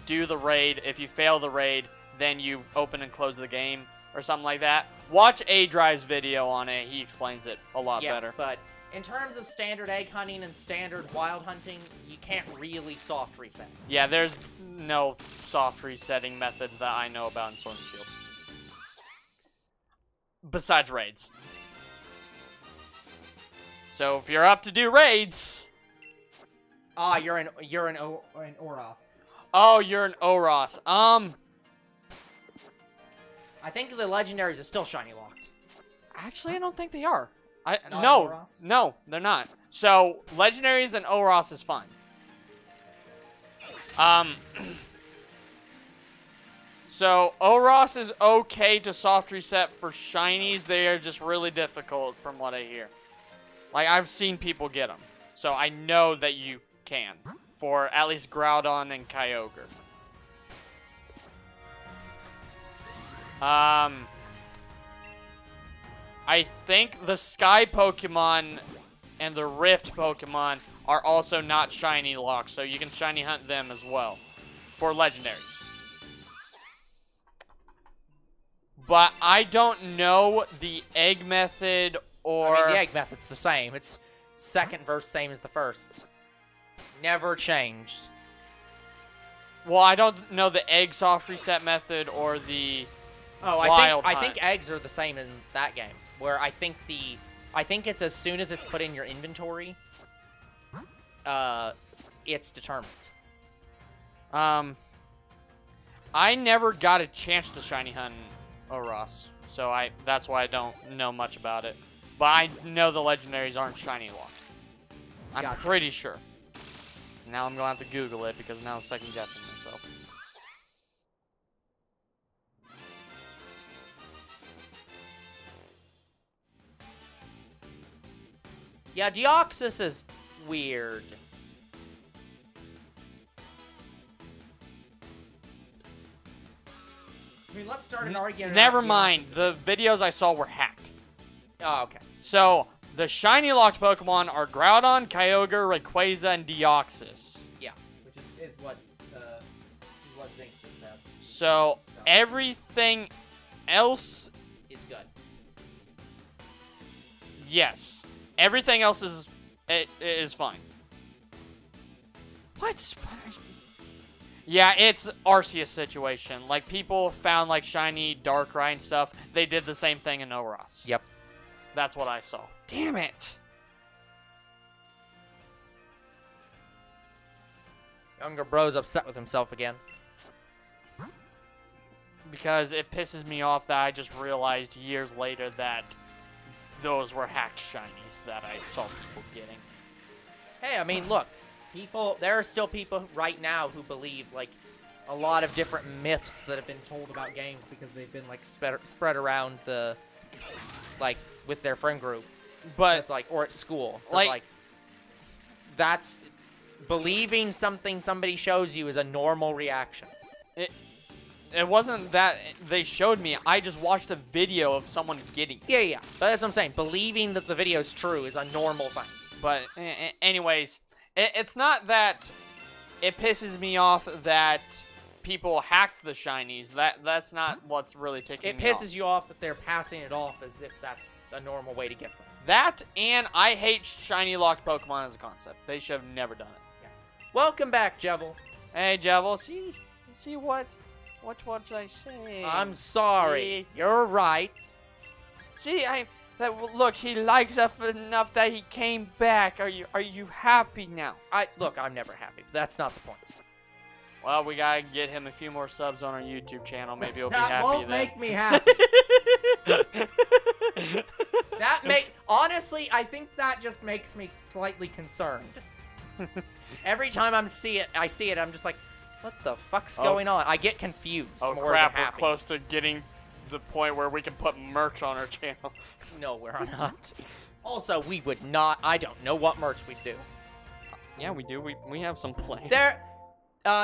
do the raid. If you fail the raid, then you open and close the game, or something like that. Watch A-Drive's video on it. He explains it a lot better. But in terms of standard egg hunting and standard wild hunting, you can't really soft reset. Yeah, there's no soft resetting methods that I know about in Sword and Shield. Besides raids. So if you're up to do raids... you're an Oros. Oh, you're an Oros. I think the legendaries are still shiny locked. Actually, I don't think they are. Oros? No, they're not. So, legendaries and Oros is fine. So, Oros is okay to soft reset for shinies. They are just really difficult from what I hear. Like, I've seen people get them. So, I know that you can. For at least Groudon and Kyogre. I think the Sky Pokemon and the Rift Pokemon are also not shiny locked, so you can shiny hunt them as well for legendaries. But I don't know the egg method or... I mean, the egg method's the same. It's second verse, same as the first. Never changed. Well, I don't know the egg soft reset method or the wild I hunt. think eggs are the same in that game. Where I think it's as soon as it's put in your inventory, it's determined. I never got a chance to shiny hunt Oros, so that's why I don't know much about it. But I know the legendaries aren't shiny locked. I'm Gotcha. pretty sure. Now I'm gonna have to Google it because now I'm second guessing myself. Yeah, Deoxys is weird. I mean, let's start an argument. Never mind. The videos I saw were hacked. Oh, okay. So, the shiny locked Pokemon are Groudon, Kyogre, Rayquaza, and Deoxys. Yeah, which is what Zink just said. So, everything else... is good. Yes. Everything else is fine. What? Yeah, it's Arceus situation. Like, people found, like, shiny Darkrai and stuff. They did the same thing in Oros. Yep. That's what I saw. Damn it. Younger bro's upset with himself again. Because it pisses me off that I just realized years later that those were hacked shinies that I saw people getting. Hey, I mean, look. There are still people right now who believe, like, a lot of different myths that have been told about games because they've been, like, spread around the, like, with their friend group. But it's like, or at school. So like, it's like, that's, believing something somebody shows you is a normal reaction. It wasn't that they showed me. I just watched a video of someone getting it. Yeah. But that's what I'm saying. Believing that the video is true is a normal thing. But anyways, it's not that it pisses me off that people hacked the shinies. That's not what's really ticking me off. It pisses you off that they're passing it off as if that's a normal way to get them. That, and I hate shiny locked Pokemon as a concept. They should have never done it. Yeah. Welcome back, Jevil. Hey, Jevil. See what I say? I'm sorry. You're right. See, look, he likes us enough that he came back. Are you happy now? Look, I'm never happy. But that's not the point. Well, we gotta get him a few more subs on our YouTube channel. Maybe he'll be happy then. That won't make me happy. Honestly, I think that just makes me slightly concerned. Every time I see it, I'm just like, what the fuck's going on? I get confused. Oh more crap, than we're happy. close to getting the point where we can put merch on our channel. No, we're not. Also, we would not. I don't know what merch we'd do. Yeah, we do. We have some plans.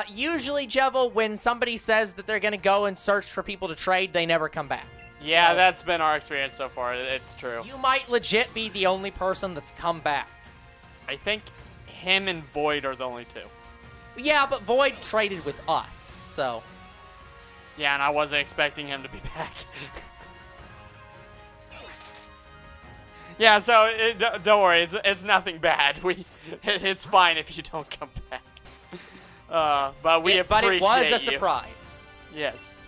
Usually, Jevil, when somebody says that they're gonna go and search for people to trade, they never come back. Yeah, so, that's been our experience so far. It's true. You might legit be the only person that's come back. I think him and Void are the only two. Yeah, but Void traded with us, so. Yeah, and I wasn't expecting him to be back. Yeah, so don't worry, it's nothing bad. It's fine if you don't come back. But we appreciate But it was a you. surprise. Yes.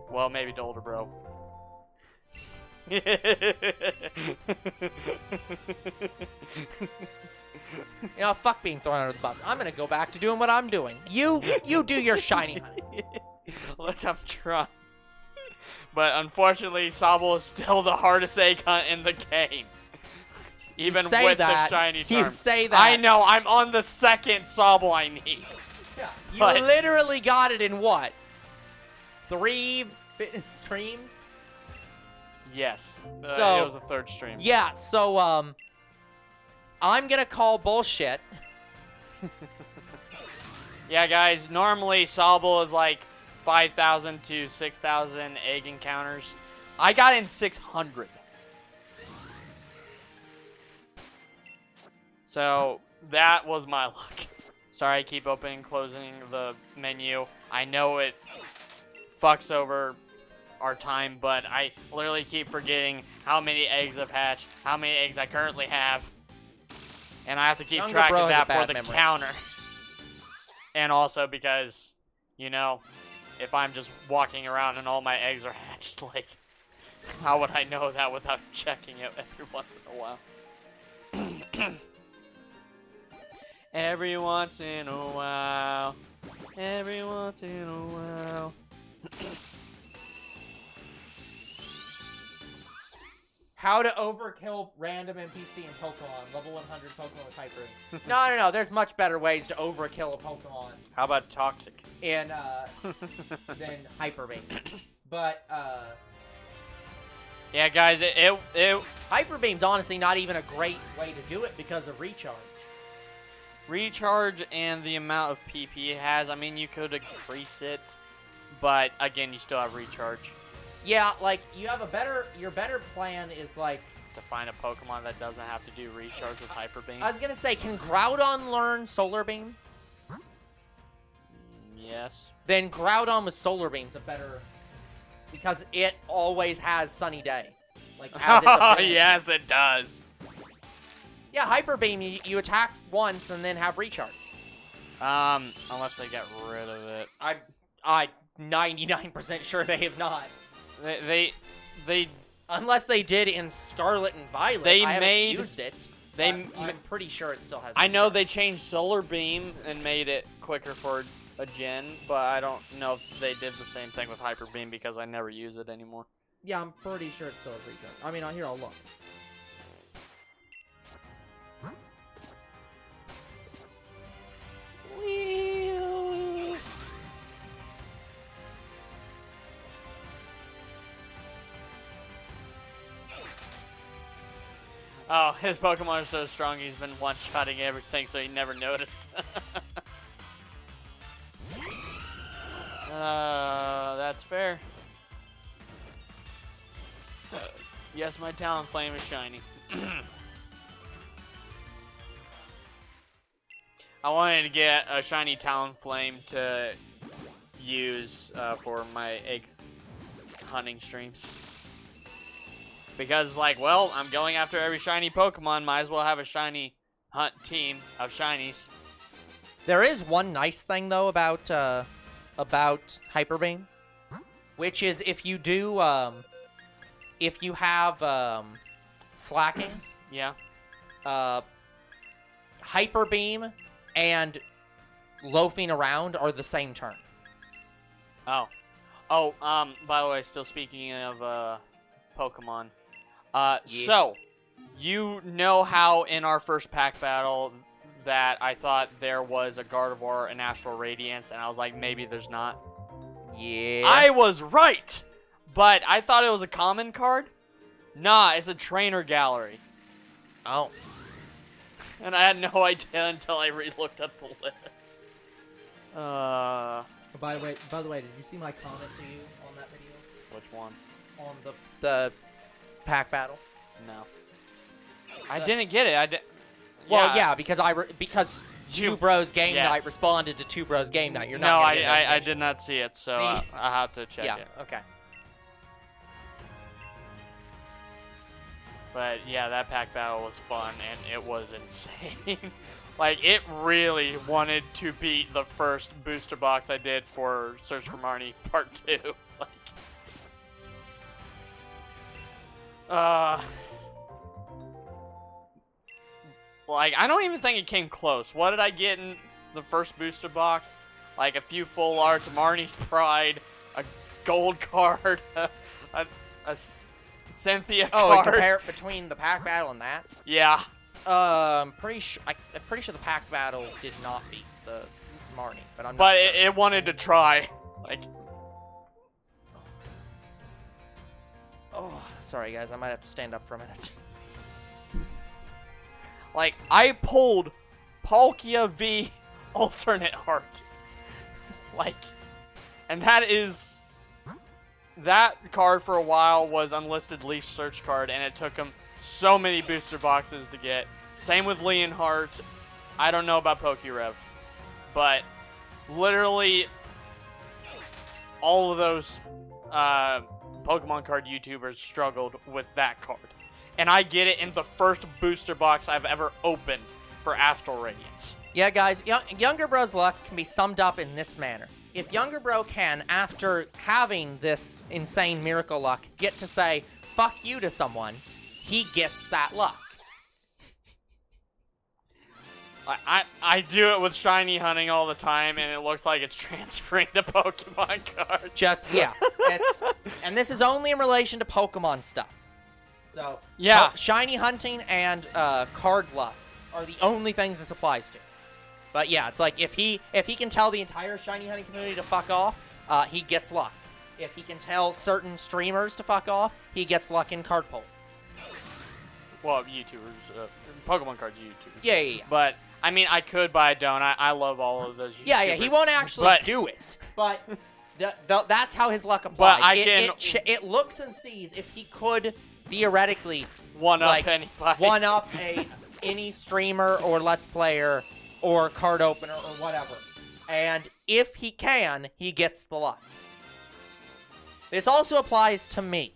Well, maybe to older bro. You know, fuck being thrown under the bus. I'm gonna go back to doing what I'm doing. You do your shiny hunting. Look, I'm trying. But unfortunately, Sobble is still the hardest egg hunt in the game. Even with the shiny charm. You say that. I know, I'm on the second Sobble I need. Yeah. You literally got it in what? 3 streams? Yes. So it was the 3rd stream. Yeah, so I'm gonna call bullshit. Yeah, guys, normally Sobble is like 5,000 to 6,000 egg encounters. I got in 600. So that was my luck. Sorry, I keep opening and closing the menu. I know it fucks over our time, but I literally keep forgetting how many eggs I've hatched, how many eggs I currently have. And I have to keep track of that for the counter. And also because, you know, if I'm just walking around and all my eggs are hatched, like, how would I know that without checking it every once in a while? Every once in a while. Every once in a while. How to overkill random NPC in Pokemon. Level 100 Pokemon with Hyper Beam. No. There's much better ways to overkill a Pokemon. How about Toxic? And, than Hyper Beam. But, yeah, guys, Hyper Beam's honestly not even a great way to do it because of recharge. Recharge and the amount of PP it has, I mean, you could increase it, but again, you still have recharge. Yeah, like, your better plan is, like, to find a Pokemon that doesn't have to do recharge with Hyper Beam. I was gonna say, can Groudon learn Solar Beam? Yes. Then Groudon with Solar Beam's a better, because it always has Sunny Day. Like, as its ability. Yes, it does. Yeah, Hyper Beam, you attack once and then have recharge. Unless they get rid of it. I'm 99% sure they have not. They unless they did in Scarlet and Violet. I haven't used it. I'm pretty sure it still has. I know they changed Solar Beam and made it quicker for a gen, but I don't know if they did the same thing with Hyper Beam because I never use it anymore. Yeah, I'm pretty sure it still has recharge. I mean, here, I'll look. Oh, his Pokemon are so strong, he's been one-shotting everything, so he never noticed. That's fair. Yes, my Talonflame is shiny. I wanted to get a shiny Talonflame to use for my egg hunting streams. Because, like, well, I'm going after every shiny Pokemon. Might as well have a shiny hunt team of shinies. There is one nice thing, though, about Hyper Beam. Which is if you do, if you have, slacking. Yeah. Hyper Beam and loafing around are the same turn. Oh. Oh, by the way, still speaking of, Pokemon. Yeah. So, you know how in our first pack battle that I thought there was a Gardevoir and Astral Radiance, and I was like, maybe there's not? Yeah. I was right! But I thought it was a common card. Nah, it's a trainer gallery. Oh. And I had no idea until I re-looked up the list. By the way, did you see my comment to you on that video? Which one? On the pack battle? No. I didn't get it. Well, yeah, because because Two Bros Game Night responded to Two Bros Game Night. You're not. No, I did not see it, so I have to check it. Yeah. Okay. But yeah, that pack battle was fun and it was insane. Like, it really wanted to beat the first booster box I did for Search for Marnie Part 2. Like, I don't even think it came close. What did I get in the first booster box? Like, a few full arts, Marnie's Pride, a gold card, a Cynthia card. Oh, compare it between the pack battle and that? Yeah. I'm pretty sure the pack battle did not beat the Marnie, but I'm not But sure. it wanted to try. Like. Oh, sorry guys, I might have to stand up for a minute. Like, I pulled Palkia V alternate art. Like, And that card for a while was unlisted Leaf Search card, and it took him so many booster boxes to get. Same with Leonhardt. I don't know about Pokérev, but literally all of those Pokemon card YouTubers struggled with that card. And I get it in the first booster box I've ever opened for Astral Radiance. Yeah, guys, Younger Bro's luck can be summed up in this manner. If Younger Bro can, after having this insane miracle luck, get to say, fuck you to someone, he gets that luck. I do it with shiny hunting all the time, and it looks like it's transferring to Pokemon cards. Just, yeah. And this is only in relation to Pokemon stuff. So, yeah. Shiny hunting and card luck are the only things this applies to. But yeah, it's like if he can tell the entire shiny hunting community to fuck off, he gets luck. If he can tell certain streamers to fuck off, he gets luck in card pulls. Well, YouTubers, Pokemon cards YouTubers. Yeah. But I mean, I could, but I don't. I love all of those YouTubers. Yeah, he won't actually do it. But that's how his luck applies. But it looks and sees if he could theoretically one-up anybody. One-up any streamer or Let's Player or card opener or whatever. And if he can, he gets the luck. This also applies to me.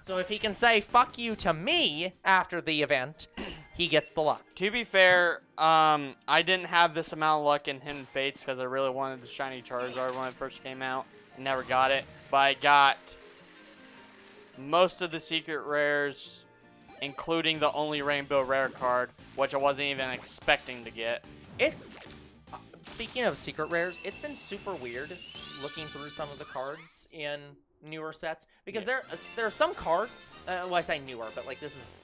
So if he can say, fuck you to me after the event, he gets the luck. To be fair, I didn't have this amount of luck in Hidden Fates because I really wanted the Shiny Charizard when it first came out. I never got it. But I got most of the secret rares, including the only Rainbow Rare card, which I wasn't even expecting to get. It's, speaking of secret rares, it's been super weird looking through some of the cards in newer sets, because there are some cards, well, I say newer, but like this is,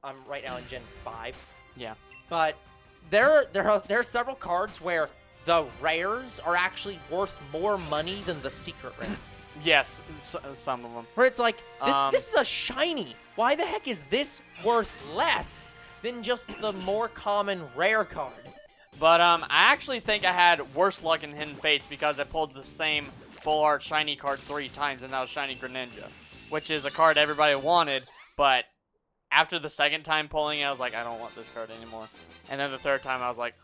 I'm right now in Gen 5. Yeah. But there are several cards where the rares are actually worth more money than the secret rares. Yes, some of them. Where it's like, this is a shiny. Why the heck is this worth less than just the more common rare card? But I actually think I had worse luck in Hidden Fates because I pulled the same full art shiny card 3 times, and that was Shiny Greninja, which is a card everybody wanted, but after the second time pulling it, I was like, I don't want this card anymore. And then the third time, I was like,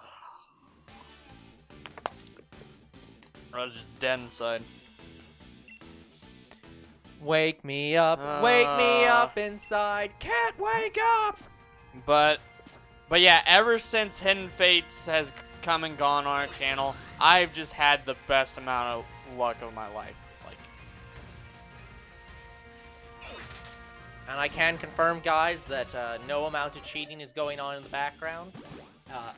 I was just dead inside. Wake me up inside, can't wake up! But yeah, ever since Hidden Fates has come and gone on our channel, I've just had the best amount of luck of my life. And I can confirm, guys, that no amount of cheating is going on in the background.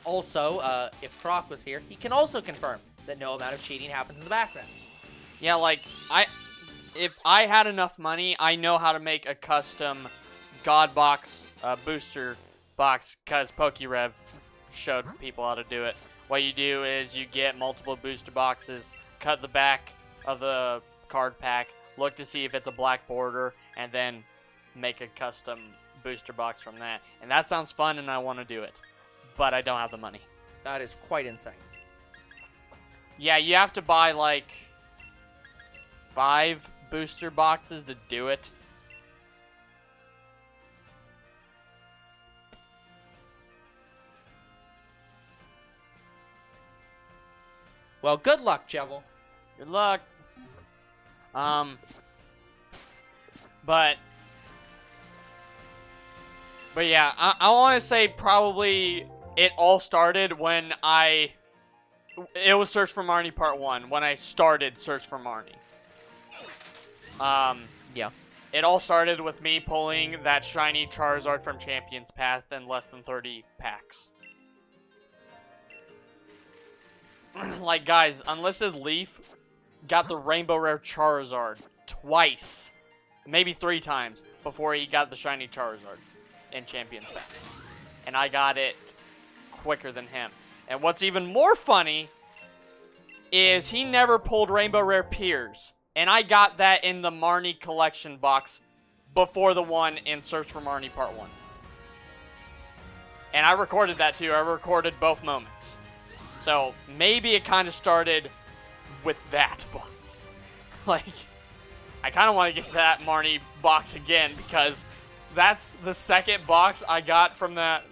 Also, if Croc was here, he can also confirm that no amount of cheating happens in the background. Yeah, like, if I had enough money, I know how to make a custom God Box booster box, because Pokérev showed people how to do it. What you do is you get multiple booster boxes, cut the back of the card pack, look to see if it's a black border, and then make a custom booster box from that. And that sounds fun, and I want to do it. But I don't have the money. That is quite insane. Yeah, you have to buy, like, 5 booster boxes to do it. Well, good luck, Jevil. Good luck. But yeah, I want to say probably it all started when it was Search for Marnie Part 1, when I started Search for Marnie. Yeah. It all started with me pulling that shiny Charizard from Champion's Path in less than 30 packs. Like, guys, Unlisted Leaf got the Rainbow Rare Charizard twice, maybe 3 times, before he got the shiny Charizard in Champion's Path. And I got it quicker than him. And what's even more funny is he never pulled Rainbow Rare Piers. And I got that in the Marnie collection box before the one in Search for Marnie Part 1. And I recorded that too. I recorded both moments. So maybe it kind of started with that box. Like, I kind of want to get that Marnie box again because that's the second box I got from that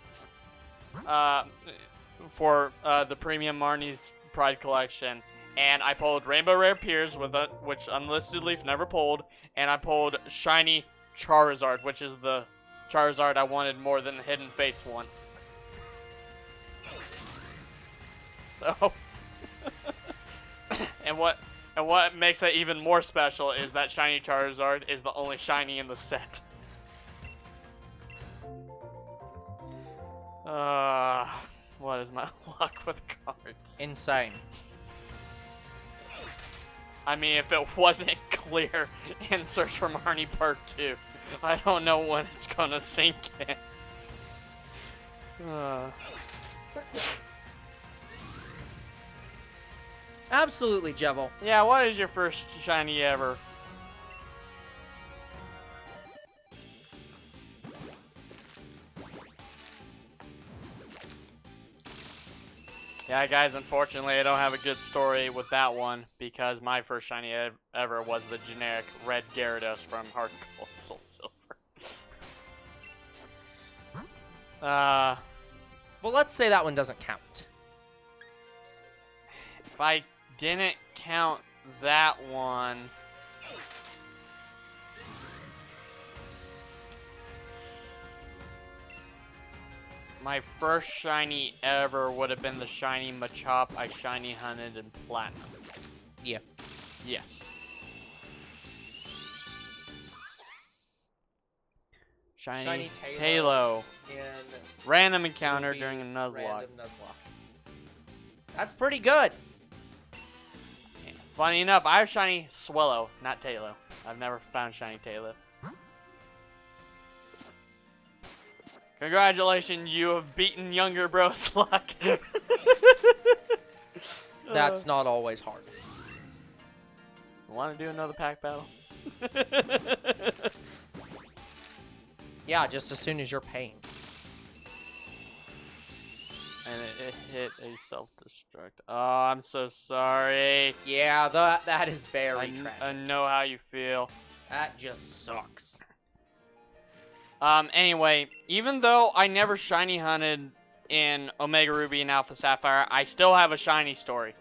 for the premium Marnie's Pride collection. And I pulled Rainbow Rare Piers, which Unlisted Leaf never pulled, and I pulled Shiny Charizard, which is the Charizard I wanted more than the Hidden Fates one. So, and what makes that even more special is that Shiny Charizard is the only shiny in the set. What is my luck with cards? Insane. I mean, if it wasn't clear in Search for Marnie Part 2, I don't know when it's gonna sink in. Absolutely, Jevil. Yeah, what is your first shiny ever? Yeah, guys, unfortunately, I don't have a good story with that one because my first shiny ever was the generic red Gyarados from Heart Gold Soul Silver. Well, let's say that one doesn't count. If I didn't count that one, my first shiny ever would have been the shiny Machop I shiny hunted in Platinum. Yeah. Yes. Shiny Talo. And Random encounter during a Nuzlocke. Random Nuzlocke. That's pretty good. Funny enough, I have shiny Swellow, not Talo. I've never found shiny Talo. Congratulations, you have beaten younger bro's luck. That's not always hard. Want to do another pack battle? Yeah, just as soon as you're paying. And it hit a self-destruct. Oh, I'm so sorry. Yeah, that is very tragic. I know how you feel. That just sucks. Anyway, even though I never shiny hunted in Omega Ruby and Alpha Sapphire, I still have a shiny story.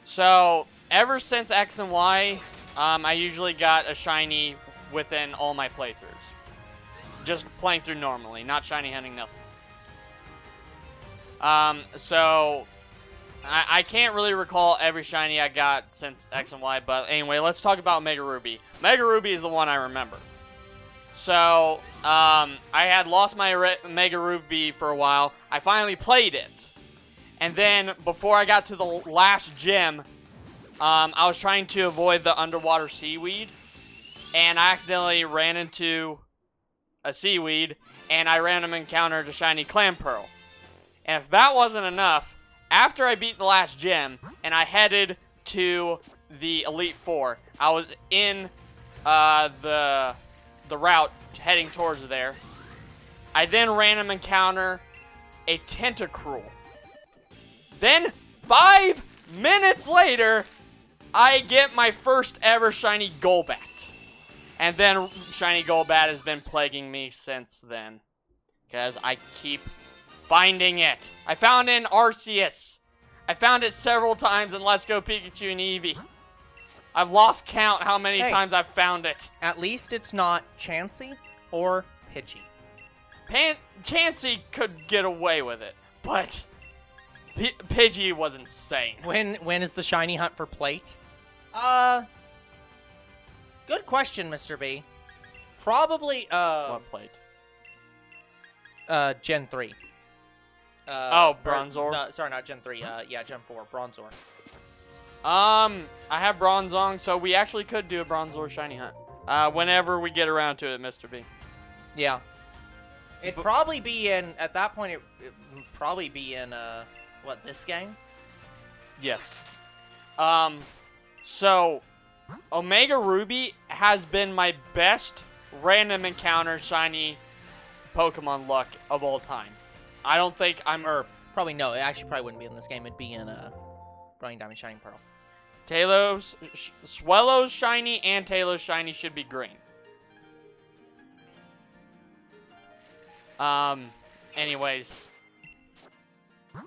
So, ever since X and Y, I usually got a shiny within all my playthroughs. Just playing through normally, not shiny hunting, nothing. So, I can't really recall every shiny I got since X and Y, but anyway, let's talk about Mega Ruby. Mega Ruby is the one I remember. So, I had lost my Mega Ruby for a while. I finally played it. And then, before I got to the last gym, I was trying to avoid the underwater seaweed. And I accidentally ran into a seaweed, and I random encountered a shiny Clam Pearl. And if that wasn't enough, after I beat the last gym, and I headed to the Elite Four, I was in the route heading towards there. I then random encounter a Tentacruel. Then, 5 minutes later, I get my first ever shiny Golbat. And then shiny Golbat has been plaguing me since then. Because I keep finding it. I found it in Arceus. I found it several times in Let's Go Pikachu and Eevee. I've lost count how many times I've found it. At least it's not Chansey or Pidgey. Chansey could get away with it, but Pidgey was insane. When is the shiny hunt for Plate? Good question, Mr. B. Probably, What plate? Gen 3. Bronzor? No, sorry, not Gen 3. Yeah, Gen 4. Bronzor. I have Bronzong, so we actually could do a Bronzor shiny hunt. Whenever we get around to it, Mr. B. Yeah. It'd probably be in, at that point, it'd probably be in, what, this game? Yes. So, Omega Ruby has been my best random encounter shiny Pokemon luck of all time. I don't think I'm... Or, probably no, it actually probably wouldn't be in this game. It'd be in, Running Diamond, Shining Pearl. Swellow's shiny and Tailow's shiny should be green. Anyways.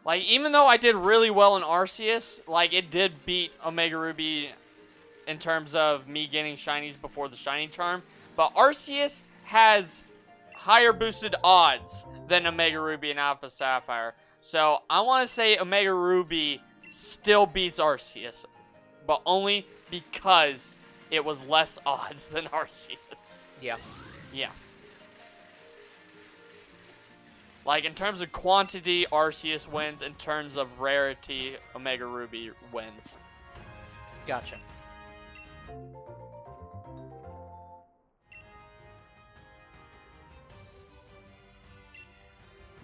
Like, even though I did really well in Arceus, like, it did beat Omega Ruby in terms of me getting shinies before the shiny charm. But Arceus has higher boosted odds than Omega Ruby and Alpha Sapphire. So, I want to say Omega Ruby still beats Arceus. But only because it was less odds than Arceus. Yeah. Yeah. Like, in terms of quantity, Arceus wins. In terms of rarity, Omega Ruby wins. Gotcha.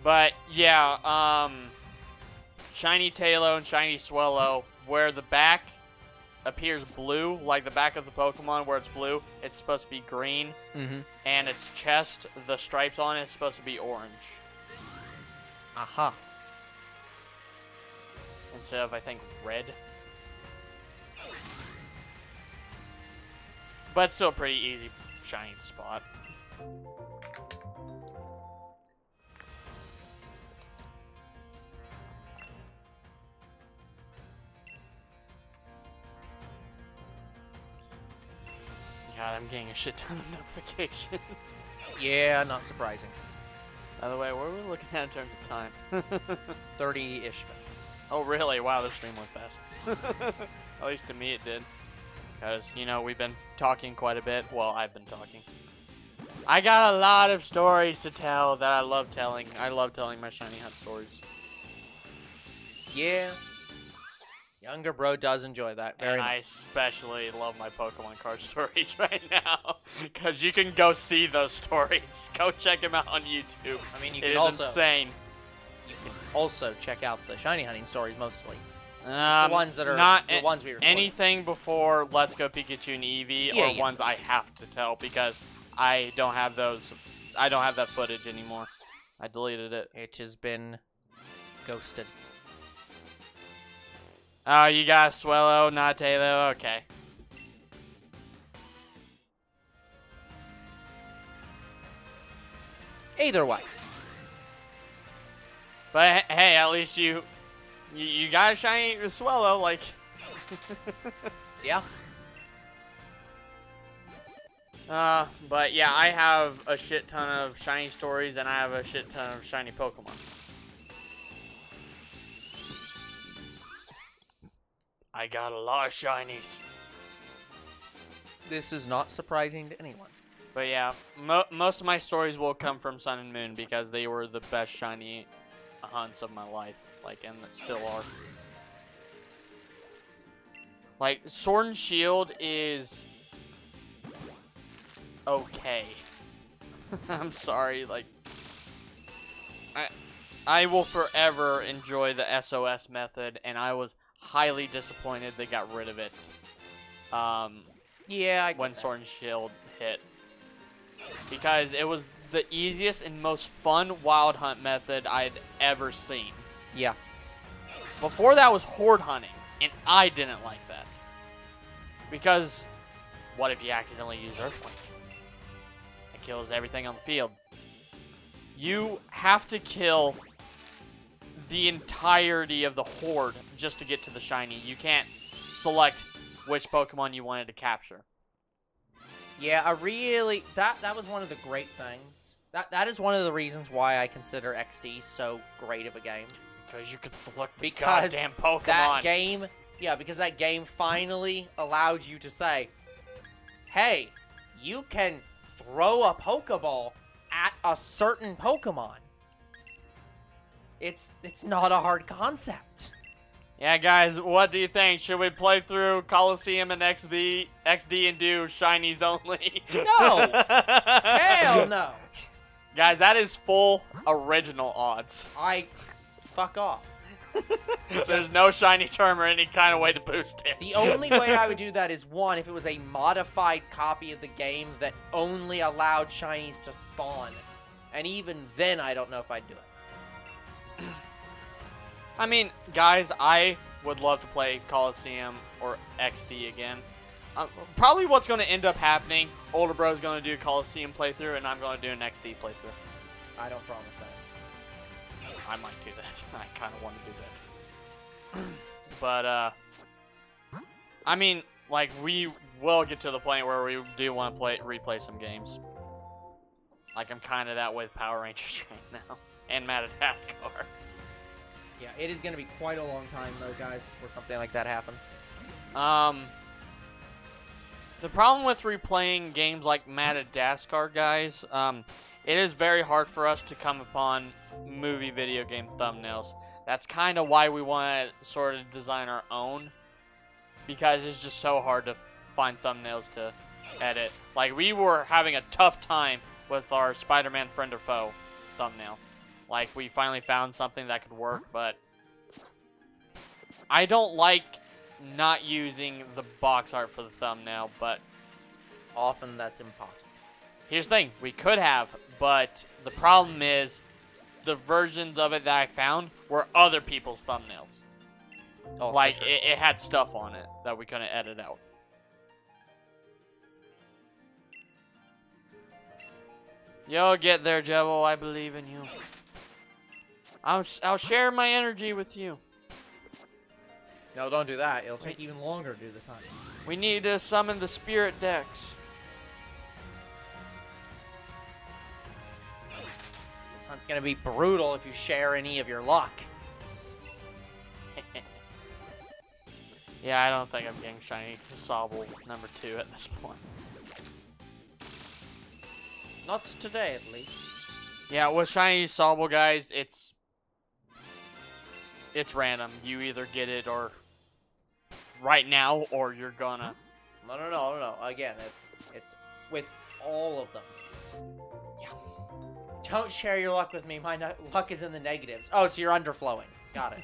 But, yeah, Shiny Taillow and Shiny Swellow, where the back appears blue, like the back of the Pokemon where it's blue, it's supposed to be green. Mm-hmm. And its chest, the stripes on it, is supposed to be orange. Aha. Instead of, I think, red. But still a pretty easy shiny spot. God, I'm getting a shit ton of notifications. Yeah, not surprising. By the way, what are we looking at in terms of time? 30-ish minutes. Oh, really? Wow, this stream went fast. At least to me it did. Because, you know, we've been talking quite a bit. Well, I've been talking. I got a lot of stories to tell that I love telling. I love telling my shiny hunt stories. Yeah. Younger bro does enjoy that very And much. I especially love my Pokemon card stories right now. Because you can go see those stories. Go check them out on YouTube. I mean, you It can is also insane. you can also check out the shiny hunting stories mostly. The ones that are not the ones we recorded. anything before Let's Go Pikachu and Eevee are ones I have to tell because I don't have those. I don't have that footage anymore. I deleted it. It has been ghosted. Oh, you got Swellow, not Taillow. Okay. Either way. But hey, at least you got a shiny Swellow, like. Yeah. But yeah, I have a shit ton of shiny stories, and I have a shit ton of shiny Pokemon. I got a lot of shinies. This is not surprising to anyone. But yeah, most of my stories will come from Sun and Moon because they were the best shiny hunts of my life. Like, and still are. Like, Sword and Shield is okay. I'm sorry, like, I will forever enjoy the SOS method, and I was highly disappointed they got rid of it. Yeah, when Sword and Shield hit. Because it was the easiest and most fun wild hunt method I'd ever seen. Yeah. Before that was horde hunting, and I didn't like that. Because, what if you accidentally use Earthquake? It kills everything on the field. You have to kill the entirety of the horde just to get to the shiny. You can't select which Pokemon you wanted to capture. Yeah, I really that was one of the great things. That is one of the reasons why I consider XD so great of a game. Because you could select the goddamn Pokemon. That game, yeah, because that game finally allowed you to say, hey, you can throw a Pokeball at a certain Pokemon. It's not a hard concept. Yeah, guys, what do you think? Should we play through Coliseum and XD and do shinies only? No! Hell no! Guys, that is full original odds. Fuck off. There's no shiny term or any kind of way to boost it. The only way I would do that is, one, if it was a modified copy of the game that only allowed shinies to spawn. And even then, I don't know if I'd do it. I mean, guys, I would love to play Coliseum or XD again. Probably what's going to end up happening, older bro's going to do a Coliseum playthrough, and I'm going to do an XD playthrough. I don't promise that. I might do that. I kind of want to do that. But, I mean, like, we will get to the point where we do want to replay some games. Like, I'm kind of that way with Power Rangers right now. And Madagascar. Yeah, it is going to be quite a long time, though, guys, before something like that happens. The problem with replaying games like Madagascar, guys, it is very hard for us to come upon movie video game thumbnails. That's kind of why we want to sort of design our own, because it's just so hard to find thumbnails to edit. Like, we were having a tough time with our Spider-Man Friend or Foe thumbnail. Like, we finally found something that could work, but I don't like not using the box art for the thumbnail, but often that's impossible. Here's the thing, we could have, but the problem is the versions of it that I found were other people's thumbnails. Also like, true. it had stuff on it that we couldn't edit out. You'll get there, Jebel. I believe in you. I'll share my energy with you. No, don't do that. It'll take even longer to do this hunt. We need to summon the spirit decks. This hunt's gonna be brutal if you share any of your luck. Yeah, I don't think I'm getting Shiny Sobble number 2 at this point. Not today, at least. Yeah, with Shiny Sobble, guys, it's random. You either get it or right now, or you're gonna. No. Again, it's with all of them. Yeah. Don't share your luck with me. My luck is in the negatives. Oh, so you're underflowing. Got it.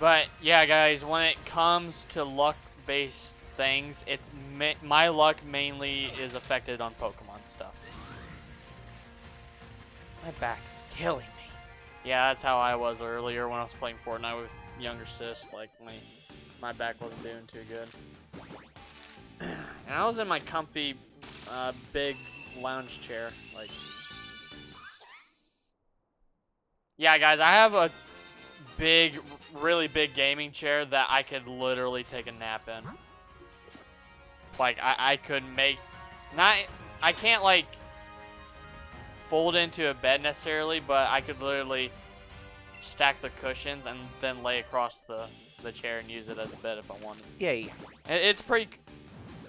But yeah, guys, when it comes to luck-based things, it's my luck mainly is affected on Pokemon stuff. My back is killing me. Yeah, that's how I was earlier when I was playing Fortnite with younger sis. Like, my back wasn't doing too good. And I was in my comfy, big lounge chair. Like, yeah, guys, I have a big, really big gaming chair that I could literally take a nap in. Like, I could make, I can't, like, fold into a bed necessarily, but I could literally stack the cushions and then lay across the chair and use it as a bed if I wanted. Yeah. It's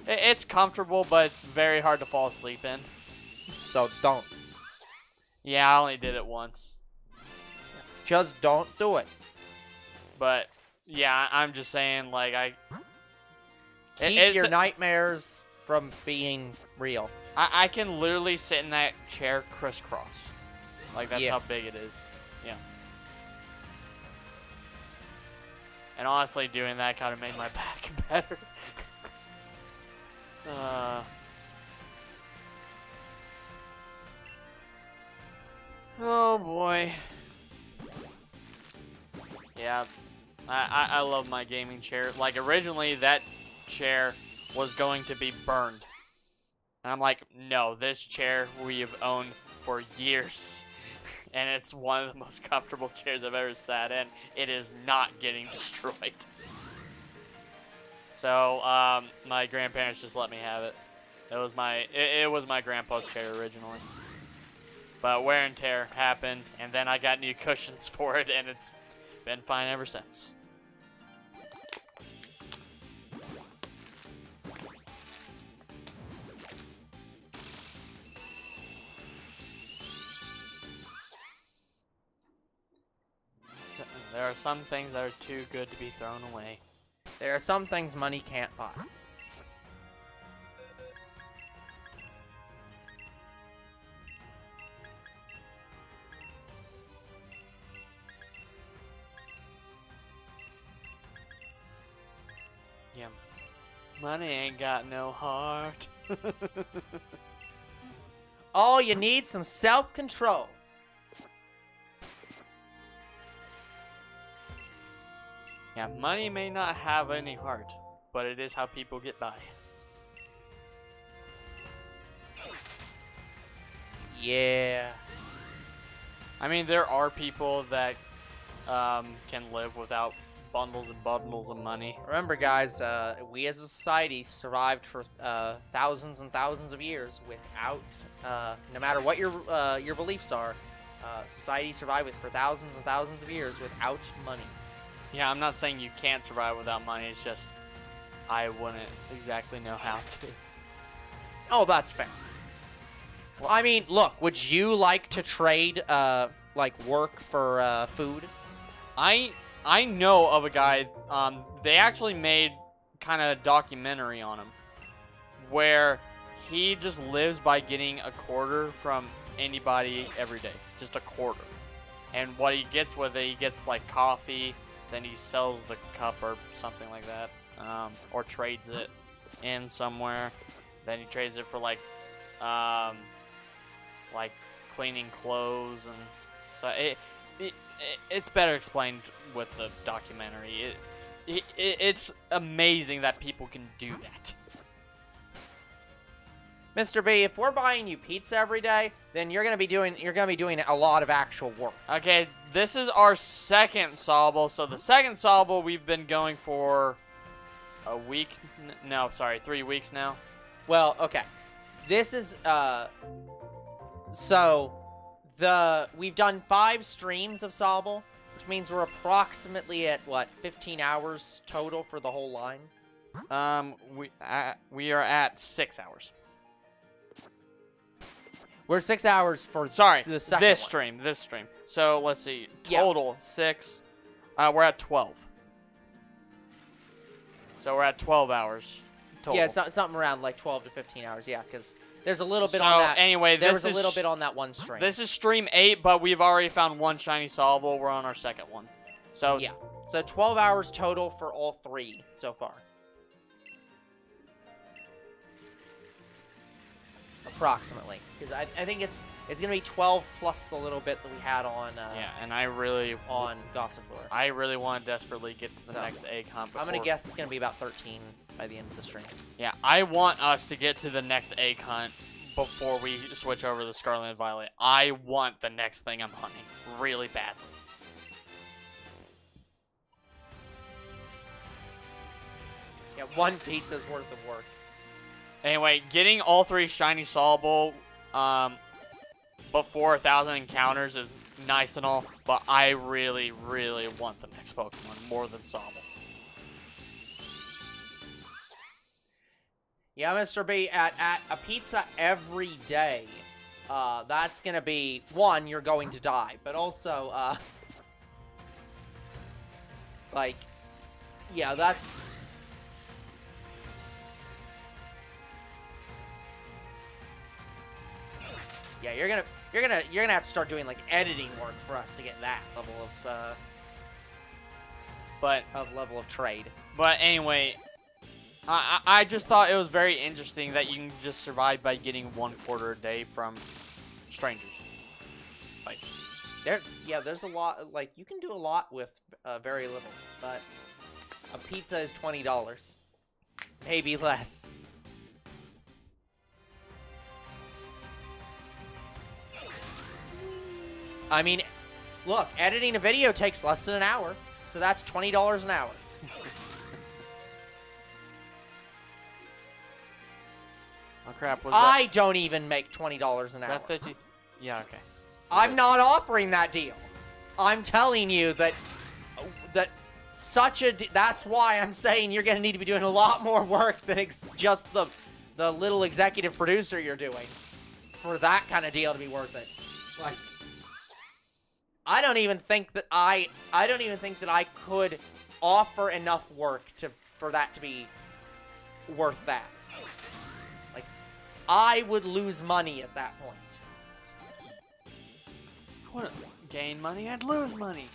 it's comfortable, but it's very hard to fall asleep in. So don't. Yeah, I only did it once. Just don't do it. But, yeah, I'm just saying, like, Keep your nightmares from being real. I can literally sit in that chair crisscross. Like, that's how big it is. Yeah. And honestly, doing that kind of made my back better. Oh, boy. Yeah. I love my gaming chair. Like, originally, that chair was going to be burned. And I'm like, no, this chair we have owned for years. And it's one of the most comfortable chairs I've ever sat in. It is not getting destroyed. So, my grandparents just let me have it. It was my grandpa's chair originally. But wear and tear happened, and then I got new cushions for it, and it's been fine ever since. There are some things that are too good to be thrown away. There are some things money can't buy. Yeah, money ain't got no heart. Oh, you need some self-control. Yeah, money may not have any heart, but it is how people get by. Yeah. I mean, there are people that can live without bundles and bundles of money. Remember, guys, we as a society survived for thousands and thousands of years without, no matter what your beliefs are, society survived for thousands and thousands of years without money. Yeah, I'm not saying you can't survive without money. It's just I wouldn't exactly know how to. Oh, that's fair. Well, I mean, look, would you like to trade, like, work for food? I know of a guy, they actually made kind of a documentary on him where he just lives by getting a quarter from anybody every day. Just a quarter. And what he gets with it, he gets like coffee, then he sells the cup or something like that, or trades it in somewhere. Then he trades it for like cleaning clothes, and so it's better explained with the documentary. It's amazing that people can do that. Mr. B, if we're buying you pizza every day, then you're gonna be doing a lot of actual work. Okay, this is our second Sobble. So the second Sobble we've been going for a week. No, sorry, 3 weeks now. Well, okay. This is we've done 5 streams of Sobble, which means we're approximately at what, 15 hours total for the whole line. We are at 6 hours. We're 6 hours for Sorry, the second this one. stream. So let's see, total 6. We're at 12. So we're at 12 hours total. Yeah, something around like 12 to 15 hours. Yeah, because there's a little bit so on that. Anyway, there was a little bit on that one stream. This is stream 8, but we've already found 1 shiny Sobble. We're on our second one. So yeah, so 12 hours total for all 3 so far. Approximately, because I think it's gonna be 12 plus the little bit that we had on yeah, and I really on Gossip Floor. I really want to desperately get to the next egg hunt. I'm gonna guess it's gonna be about 13 by the end of the stream. Yeah, I want us to get to the next egg hunt before we switch over to the Scarlet and Violet. I want the next thing I'm hunting really badly. Yeah, 1 pizza's worth of work. Anyway, getting all 3 shiny Sobble before 1,000 encounters is nice and all, but I really, really want the next Pokemon more than Sobble. Yeah, Mr. B, at a pizza every day, that's gonna be, 1, you're going to die, but also, like, yeah, that's... Yeah, you're gonna have to start doing like editing work for us to get that level of trade. But anyway, I just thought it was very interesting that you can just survive by getting 1 quarter a day from strangers. Like, there's a lot, like, you can do a lot with very little, but a pizza is $20, maybe less. I mean, look, editing a video takes less than an hour, so that's $20 an hour. oh crap! I don't even make $20 an hour. That 50? Yeah, okay. I'm not offering that deal. I'm telling you that that's why I'm saying you're going to need to be doing a lot more work than just the little executive producer you're doing for that kind of deal to be worth it. Like, I don't even think that I could offer enough work for that to be worth that. Like, I would lose money at that point. I wouldn't gain money, I'd lose money.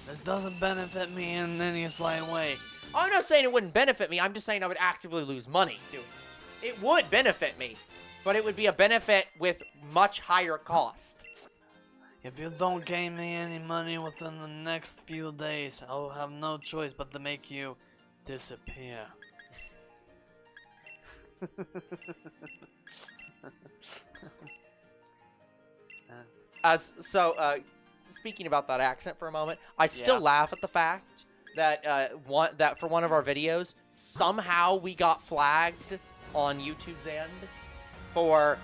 This doesn't benefit me in any slight way. I'm not saying it wouldn't benefit me, I'm just saying I would actively lose money doing it. It would benefit me, but it would be a benefit with much higher cost. If you don't gain me any money within the next few days, I'll have no choice but to make you disappear. Speaking about that accent for a moment, I still Yeah. laugh at the fact that that for one of our videos, somehow we got flagged on YouTube's end for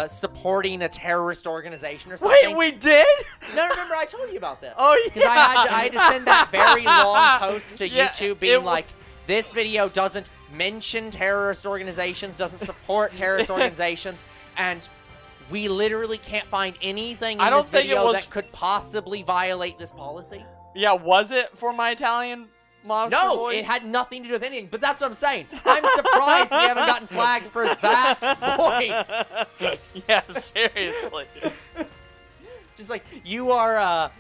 supporting a terrorist organization or something. Wait, we did? No, remember I told you about this. Oh, yeah. Because I had to send that very long post to Yeah, YouTube being like, this video doesn't mention terrorist organizations, doesn't support terrorist organizations, and we literally can't find anything in this video that could possibly violate this policy. Yeah, was it for my Italian monster No, voice? it had nothing to do with anything, but that's what I'm saying. I'm surprised we haven't gotten flagged for that voice. Yeah, seriously. Just like, you are,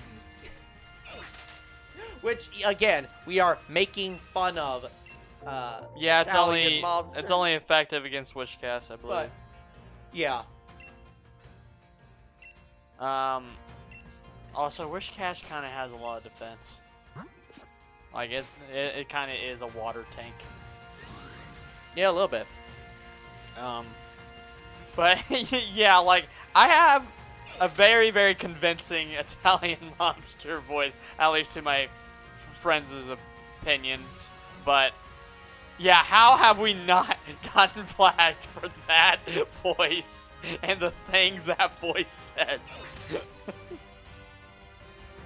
which, again, we are making fun of, yeah, Italian mobsters. it's only effective against Wishcast, I believe. But, yeah. Also, Wishcast kind of has a lot of defense. Like, it kind of is a water tank. Yeah, a little bit. But, yeah, like, I have a very, very convincing Italian monster voice, at least to my friends' opinions. But, yeah, how have we not gotten flagged for that voice and the things that voice says?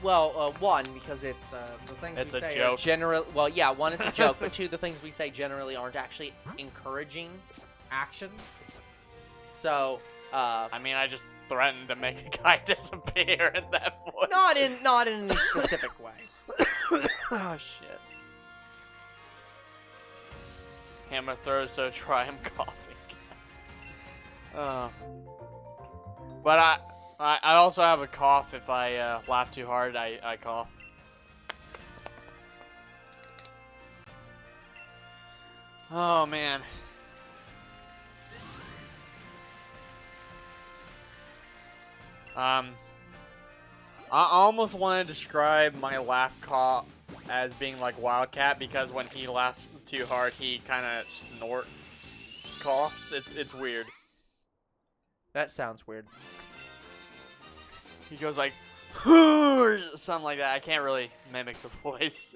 Well, one, because it's, the things It's we a say joke. are general. Well, yeah, one, it's a joke, but two, the things we say generally aren't actually encouraging action. So, I mean, I just threatened to make a guy disappear in that voice. not in any specific way. Oh, shit. Hammer throws, so try him coughing. But I also have a cough. If I laugh too hard, I cough. Oh, man. I almost want to describe my laugh cough as being like Wildcat, because when he laughs too hard, he kind of snort coughs. It's weird. That sounds weird. He goes like, or something like that. I can't really mimic the voice.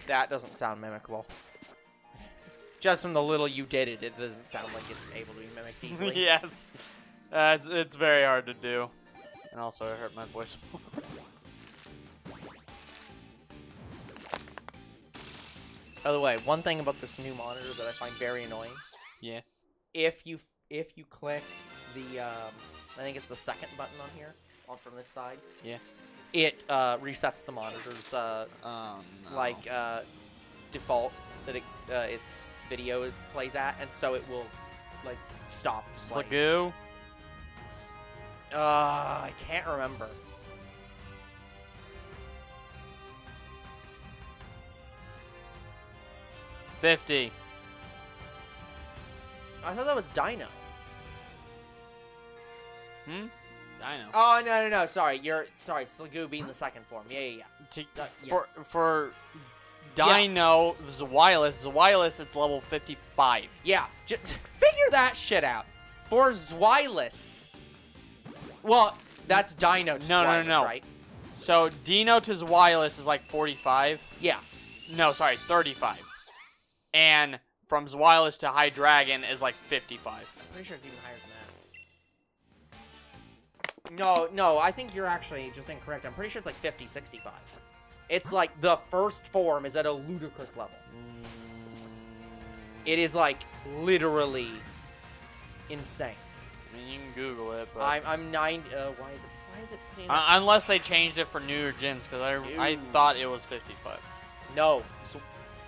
That doesn't sound mimicable. Just from the little you did it, it doesn't sound like it's able to be mimicked easily. Yeah, it's very hard to do. And also, it hurt my voice more. By the way, one thing about this new monitor that I find very annoying. Yeah. If you click the, I think it's the second button on here, on from this side. Yeah. It resets the monitor's like default that its video plays at, and so it will like stop displaying. Slagoo. I can't remember. $50. I thought that was Dino. Dino. Oh no! Sorry, Slagoo being the second form. Yeah. Yeah. For Dino, Zwilus, it's level 55. Yeah, figure that shit out. For Zwilus. Well, that's Dino to Zwilus, No. right? So, Dino to Zwilus is like 45. Yeah. No, sorry, 35. And from Zwilus to High Dragon is like 55. I'm pretty sure it's even higher than that. No, I think you're actually just incorrect. I'm pretty sure it's like 50, 65. It's like the first form is at a ludicrous level. It is like literally insane. I mean, you can Google it, but I'm 9. Why is it? Unless they changed it for newer gens, because I thought it was 55. No,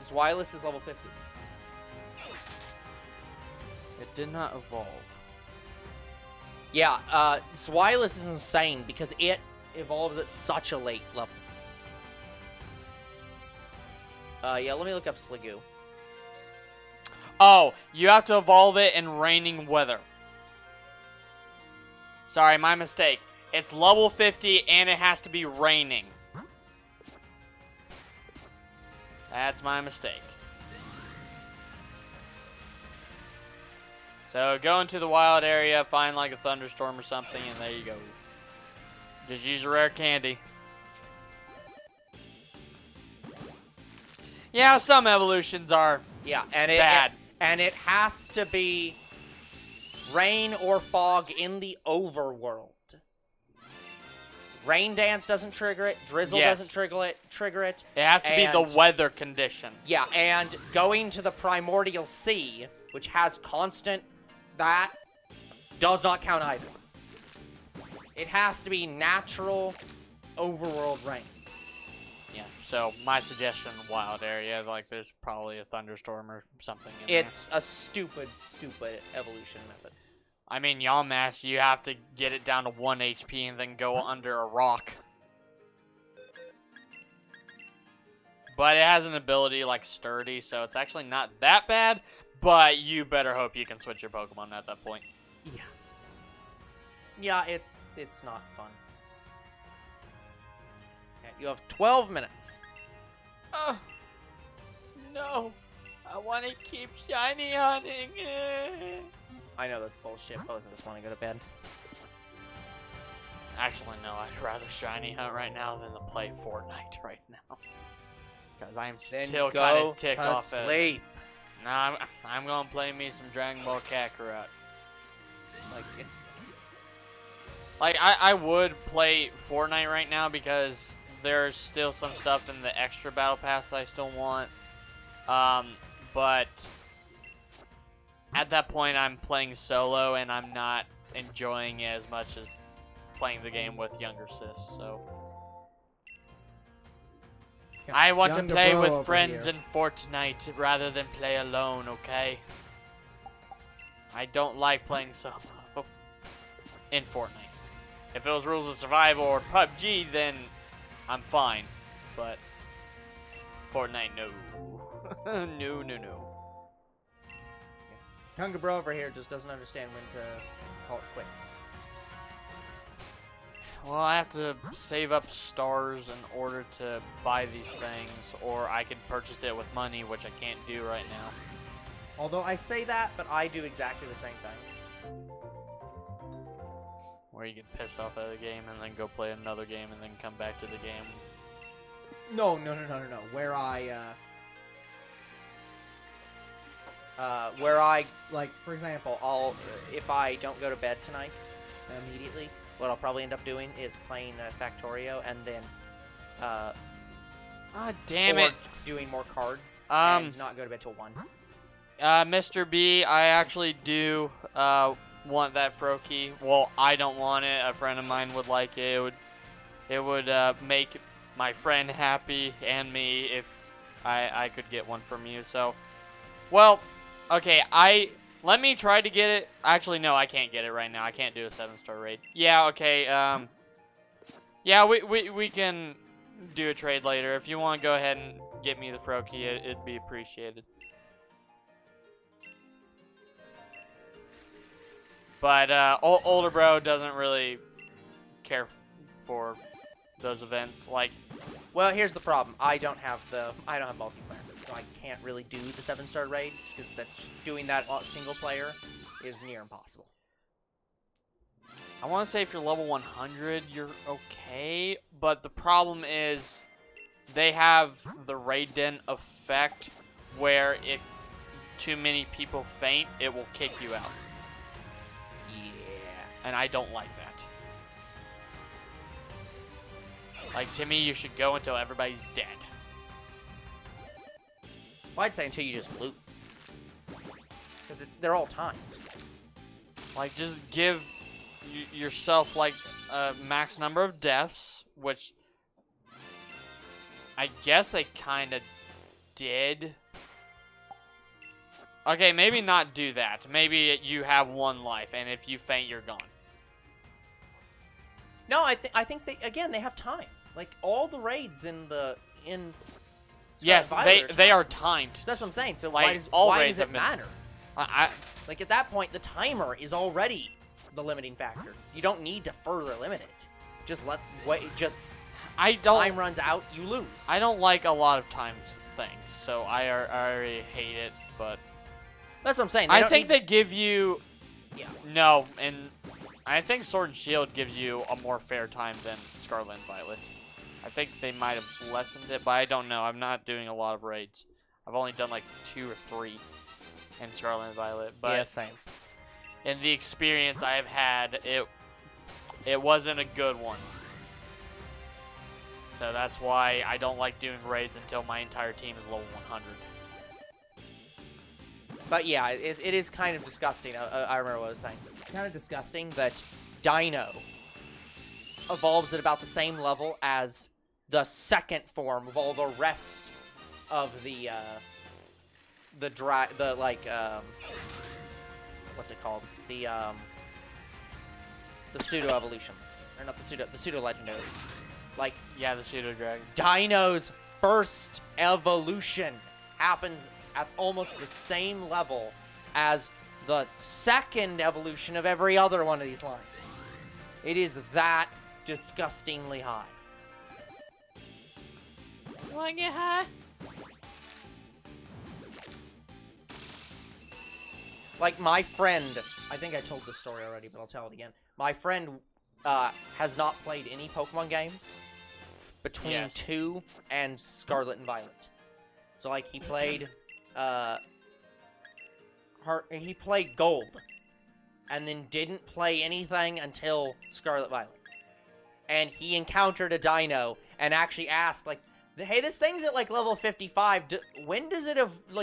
Zwilus is level 50. It did not evolve. Yeah, Zwilus is insane because it evolves at such a late level. Yeah, let me look up Slagoo. Oh, you have to evolve it in raining weather. Sorry, my mistake. It's level 50 and it has to be raining. That's my mistake. So go into the wild area, find like a thunderstorm or something, and there you go. Just use a rare candy. Yeah, some evolutions are bad. And it has to be rain or fog in the overworld. Rain dance doesn't trigger it. Drizzle doesn't trigger it. It has to be the weather condition. Yeah, and going to the primordial sea, which has constant, that does not count either. It has to be natural overworld rain. Yeah, so my suggestion, wild area, like there's probably a thunderstorm or something in It's a stupid evolution method. I mean, Yamask, you have to get it down to 1 HP and then go under a rock. But it has an ability like Sturdy, so it's actually not that bad. But you better hope you can switch your Pokemon at that point. Yeah. Yeah, it's not fun. Okay, you have 12 minutes. No. I want to keep shiny hunting. I know that's bullshit. Both of us want to go to bed. Actually, no. I'd rather shiny hunt right now than to play Fortnite right now. Because I'm still kind of ticked off. Sleep. Nah, I'm gonna play me some Dragon Ball Kakarot. Like it's. Like I would play Fortnite right now because there's still some stuff in the extra battle pass that I still want. But at that point, I'm playing solo, and I'm not enjoying it as much as playing the game with younger sis, so... I want to play with friends in Fortnite rather than play alone, okay? I don't like playing solo in Fortnite. If it was Rules of Survival or PUBG, then I'm fine, but Fortnite, no. No. Younger bro over here just doesn't understand when to call it quits. Well, I have to save up stars in order to buy these things, or I can purchase it with money, which I can't do right now. Although I say that, but I do exactly the same thing. Where you get pissed off at the game and then go play another game and then come back to the game. No. Where I, like, for example, if I don't go to bed tonight immediately, what I'll probably end up doing is playing Factorio and then, damn it. Doing more cards and not go to bed till 1. Mr. B, I actually do, want that Froakie. Well, I don't want it. A friend of mine would like it. It would make my friend happy and me if I could get one from you. So, well, okay, let me try to get it. Actually, no, I can't get it right now. I can't do a 7-star raid. Yeah, okay, yeah, we can do a trade later. If you want to go ahead and get me the Froakie, it'd be appreciated. But older bro doesn't really care for those events. Like, well, here's the problem. I don't have multiplayer, so I can't really do the 7-star raids because doing that single player is near impossible. I want to say if you're level 100, you're okay. But the problem is they have the raid den effect where if too many people faint, it will kick you out. And I don't like that. Like, to me, you should go until everybody's dead. Well, I'd say until you just lose. Because they're all timed. Like, just give yourself, like, a max number of deaths, which I guess they kind of did. Okay, maybe not do that. Maybe you have 1 life, and if you faint, you're gone. No, I think they have time. Like all the raids in yes, they are timed. So that's what I'm saying. So like, why does it matter? Like at that point, the timer is already the limiting factor. You don't need to further limit it. Just I time runs out, you lose. I don't like a lot of time things, so I already hate it. But that's what I'm saying. I think they give you. Yeah. No, and I think Sword and Shield gives you a more fair time than Scarlet and Violet. I think they might have lessened it, but I don't know. I'm not doing a lot of raids. I've only done like 2 or 3 in Scarlet and Violet. But yeah, same. in the experience I've had, it wasn't a good one. So that's why I don't like doing raids until my entire team is level 100. But yeah, it is kind of disgusting. I remember what I was saying. It's kind of disgusting that Dino evolves at about the same level as the second form of all the rest of the what's it called? The pseudo evolutions, or not the pseudo legendaries. Like, yeah, the pseudo dragons. Dino's first evolution happens at almost the same level as the second evolution of every other one of these lines. It is that disgustingly high. You wanna get high? Like, my friend, I think I told this story already, but I'll tell it again. My friend has not played any Pokemon games between 2 and Scarlet and Violet. So, like, he played, he played Gold, and then didn't play anything until Scarlet Violet. And he encountered a Dino, and actually asked, like, hey, this thing's at, like, level 55. When does it,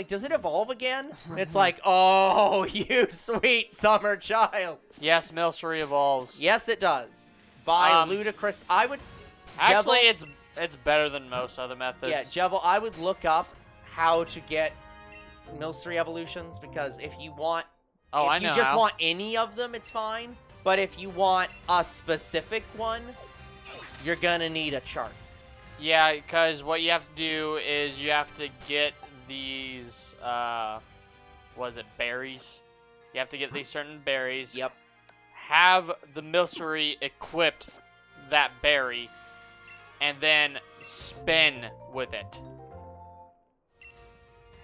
does it evolve again? It's like, oh, you sweet summer child. Yes, Milcery evolves. Yes, it does. By ludicrous. I would... Actually, it's better than most other methods. Yeah, Jebel, I would look up how to get Milcery evolutions, because if you want... Oh, if you just want any of them, it's fine. But if you want a specific one, you're gonna need a chart. Yeah, because what you have to do is you have to get these, berries? You have to get these certain berries. Yep. Have the Milcery equipped that berry, and then spin with it.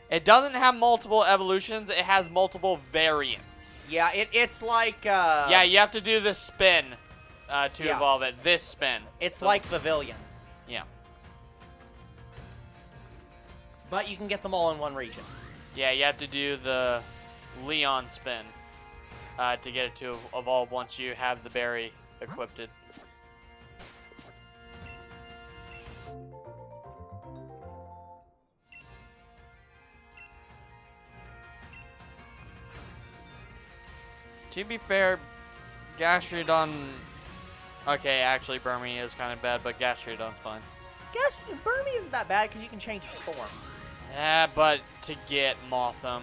It doesn't have multiple evolutions, it has multiple variants. Yeah, it's like, Yeah, you have to do this spin to evolve it. This spin. It's like Pavilion. Yeah. But you can get them all in one region. Yeah, you have to do the Leon spin to get it to evolve once you have the berry equipped. To be fair, Gastrodon... Okay, actually, Burmy is kind of bad, but Gastrodon's fine. Burmy isn't that bad because you can change its form. Yeah, but to get Motham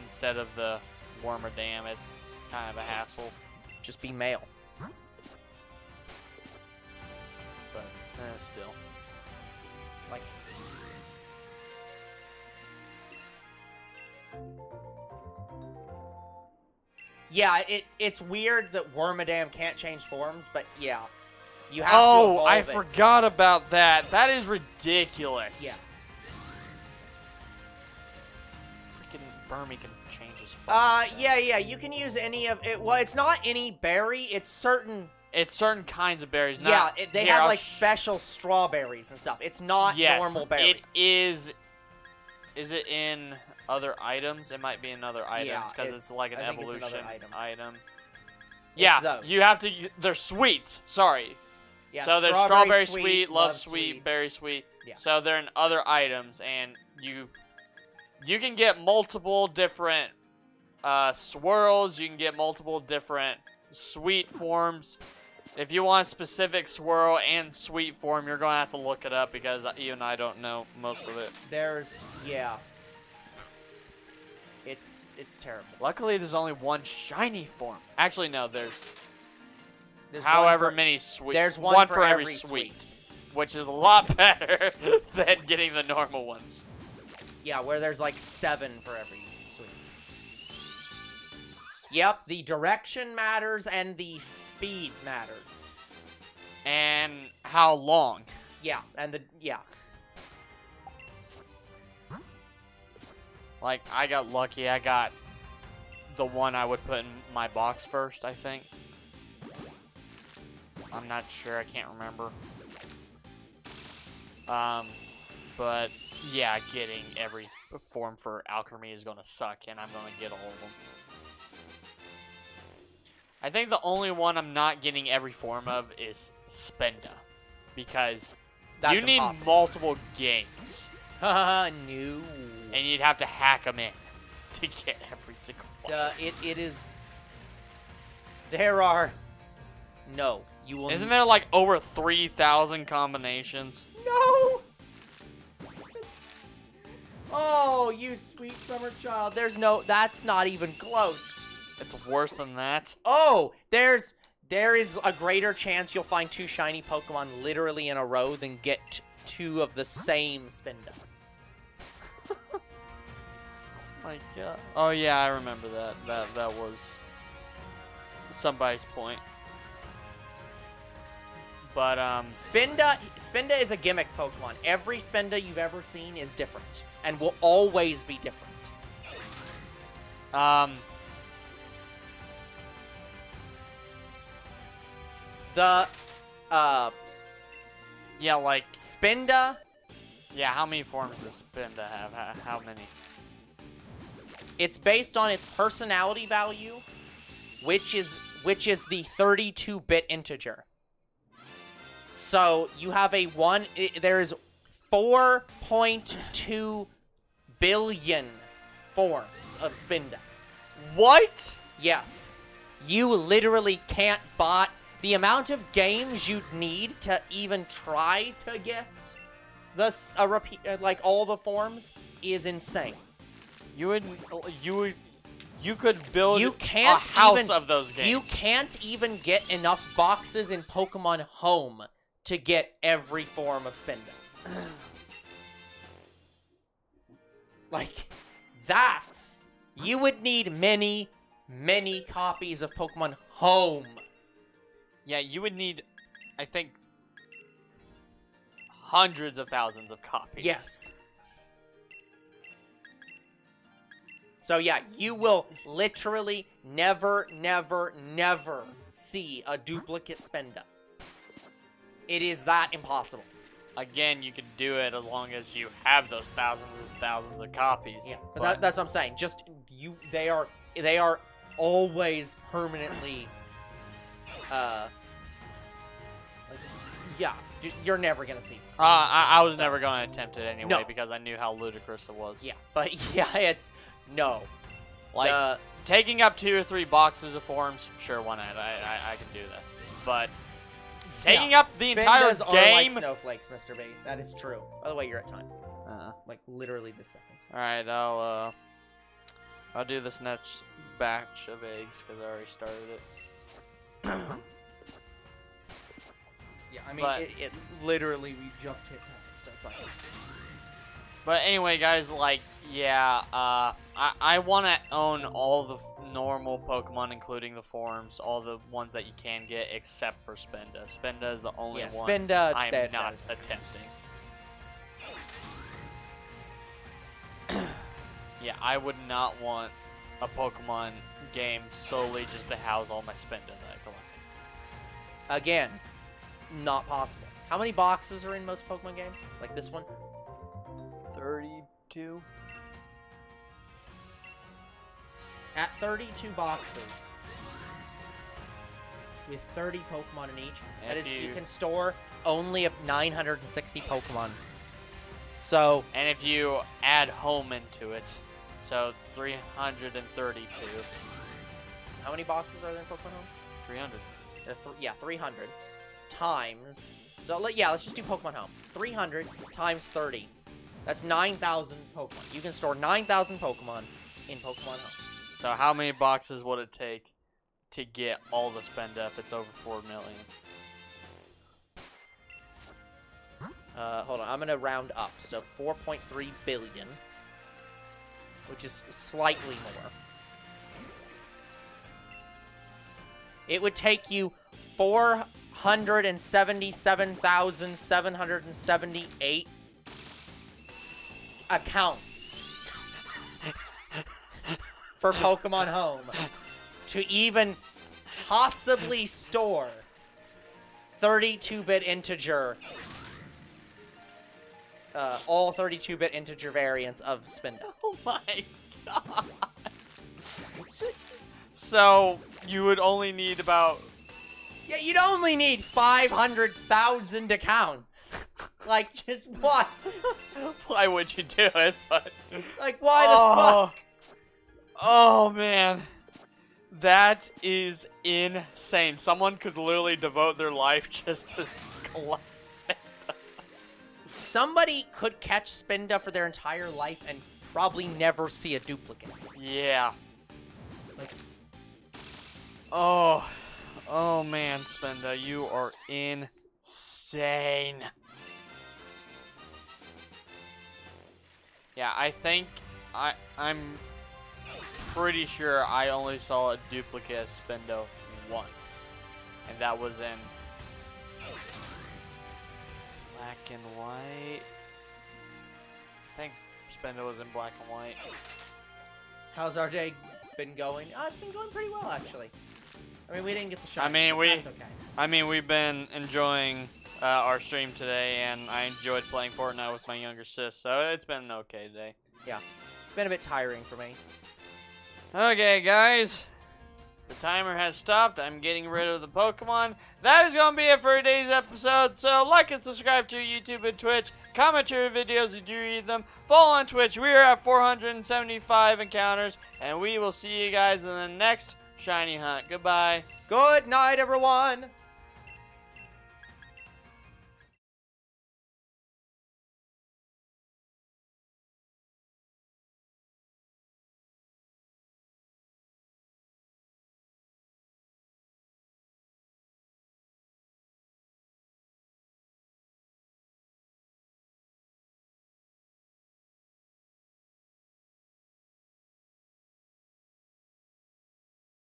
instead of the Wormadam, it's kind of a hassle. Just be male. But still. Like... Yeah, it's weird that Wormadam can't change forms, but yeah. You have to evolve I it. forgot about that. That is ridiculous. Yeah. Freaking Burmy can change his form. Yeah, you can use any of it. Well, it's not any berry, it's certain... It's certain kinds of berries. Yeah, not, they have, like, special strawberries and stuff. It's not normal berries. It is... Is it in other items? It might be in other items, because it's like an evolution item. Yeah, you have to... They're sweets. Sorry. Yeah, so there's strawberry sweet, love sweet, berry sweet. Yeah. So they're in other items, and you can get multiple different swirls. You can get multiple different sweet forms. If you want a specific swirl and sweet form, you're going to have to look it up, because even I don't know most of it. Yeah. It's terrible. Luckily, there's only one shiny form. Actually, no, there's however many sweet. There's one for every sweet, which is a lot better than getting the normal ones. Yeah, where there's like 7 for every sweet. Yep, the direction matters and the speed matters. And how long? Yeah, and yeah. Like, I got lucky. I got the one I would put in my box first, I think. I'm not sure. I can't remember. But yeah, getting every form for Alchemy is going to suck, and I'm going to get all of them. I think the only one I'm not getting every form of is Spenda, because That's you need impossible. multiple games. No. And you'd have to hack them in to get every single one. It is... There are... No. You will... Isn't there like over 3,000 combinations? No! Oh, you sweet summer child. There's no... That's not even close. It's worse than that. Oh, there is a greater chance you'll find 2 shiny Pokemon literally in a row than get 2 of the same Spinda. My God. Oh yeah, I remember that. That was somebody's point. But Spinda is a gimmick Pokemon. Every Spinda you've ever seen is different and will always be different. Yeah, like Spinda. Yeah, how many forms does Spinda have? How many? It's based on its personality value, which is the 32-bit integer. So you have a there is 4.2 billion forms of Spinda. What? Yes. You literally can't bot the amount of games you'd need to even try to get like all the forms is insane. You could build You can't a house even, of those games. You can't even get enough boxes in Pokemon Home to get every form of Spinda. Like, that's... You would need many, many copies of Pokemon Home. Yeah, you would need, I think, hundreds of thousands of copies. Yes. So yeah, you will literally never, never, never see a duplicate Spinda. It is that impossible. Again, you could do it as long as you have those thousands and thousands of copies. Yeah, but that's what I'm saying. Just they are always permanently, yeah, you're never gonna see. I was never going to attempt it anyway No. because I knew how ludicrous it was. Yeah, but yeah, it's no. Like, taking up 2 or 3 boxes of forms, sure, why not? I can do that. But taking up the entire Spindas game... are like snowflakes, Mr. B. That is true. By the way, you're at time. Like, literally this second. Alright, I'll do this next batch of eggs, because I already started it. Yeah, I mean, But- it literally, we just hit time, so it's like... But anyway, guys, like, yeah, I want to own all the normal Pokemon, including the forms, all the ones that you can get, except for Spinda. Spinda is the only one Spinda, I'm that not is- attempting. Yeah, I would not want a Pokemon game solely just to house all my Spinda that I collect. Again, not possible. How many boxes are in most Pokemon games? Like this one? 32? At 32 boxes, with 30 Pokemon in each, that If is, you you- can store only 960 Pokemon. So, And if you add home into it, so 332. how many boxes are there in Pokemon Home? 300. Yeah, 300 times. So, yeah, let's just do Pokemon Home. 300 times 30. That's 9,000 Pokemon. You can store 9,000 Pokemon in Pokemon Home. So how many boxes would it take to get all the Spinda if it's over 4 million? Hold on, I'm gonna round up. So 4.3 billion, which is slightly more. it would take you 477,778 accounts for Pokemon Home to even possibly store 32-bit integer, all 32-bit integer variants of Spinda. Oh my god. So, you would only need about... Yeah, you'd only need 500,000 accounts. Like, just what? Why would you do it? But like, why the fuck? Oh, man. That is insane. Someone could literally devote their life just to collect Spinda. Somebody could catch Spinda for their entire life and probably never see a duplicate. Yeah. Like, oh man, Spinda, you are insane. Yeah, I think I'm pretty sure I only saw a duplicate of Spinda once, and that was in black and white. I think Spinda was in black and white. how's our day been going? Oh, it's been going pretty well, actually. I mean, we didn't get the shot. That's okay. I mean, we've been enjoying our stream today, and I enjoyed playing Fortnite with my younger sis, so it's been an okay day. Yeah, it's been a bit tiring for me. Okay, guys. The timer has stopped. I'm getting rid of the Pokemon. That is going to be it for today's episode. So, like and subscribe to YouTube and Twitch. Comment your videos if you read them. Follow on Twitch. We are at 475 encounters. And we will see you guys in the next Shiny Hunt. Goodbye. Good night, everyone!